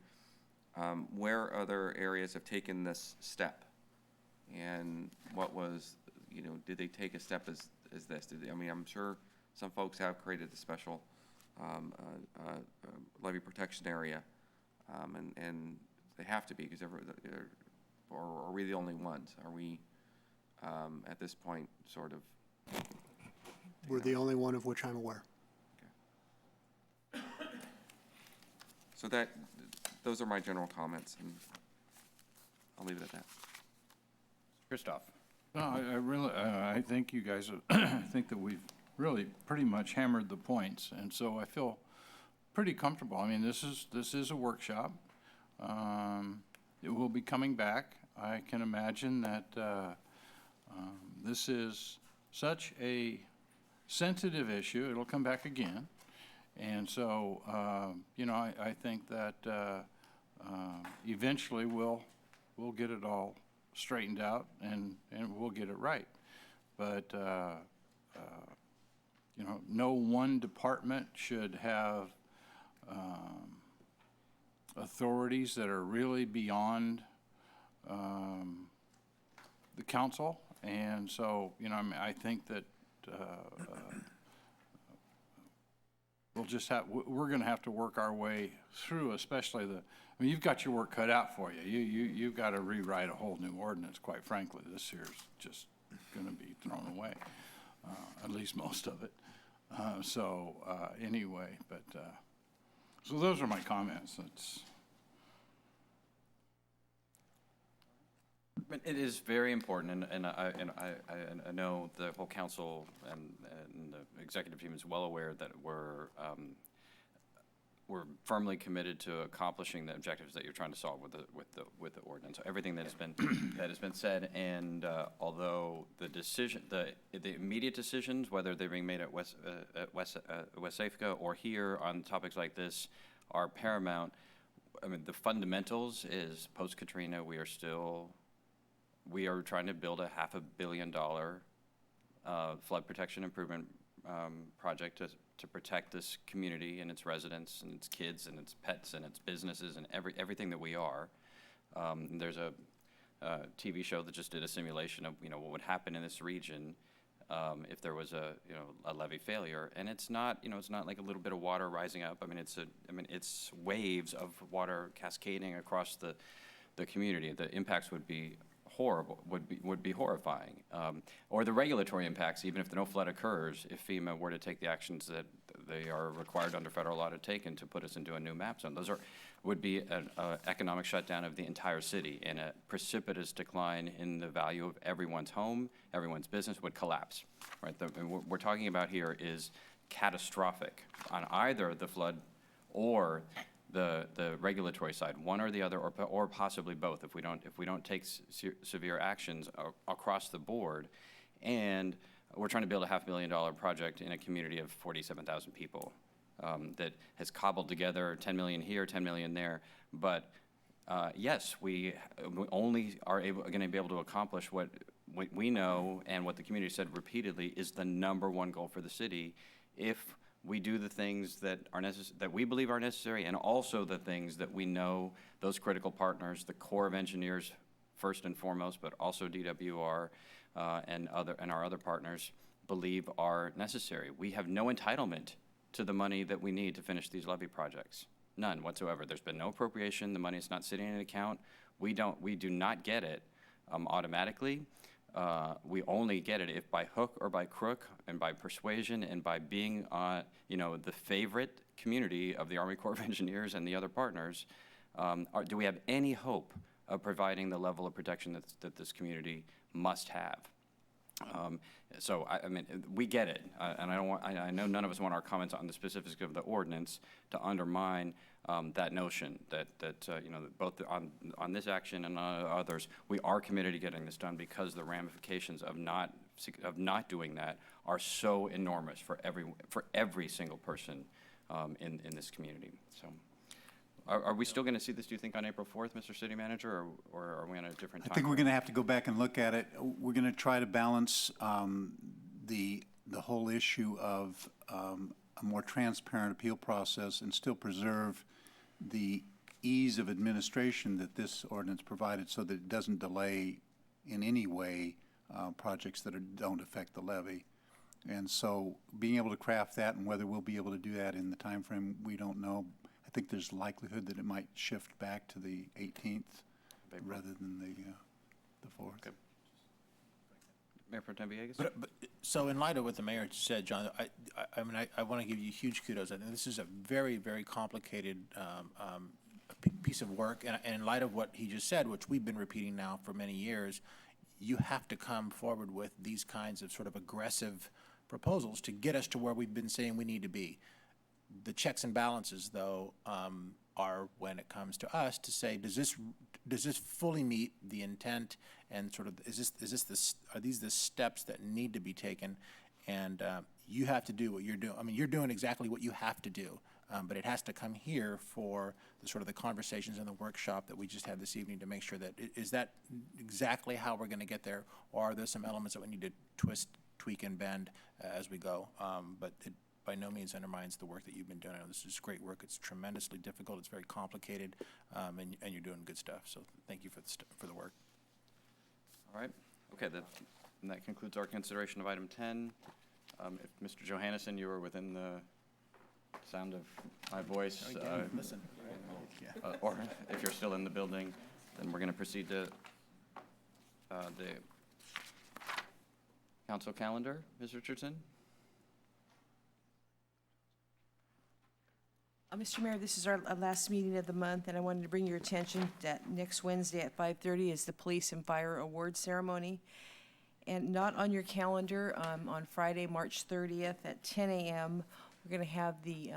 [SPEAKER 1] where other areas have taken this step. And what was, did they take a step as this? I mean, I'm sure some folks have created a special levee protection area, and they have to be, because or are we the only ones? Are we, at this point, sort of?
[SPEAKER 12] We're the only one of which I'm aware.
[SPEAKER 1] Okay. So those are my general comments, and I'll leave it at that.
[SPEAKER 2] Christoph.
[SPEAKER 6] No, I really, I think you guys, I think that we've really pretty much hammered the points, and so I feel pretty comfortable. I mean, this is a workshop. It will be coming back. I can imagine that this is such a sensitive issue. It'll come back again, and so I think that eventually we'll get it all straightened out and we'll get it right. But no one department should have authorities that are really beyond the council, and so I think that we're going to have to work our way through, especially I mean, you've got your work cut out for you. You've got to rewrite a whole new ordinance, quite frankly. This here's just going to be thrown away, at least most of it. Anyway, but so those are my comments.
[SPEAKER 2] It is very important, and I know the whole council and the executive team is well aware that we're firmly committed to accomplishing the objectives that you're trying to solve with the ordinance. So everything that has been said, and although the immediate decisions, whether they're being made at West Safeco or here on topics like this, are paramount. I mean, the fundamentals is post-Katrina. We are trying to build a $500 million flood protection improvement project to protect this community and its residents and its kids and its pets and its businesses and everything that we are. There's a TV show that just did a simulation of what would happen in this region if there was a levee failure, and it's not like a little bit of water rising up. I mean it's waves of water cascading across the community. The impacts would be horrible, would be horrifying. Or the regulatory impacts, even if no flood occurs, if FEMA were to take the actions that they are required under federal law to take and to put us into a new map zone. Would be an economic shutdown of the entire city, and a precipitous decline in the value of everyone's home, everyone's business would collapse, right? What we're talking about here is catastrophic on either the flood or the regulatory side, one or the other, or possibly both, if we don't take severe actions across the board. And we're trying to build a $500 million project in a community of 47,000 people that has cobbled together 10 million here, 10 million there. But yes, we only are going to be able to accomplish what we know and what the community said repeatedly is the #1 goal for the city if we do the things that we believe are necessary, and also the things that we know those critical partners, the Corps of Engineers first and foremost, but also DWR and our other partners believe are necessary. We have no entitlement to the money that we need to finish these levee projects. None whatsoever. There's been no appropriation. The money is not sitting in an account. We do not get it automatically. We only get it if by hook or by crook and by persuasion and by being the favorite community of the Army Corps of Engineers and the other partners, do we have any hope of providing the level of protection that this community must have. So I mean, we get it, and I know none of us want our comments on the specifics of the ordinance to undermine that notion that you know, that both on this action and on others, we are committed to getting this done because the ramifications of not doing that are so enormous for every single person in this community. So, are we still going to see this, do you think, on April 4th, Mr. City Manager, or are we on a different time?
[SPEAKER 17] I think we're going to have to go back and look at it. We're going to try to balance the whole issue of a more transparent appeal process and still preserve the ease of administration that this ordinance provided so that it doesn't delay in any way projects that don't affect the levy. And so being able to craft that, and whether we'll be able to do that in the time frame, we don't know. I think there's likelihood that it might shift back to the 18th rather than the 4th.
[SPEAKER 2] Okay. Mayor Pro Tem Villegas?
[SPEAKER 5] But, so in light of what the mayor said, John, I mean, I want to give you huge kudos. I think this is a very, very complicated piece of work. And in light of what he just said, which we've been repeating now for many years, you have to come forward with these kinds of sort of aggressive proposals to get us to where we've been saying we need to be. The checks and balances, though, are when it comes to us to say, does this fully meet the intent, and sort of are these the steps that need to be taken? And you have to do what you're doing. I mean, you're doing exactly what you have to do, but it has to come here for the sort of the conversations in the workshop that we just had this evening to make sure that is that exactly how we're going to get there, or are there some elements that we need to twist, tweak, and bend as we go? But it by no means undermines the work that you've been doing. I know this is great work. It's tremendously difficult. It's very complicated, and you're doing good stuff. So thank you for the work.
[SPEAKER 2] All right. Okay, and that concludes our consideration of item 10. If Mr. Johannesson, you are within the sound of my voice,
[SPEAKER 5] Listen.
[SPEAKER 2] or if you're still in the building, then we're going to proceed to the council calendar. Ms. Richardson?
[SPEAKER 18] Mr. Mayor, this is our last meeting of the month, and I wanted to bring your attention that next Wednesday at 5:30 is the Police and Fire Awards Ceremony. And not on your calendar, on Friday, March 30th at 10 a.m., we're going to have the,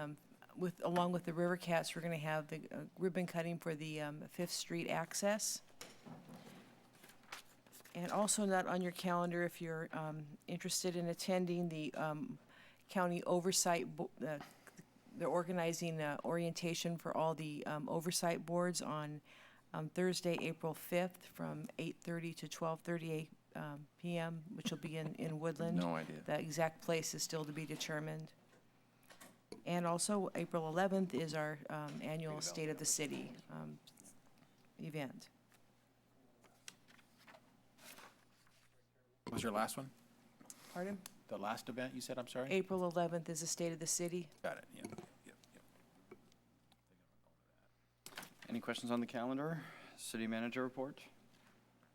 [SPEAKER 18] along with the River Cats, we're going to have the ribbon cutting for the 5th Street access. And also not on your calendar, if you're interested in attending the county oversight, they're organizing orientation for all the oversight boards on Thursday, April 5th from 8:30 to 12:30 p.m., which will be in Woodland.
[SPEAKER 2] No idea.
[SPEAKER 18] The exact place is still to be determined. And also, April 11th is our annual State of the City event.
[SPEAKER 5] What was your last one?
[SPEAKER 18] Pardon?
[SPEAKER 5] The last event you said, I'm sorry?
[SPEAKER 18] April 11th is the State of the City.
[SPEAKER 5] Got it, yeah.
[SPEAKER 2] Any questions on the calendar? City Manager report?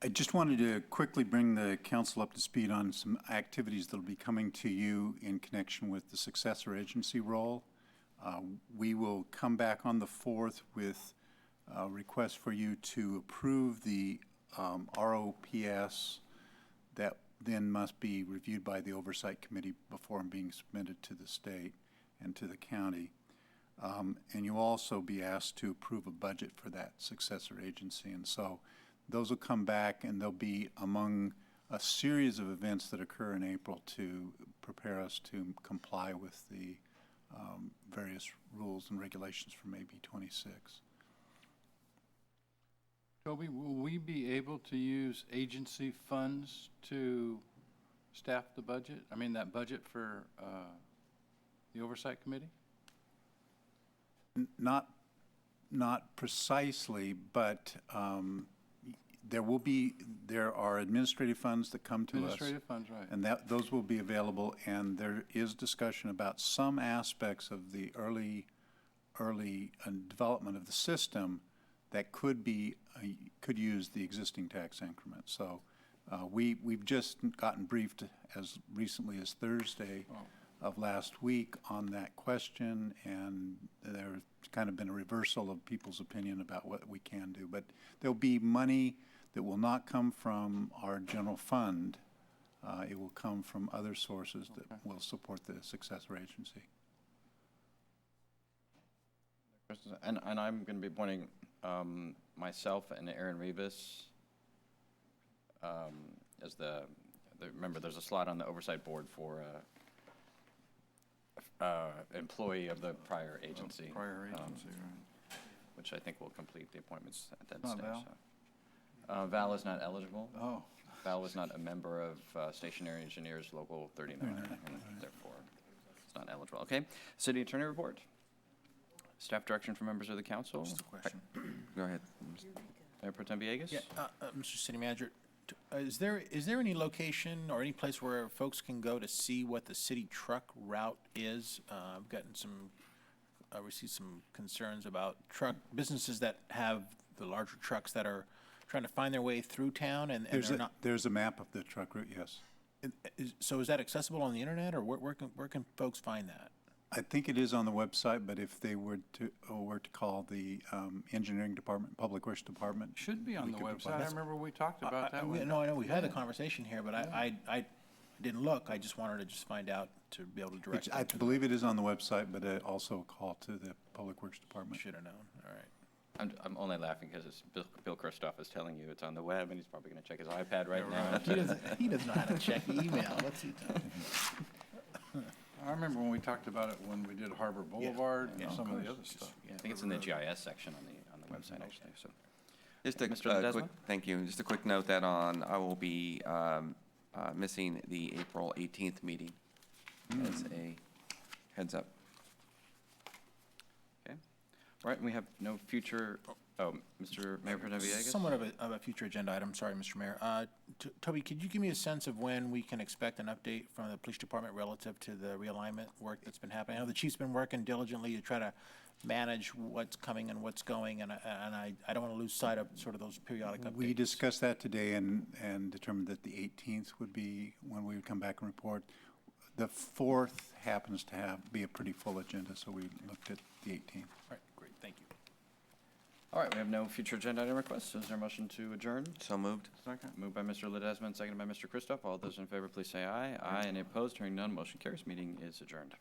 [SPEAKER 17] I just wanted to quickly bring the council up to speed on some activities that will be coming to you in connection with the successor agency role. We will come back on the 4th with a request for you to approve the ROPS that then must be reviewed by the Oversight Committee before being submitted to the state and to the county. And you'll also be asked to approve a budget for that successor agency. And so those will come back, and they'll be among a series of events that occur in April to prepare us to comply with the various rules and regulations for AB 26.
[SPEAKER 6] Toby, will we be able to use agency funds to staff the budget? I mean, that budget for the Oversight Committee?
[SPEAKER 17] Not precisely, but there are administrative funds that come to us.
[SPEAKER 6] Administrative funds, right.
[SPEAKER 17] And those will be available, and there is discussion about some aspects of the early development of the system that could use the existing tax increment. So we've just gotten briefed as recently as Thursday of last week on that question, and there's kind of been a reversal of people's opinion about what we can do. But there'll be money that will not come from our general fund. It will come from other sources that will support the successor agency.
[SPEAKER 2] And I'm going to be appointing myself and Aaron Rivas as remember, there's a slot on the oversight board for employee of the prior agency.
[SPEAKER 6] Prior agency, right.
[SPEAKER 2] Which I think will complete the appointments at that
[SPEAKER 6] Not
[SPEAKER 2] stage.
[SPEAKER 6] Val?
[SPEAKER 2] So. Val is not eligible.
[SPEAKER 6] Oh.
[SPEAKER 2] Val was not a member of Stationary Engineers Local 39, and therefore it's not eligible. Okay, City Attorney report. Staff direction for members of the council.
[SPEAKER 5] Just a question.
[SPEAKER 1] Go ahead.
[SPEAKER 2] Mayor Pro Tem Villegas?
[SPEAKER 5] Yeah, Mr. City Manager, is there any location or any place where folks can go to see what the city truck route is? I've gotten received some concerns about businesses that have the larger trucks that are trying to find their way through town and they're not.
[SPEAKER 17] There's a map of the truck route, yes.
[SPEAKER 5] So is that accessible on the internet, or where can folks find that?
[SPEAKER 17] I think it is on the website, but if they were to call the engineering department, public works department.
[SPEAKER 6] Should be on
[SPEAKER 17] we
[SPEAKER 6] the
[SPEAKER 17] could
[SPEAKER 6] website.
[SPEAKER 17] provide
[SPEAKER 6] I
[SPEAKER 17] that.
[SPEAKER 6] remember we talked about that one.
[SPEAKER 5] No, I know, we've had the conversation here, but I didn't look. I just wanted to just find out to be able to direct.
[SPEAKER 17] I believe it is on the website, but also a call to the public works department.
[SPEAKER 5] Should have known, all right.
[SPEAKER 2] I'm only laughing because Bill Christoph is telling you it's on the web, and he's probably going to check his iPad right now.
[SPEAKER 5] He doesn't know how to check email. What's he doing?
[SPEAKER 6] I remember when we talked about it when we did Harbor Boulevard and some of the other stuff.
[SPEAKER 2] I think it's in the GIS section on the website, actually. So,
[SPEAKER 1] Just a
[SPEAKER 2] Mr. Ledesma?
[SPEAKER 1] quick, thank you. Just a quick note that I will be missing the April 18th meeting as a heads up.
[SPEAKER 2] Okay. All right, and we have no future, Mr. Mayor Pro Tem Villegas?
[SPEAKER 5] Somewhat of a future agenda item, sorry, Mr. Mayor. Toby, could you give me a sense of when we can expect an update from the police department relative to the realignment work that's been happening? I know the chief's been working diligently to try to manage what's coming and what's going, and I don't want to lose sight of sort of those periodic updates.
[SPEAKER 17] We discussed that today and determined that the 18th would be when we would come back and report. The 4th happens to be a pretty full agenda, so we looked at the 18th.
[SPEAKER 5] All right, great, thank you.
[SPEAKER 2] All right, we have no future agenda item requests. Is there a motion to adjourn?
[SPEAKER 1] So moved.
[SPEAKER 6] Second.
[SPEAKER 2] Moved by Mr. Ledesma and seconded by Mr. Christoph. All those in favor, please say aye. Aye. Any opposed? Hearing none, motion carries. Meeting is adjourned.